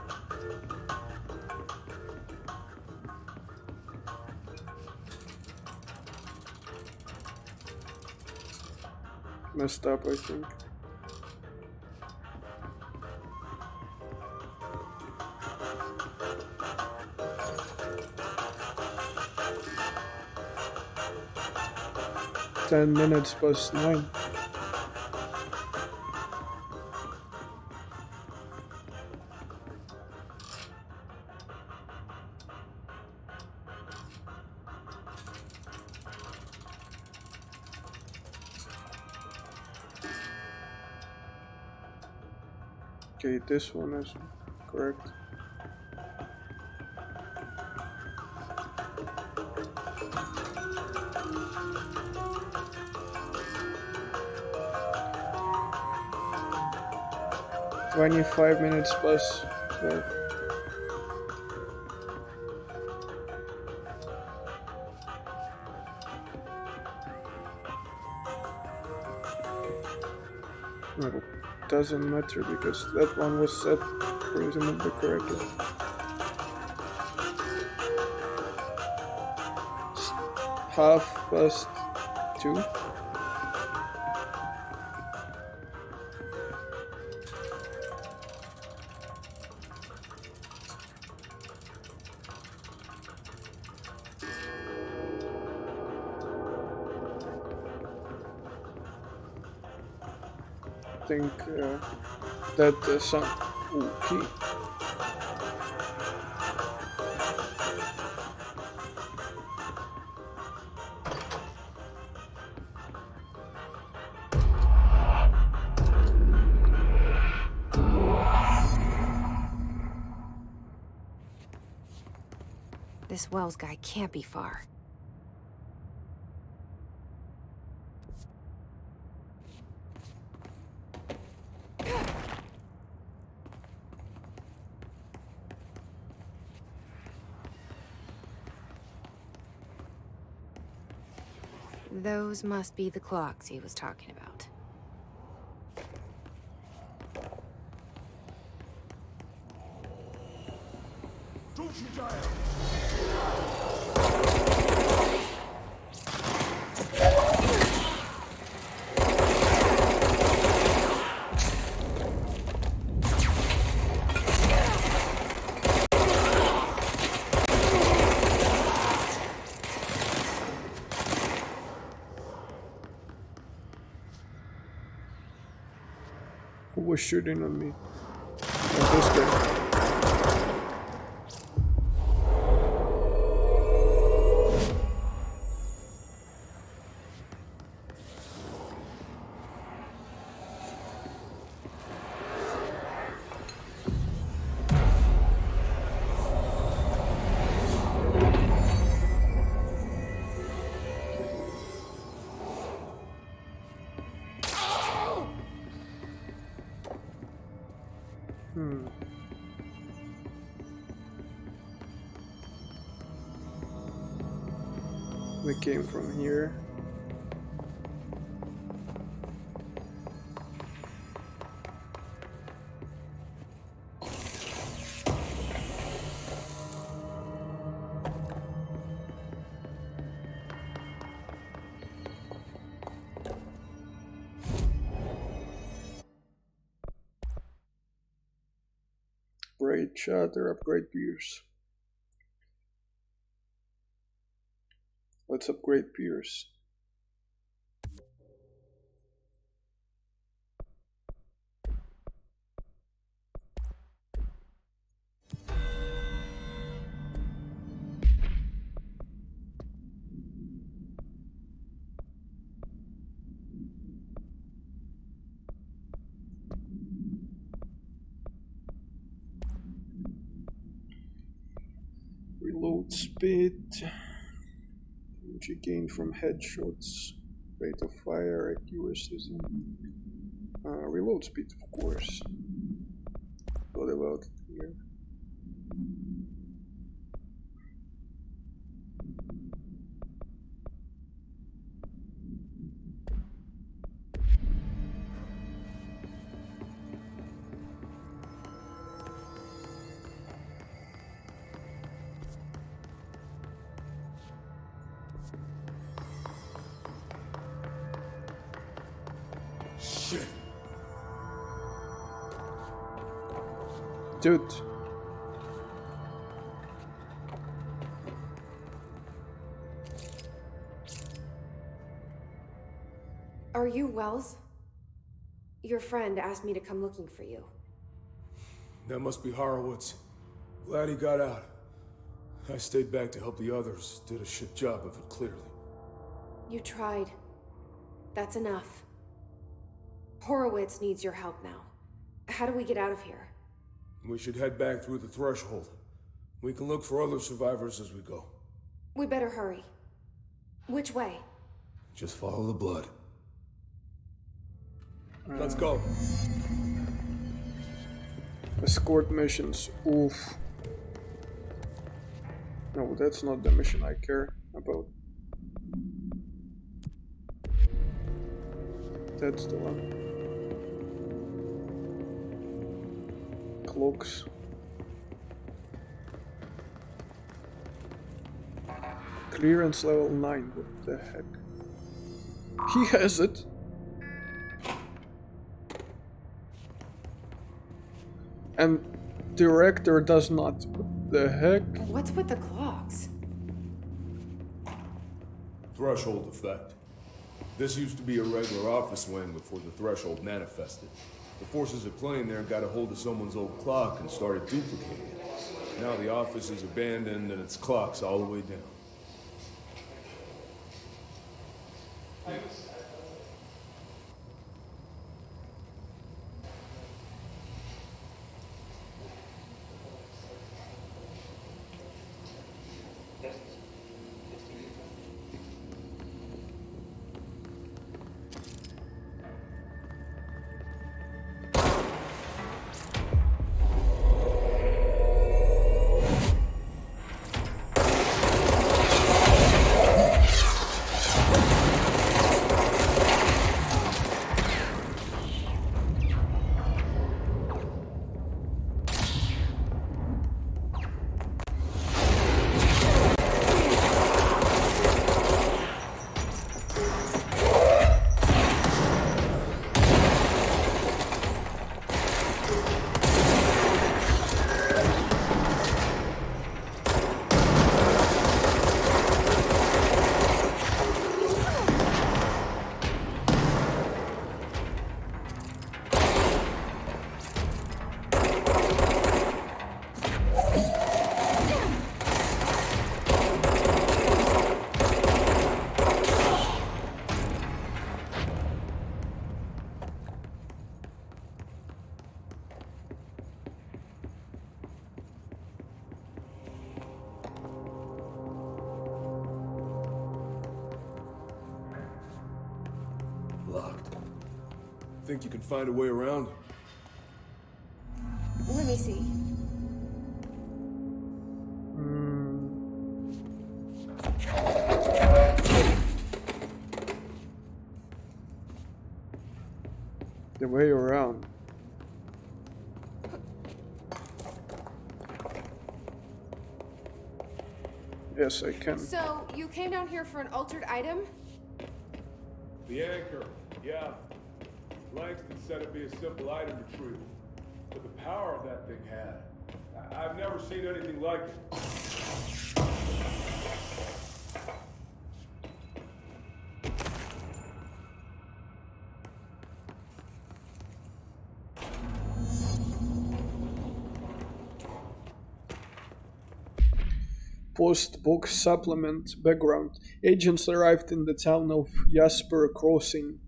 Messed up, I think. Ten minutes past 9. Okay, this one is correct. $25 plus 12. No, it doesn't matter because that one was set presumably correctly. Half past 2. I think that some okay. This Wells guy can't be far. Those must be the clocks he was talking about. Don't you die! Who was shooting on me? Oh, this guy. We came from here. Upgrade shutter, upgrade Pierce. Let's upgrade Pierce. Reload speed. Which you gain from headshots, rate of fire, accuracy, reload speed, of course. What about it here? Shit. Dude. Are you Wells? Your friend asked me to come looking for you. That must be Horowitz. Glad he got out. I stayed back to help the others. Did a shit job of it, clearly. You tried. That's enough. Horowitz needs your help now. How do we get out of here? We should head back through the threshold. We can look for other survivors as we go. We better hurry. Which way? Just follow the blood. Let's go. Escort missions. Oof. No, that's not the mission I care about. That's the one. Cloaks. Clearance level 9. What the heck? He has it. And director does not. What the heck? What's with the clocks? Threshold effect. This used to be a regular office wing before the threshold manifested. The forces at play in there got a hold of someone's old clock and started duplicating it. Now the office is abandoned and its clock's all the way down. Locked. Think you can find a way around? Let me see. The way around. Yes, I can. So, you came down here for an altered item? The anchor, yeah. Langston said it'd be a simple item retrieval. But the power that thing had, I've never seen anything like it. Post-book supplement background. Agents arrived in the town of Jasper Crossing,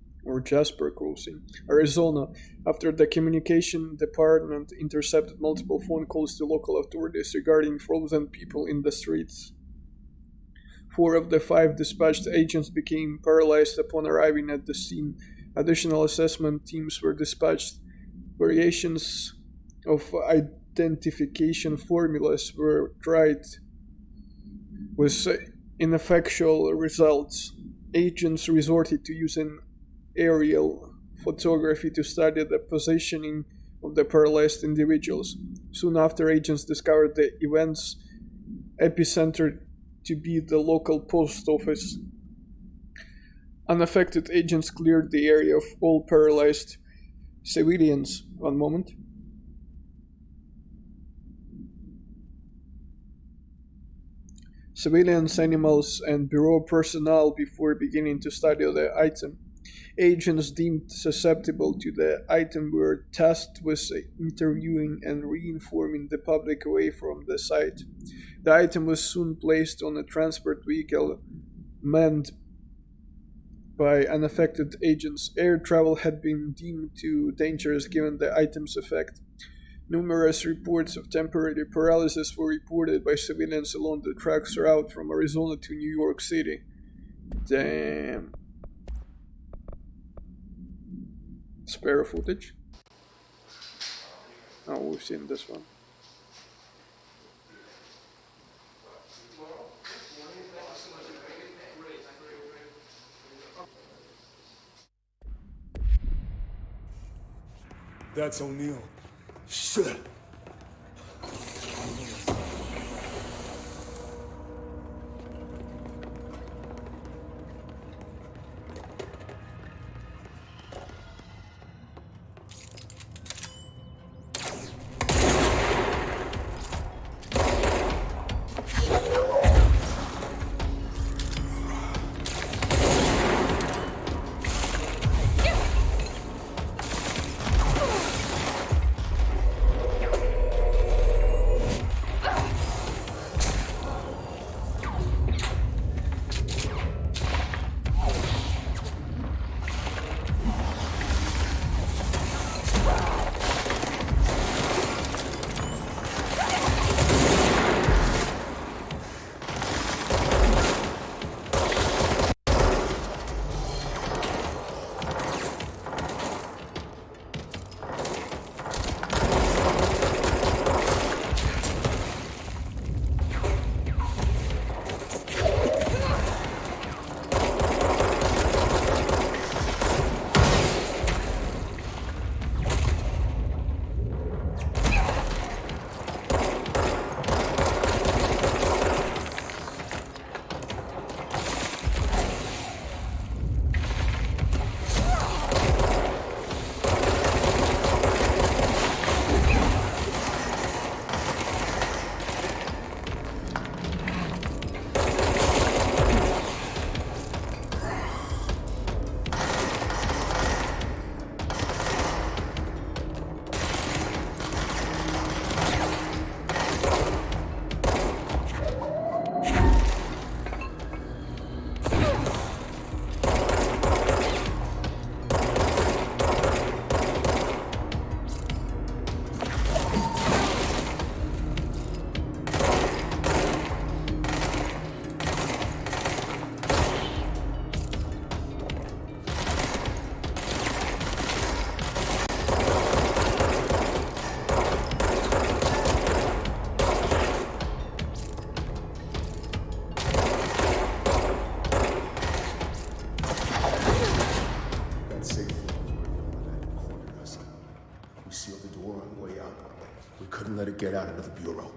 Arizona, after the communication department intercepted multiple phone calls to local authorities regarding frozen people in the streets. 4 of the 5 dispatched agents became paralyzed upon arriving at the scene. Additional assessment teams were dispatched. Variations of identification formulas were tried with ineffectual results. Agents resorted to using aerial photography to study the positioning of the paralyzed individuals. Soon after, agents discovered the event's epicenter to be the local post office. Unaffected agents cleared the area of all paralyzed civilians. One moment. Civilians, animals, and bureau personnel before beginning to study the item. Agents deemed susceptible to the item were tasked with interviewing and reinforming the public away from the site. The item was soon placed on a transport vehicle manned by unaffected agents. Air travel had been deemed too dangerous given the item's effect. Numerous reports of temporary paralysis were reported by civilians along the track's route from Arizona to New York City. Damn. Spare footage? Oh, we've seen this one. That's O'Neill. Shit. Let it get out into the Bureau.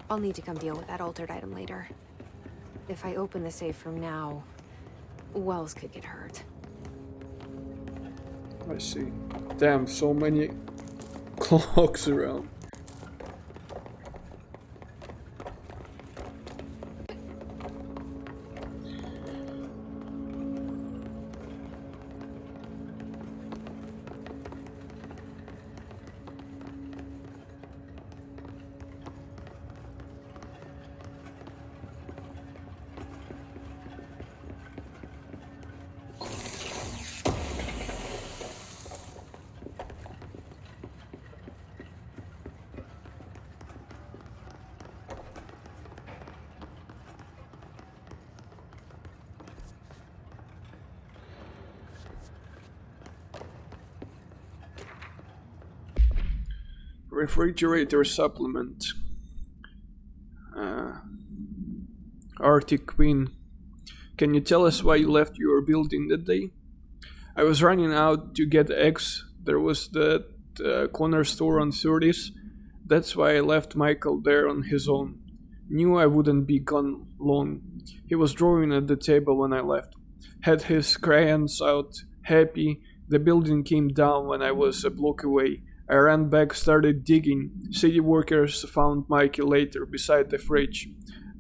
I'll need to come deal with that altered item later. If I open the safe from now, Wells could get hurt. I see. Damn, so many clocks around. Refrigerator supplement. Arctic Queen. Can you tell us why you left your building that day? I was running out to get eggs. There was that corner store on 30th. That's why I left Michael there on his own. Knew I wouldn't be gone long. He was drawing at the table when I left. Had his crayons out, happy. The building came down when I was a block away. I ran back, started digging. City workers found Mikey later, beside the fridge.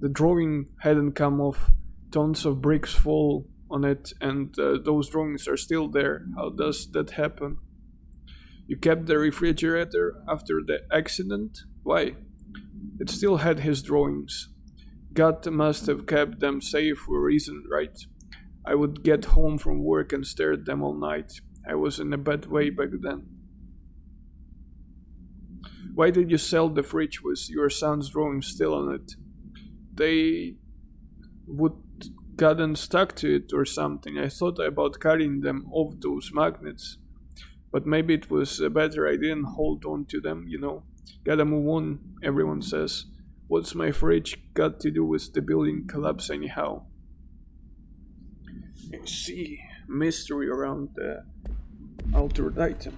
The drawing hadn't come off. Tons of bricks fall on it, and those drawings are still there. How does that happen? You kept the refrigerator after the accident? Why? It still had his drawings. God must have kept them safe for a reason, right? I would get home from work and stare at them all night. I was in a bad way back then. Why did you sell the fridge with your son's drawing still on it? They would gotten stuck to it or something. I thought about cutting them off those magnets. But maybe it was better I didn't hold on to them, you know. Gotta move on, everyone says. What's my fridge got to do with the building collapse anyhow? You see mystery around the altered item.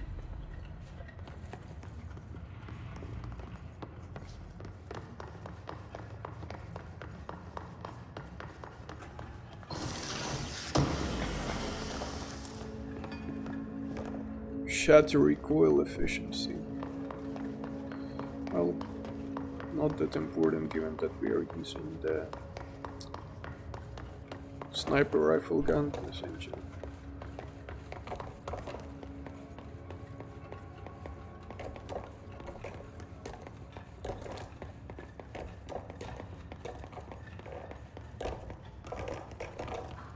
Shatter recoil efficiency. Well, not that important given that we are using the sniper rifle gun essentially.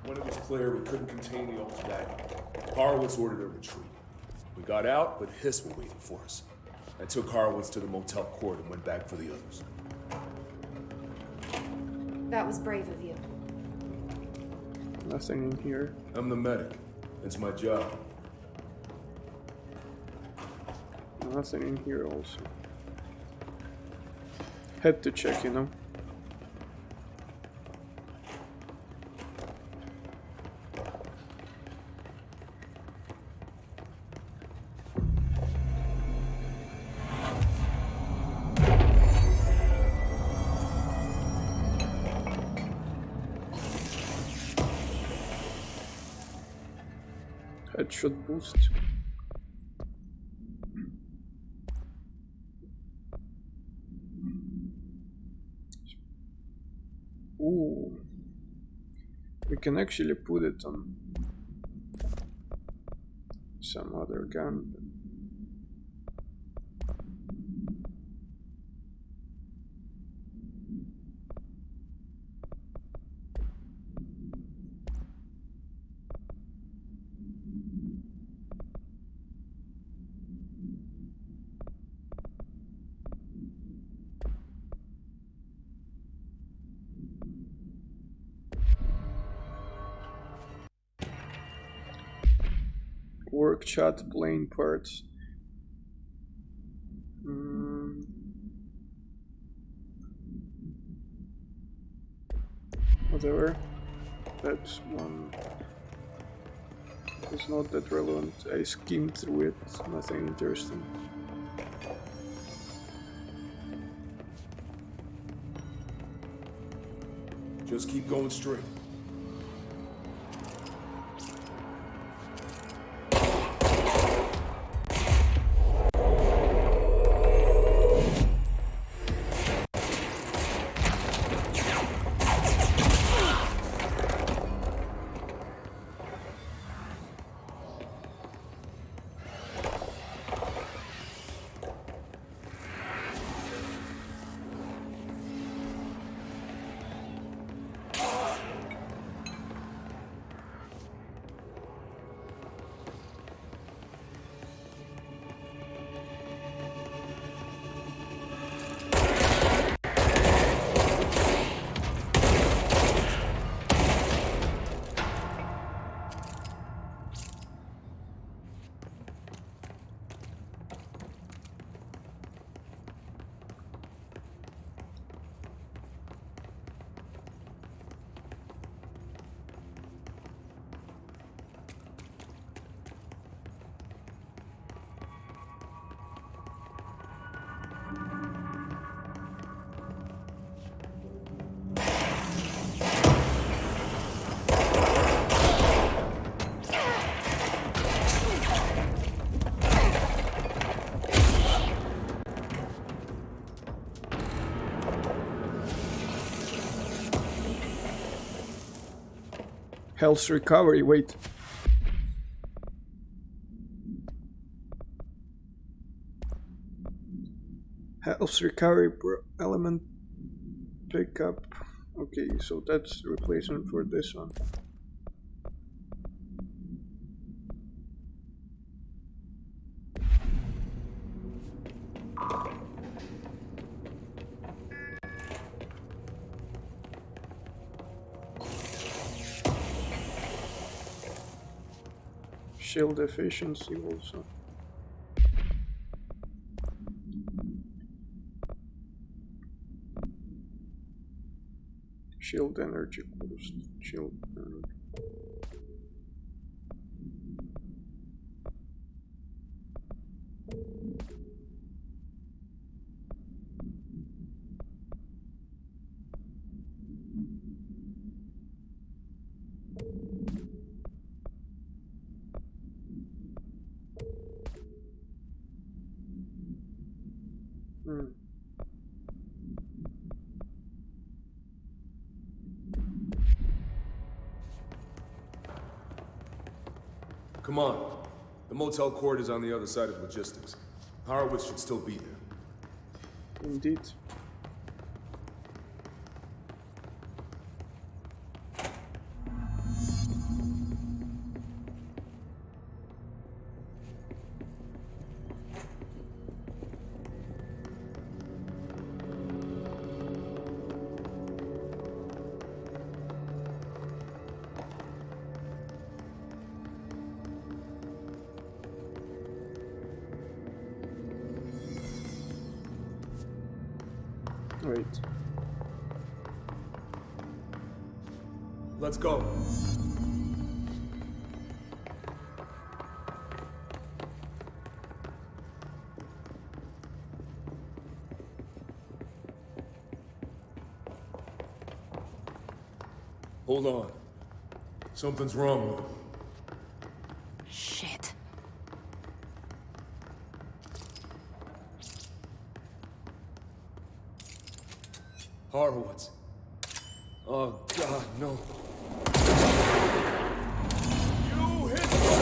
When it was clear we couldn't contain the altered item, Horowitz ordered a retreat. We got out, but Hiss were waiting for us. I took Horowitz to the motel court and went back for the others. That was brave of you. Nothing in here. I'm the medic. It's my job. Nothing in here also. Had to check, you know. Headshot boost. Ooh. We can actually put it on some other gun. Work chat plane parts. Whatever. That's one. It's not that relevant. I skimmed through it. Nothing interesting. Just keep going straight. Health recovery, wait. Health recovery per element pickup. Okay, so that's the replacement for this one. Shield efficiency also. Shield energy boost. Shield energy. Come on. The motel court is on the other side of logistics. Horowitz should still be there. Indeed. Wait. Let's go. Hold on. Something's wrong with him. Shit. Horowitz. Oh, God, no. You hit him!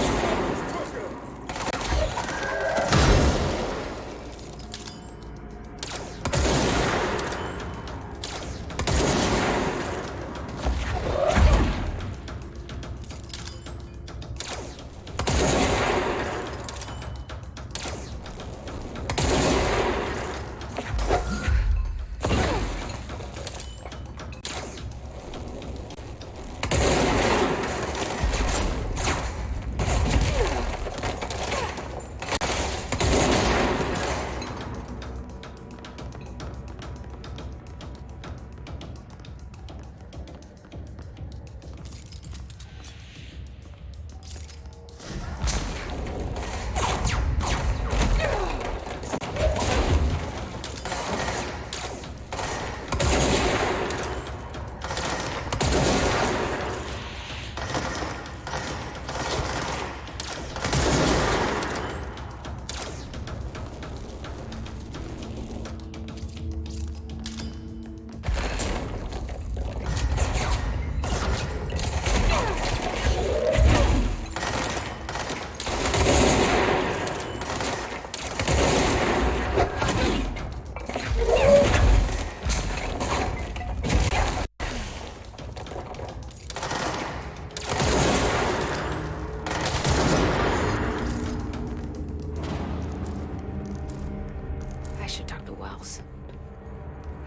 I should talk to Wells.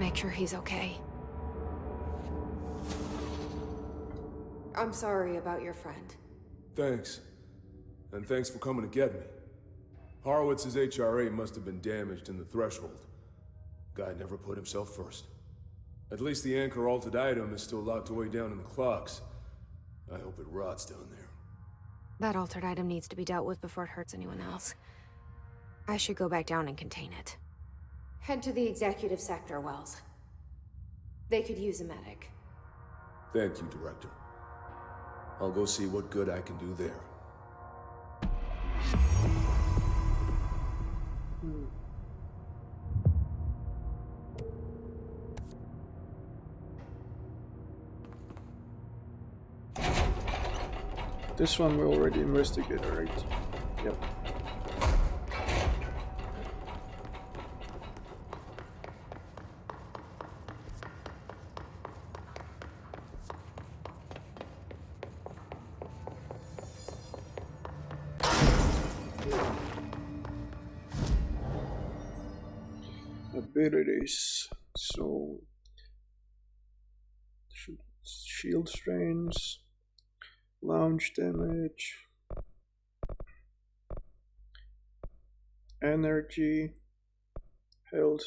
Make sure he's okay. I'm sorry about your friend. Thanks. And thanks for coming to get me. Horowitz's HRA must have been damaged in the threshold. Guy never put himself first. At least the anchor-altered item is still locked away down in the clocks. I hope it rots down there. That altered item needs to be dealt with before it hurts anyone else. I should go back down and contain it. Head to the executive sector, Wells. They could use a medic. Thank you, Director. I'll go see what good I can do there. This one we already investigated, right? Yep. Abilities. So shield strains, launch damage, Energy, health.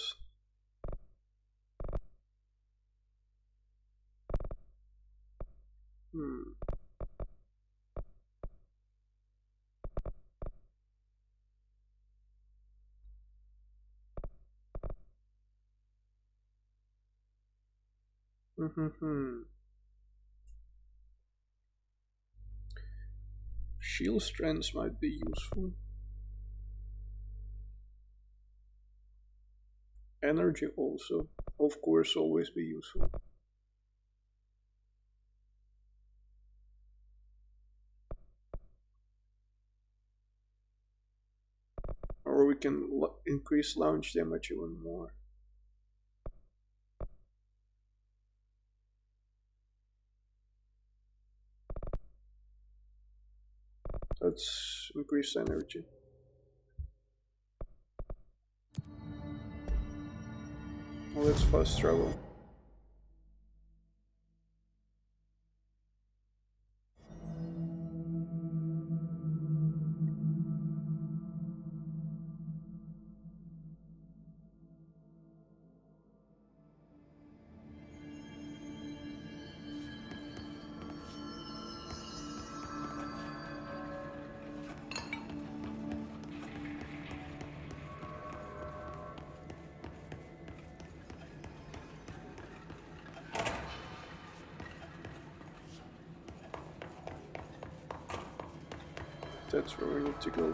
Shield strengths might be useful. Energy also, of course, always be useful. Or we can increase launch damage even more. Let's increase energy. Let's fast travel. That's where we need to go.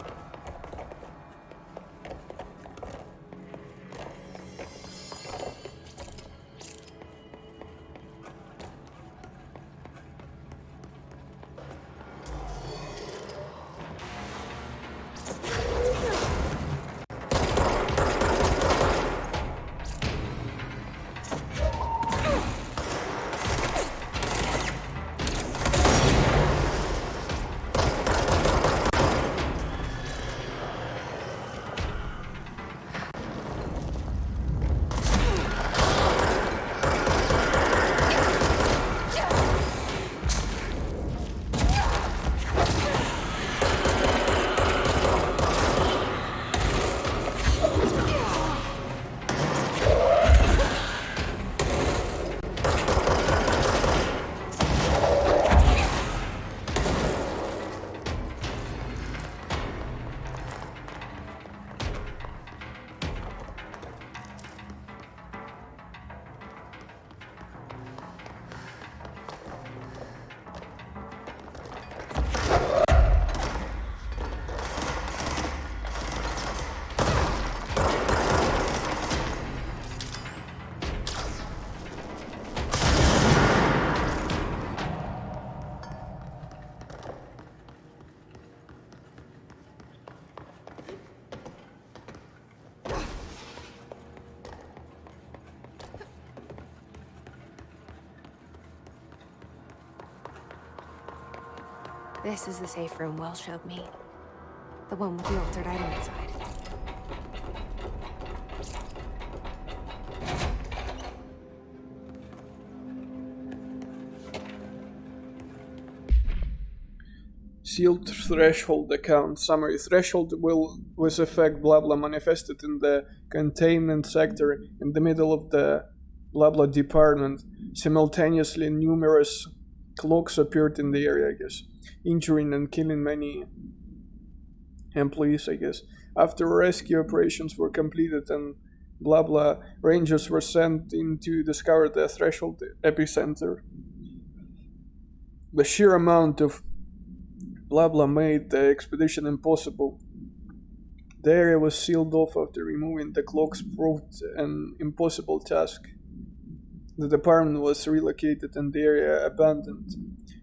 This is the safe room Will showed me. The one with the altered item inside. Sealed threshold account. Summary. Threshold will with effect blah blah manifested in the containment sector in the middle of the blah blah department. Simultaneously numerous clocks appeared in the area, I guess, injuring and killing many employees, I guess. After rescue operations were completed and blah blah, rangers were sent in to discover the threshold epicenter. The sheer amount of blah blah made the expedition impossible. The area was sealed off after removing the clocks proved an impossible task. The department was relocated and the area abandoned.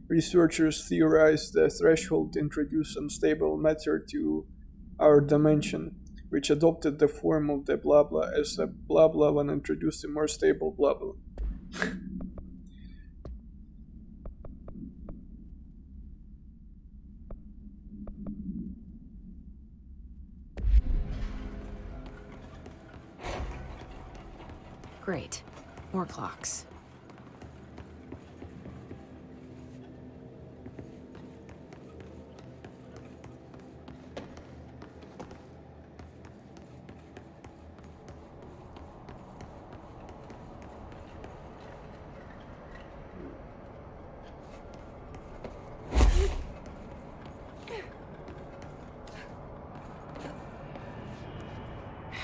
Researchers theorized the threshold introduced unstable matter to our dimension, which adopted the form of the blah blah as the blah blah when introduced a more stable blah blah. Great. More clocks.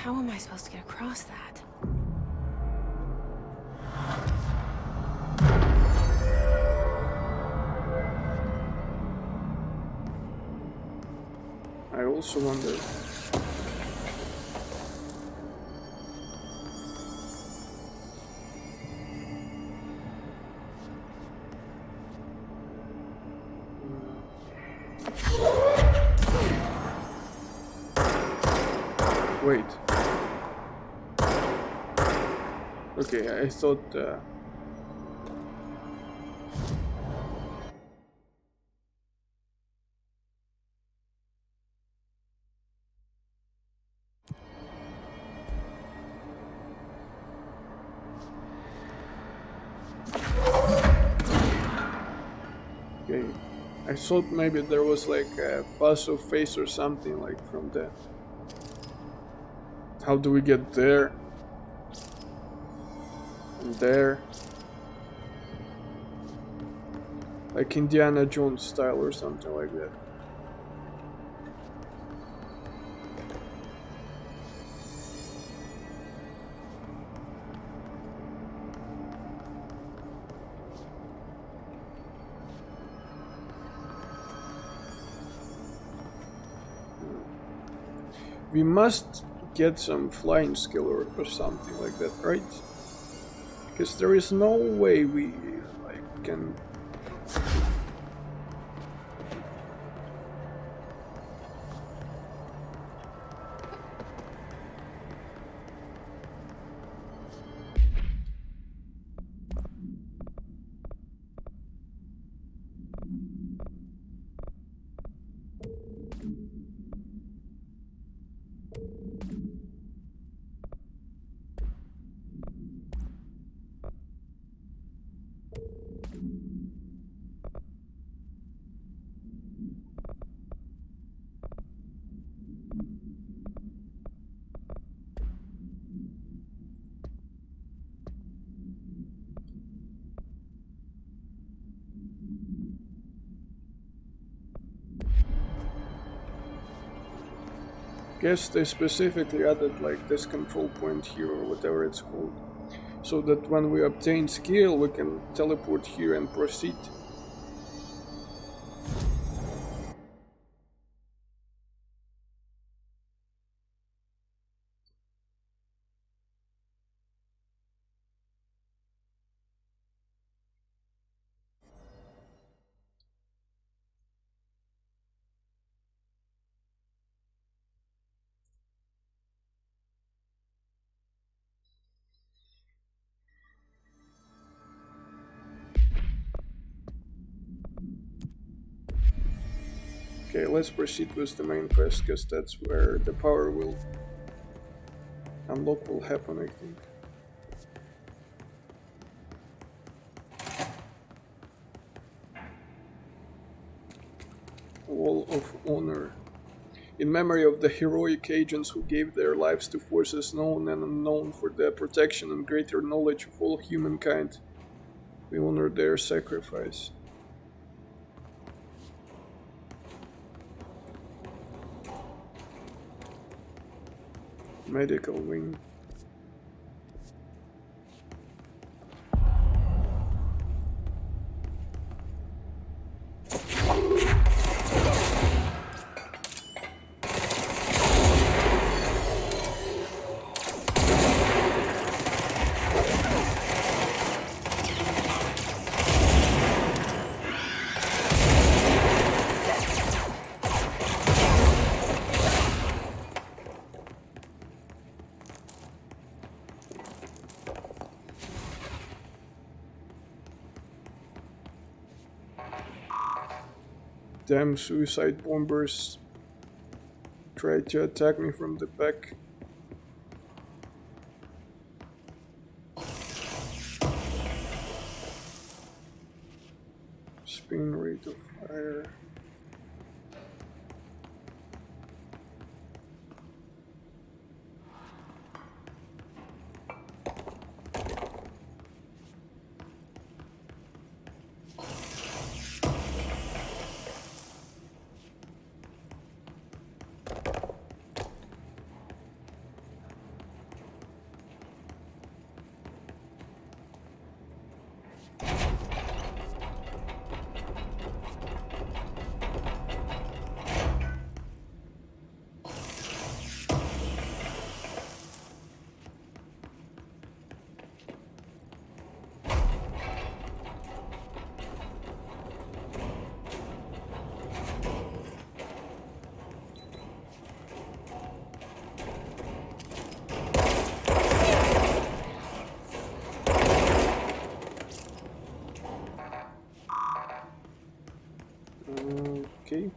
How am I supposed to get across that? I also wonder. Wait. Okay, I thought. Okay, I thought maybe there was like a puzzle face or something like from the. How do we get there? And there. Like Indiana Jones style or something like that. We must get some flying skill or something like that, right? Because there is no way we like can. Guess they specifically added like this control point here or whatever it's called, so that when we obtain skill we can teleport here and proceed. Okay, let's proceed with the main quest, because that's where the power will unlock will happen, I think. Wall of Honor. In memory of the heroic agents who gave their lives to forces known and unknown for the protection and greater knowledge of all humankind, we honor their sacrifice. Medical wing. Damn suicide bombers tried to attack me from the back. Spin rate of fire. Okay.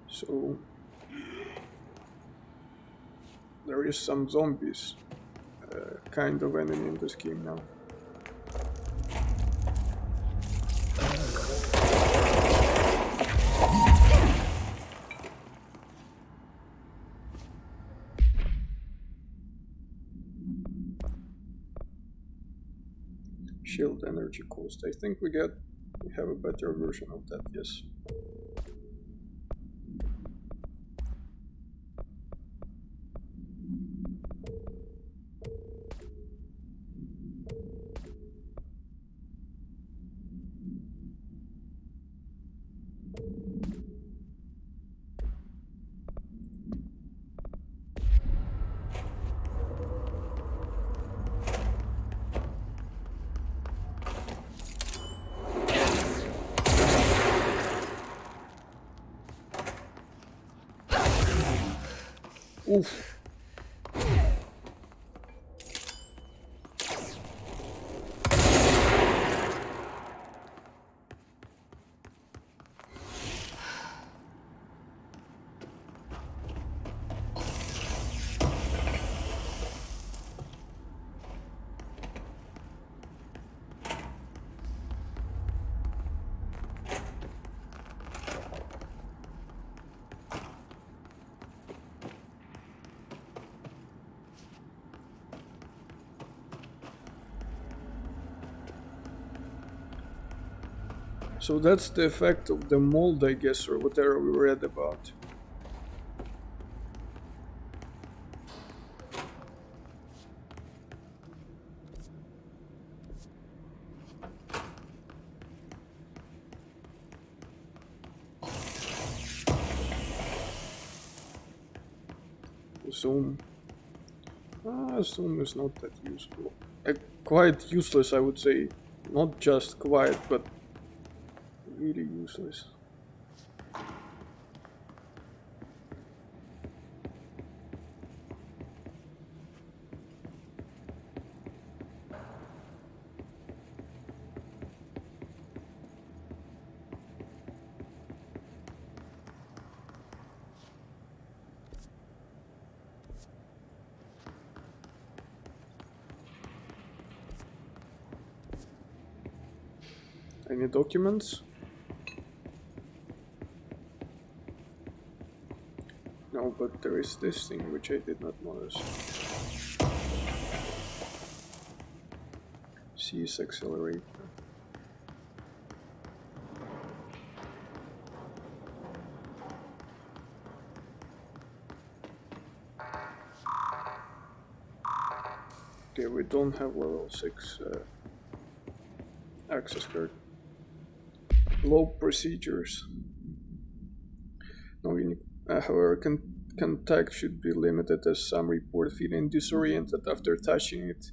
So there is some zombies kind of enemy in this game now. Shield energy cost. I think we have a better version of that, yes. Oof. So that's the effect of the mold, I guess, or whatever we read about. Zoom. Zoom is not that useful. Quite useless, I would say. Not just quiet, but really useless. Any documents? No, but there is this thing which I did not notice. CS accelerator. Okay, we don't have level 6 access card. Low procedures. No, however, contact should be limited as some report feeling disoriented after touching it.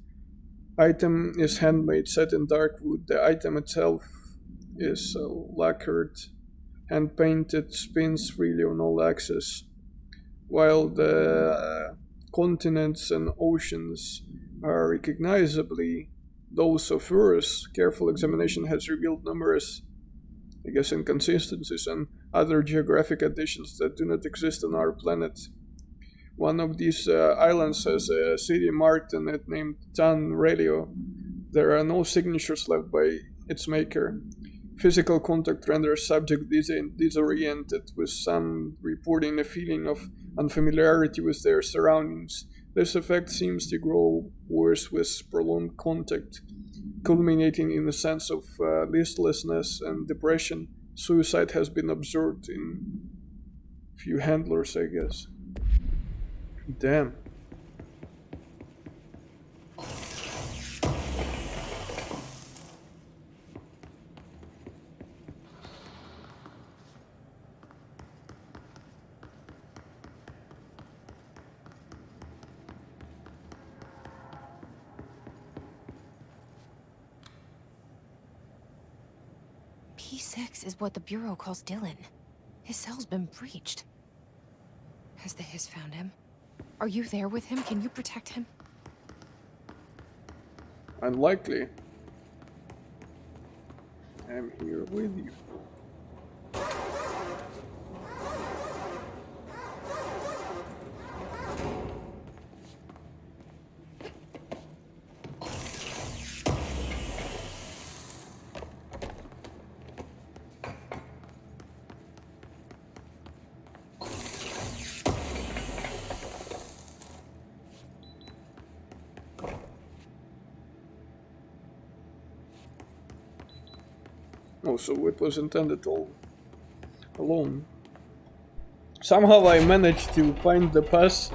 Item is handmade, set in dark wood. The item itself is lacquered, hand painted, spins freely on all axes, while the continents and oceans are recognizably those of Earth. Careful examination has revealed numerous, inconsistencies and other geographic additions that do not exist on our planet. One of these islands has a city marked on it named Tan Radio. There are no signatures left by its maker. Physical contact renders subject disoriented, with some reporting a feeling of unfamiliarity with their surroundings. This effect seems to grow worse with prolonged contact, culminating in a sense of listlessness and depression. Suicide has been observed in few handlers, I guess. Damn. P6 is what the Bureau calls Dylan. His cell's been breached. Has the Hiss found him? Are you there with him? Can you protect him? Unlikely. I'm here with you. Oh, so it was intended all alone. Somehow I managed to find the pass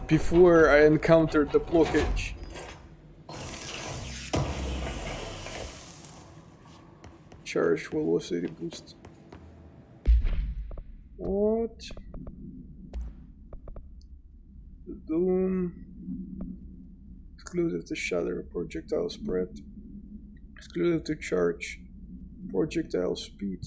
before I encountered the blockage. Charge velocity boost. What? The Doom. Excluded to shatter, projectile spread. Excluded to charge. Projectile speed.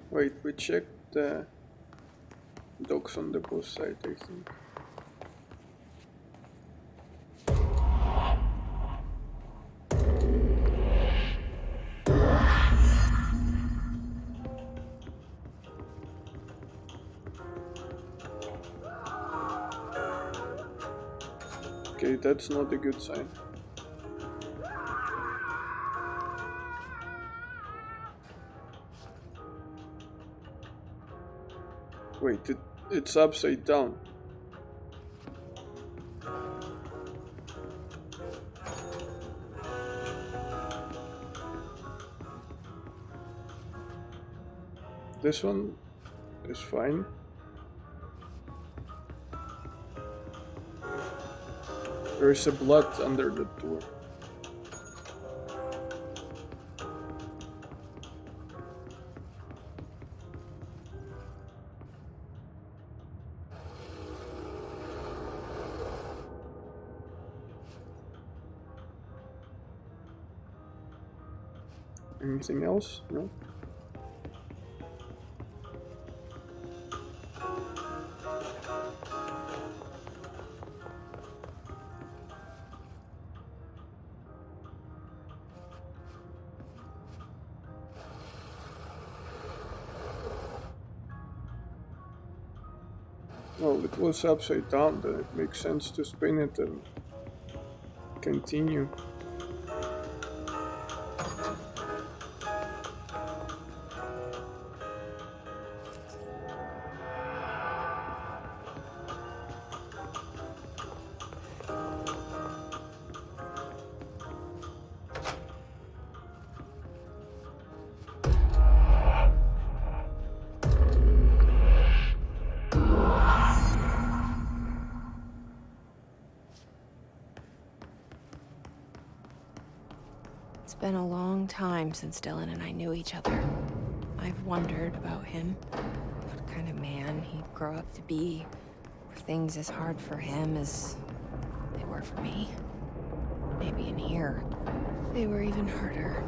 Wait, we checked the docks on the both side, I think. Okay, that's not a good sign. Wait, it's upside down. This one is fine. There is a blood under the door. Anything else? No? Well, it was upside down, then it makes sense to spin it and continue. been a long time since Dylan and I knew each other. I've wondered about him. What kind of man he'd grow up to be. Were things as hard for him as they were for me? Maybe in here, they were even harder.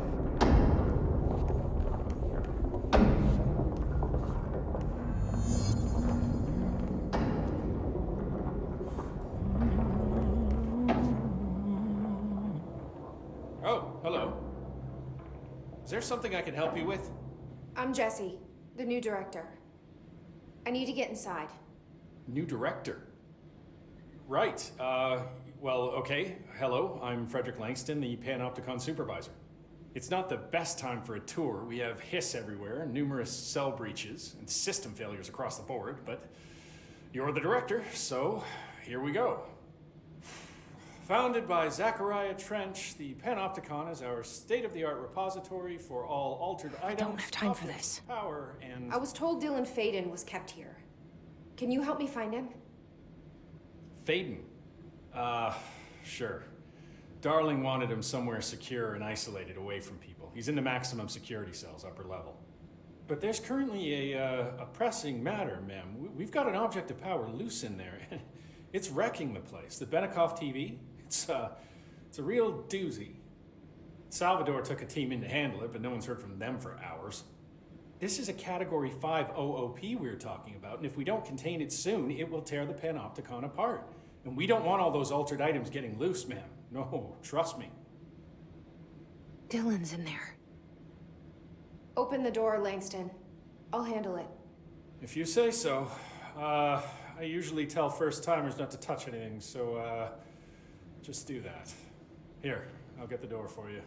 Oh, hello. Is there something I can help you with? I'm Jesse, the new director. I need to get inside. New director? Right, well, okay. Hello, I'm Frederick Langston, the Panopticon supervisor. It's not the best time for a tour. We have hiss everywhere, numerous cell breaches, and system failures across the board, but you're the director, so here we go. Founded by Zachariah Trench, the Panopticon is our state-of-the-art repository for all altered items. I don't have time for this. Power and... I was told Dylan Faden was kept here. Can you help me find him? Faden? Sure. Darling wanted him somewhere secure and isolated away from people. He's in the maximum security cells, upper level. But there's currently a pressing matter, ma'am. We've got an object of power loose in there. It's wrecking the place. The Benikoff TV, it's a real doozy. Salvador took a team in to handle it, but no one's heard from them for hours. This is a Category 5 OOP we're talking about, and if we don't contain it soon, it will tear the Panopticon apart. And we don't want all those altered items getting loose, ma'am. No, trust me. Dylan's in there. Open the door, Langston. I'll handle it. If you say so. I usually tell first-timers not to touch anything, so, just do that. Here, I'll get the door for you.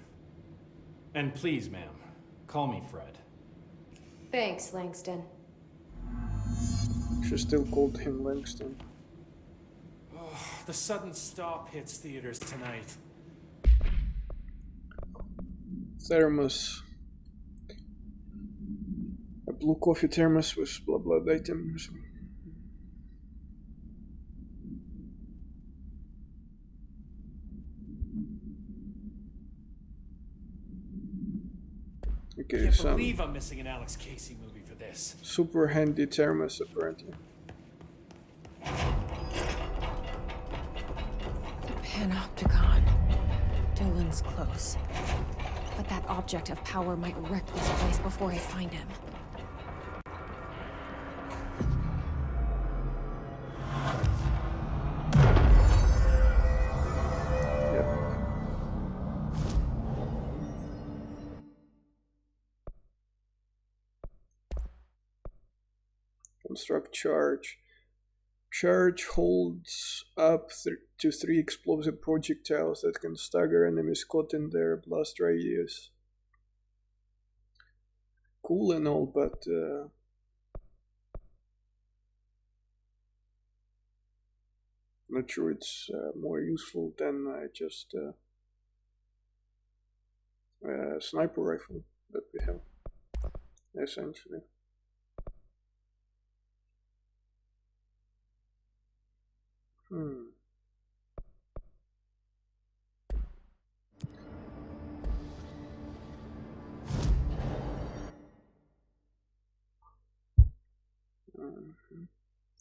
And please, ma'am, call me Fred. Thanks, Langston. She still called him Langston. Oh, the sudden stop hits theaters tonight. Thermos. A blue coffee thermos with blah blah items. Okay, I can't some believe I'm missing an Alex Casey movie for this. super handy thermos apparently. The Panopticon. Dylan's close. But that object of power might wreck this place before I find him. Construct charge. Charge holds up to 3 explosive projectiles that can stagger enemies caught in their blast radius. Cool and all, but not sure it's more useful than just a sniper rifle that we have, essentially.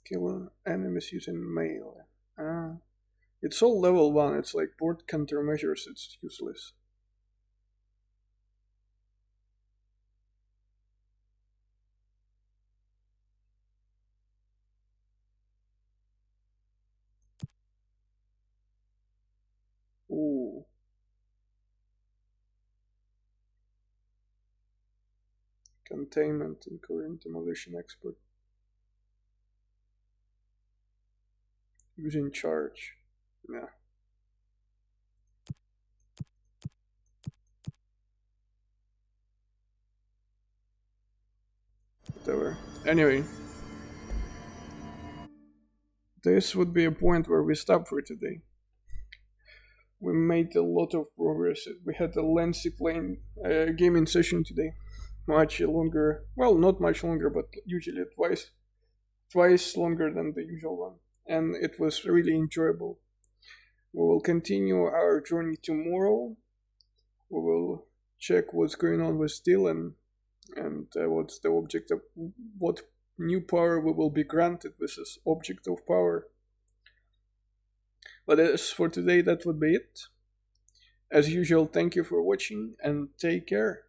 Kill enemies using melee. It's all level 1, it's like board countermeasures, it's useless. Ooh. Containment and current demolition expert. Using charge. Yeah. Whatever. Anyway. This would be a point where we stop for today. We made a lot of progress. We had a lengthy gaming session today. Much longer. Well, not much longer, but usually twice longer than the usual one. And it was really enjoyable. We will continue our journey tomorrow. We will check what's going on with Dylan and what's the object of what new power we will be granted with this object of power. But as for today, that would be it. As usual, thank you for watching and take care.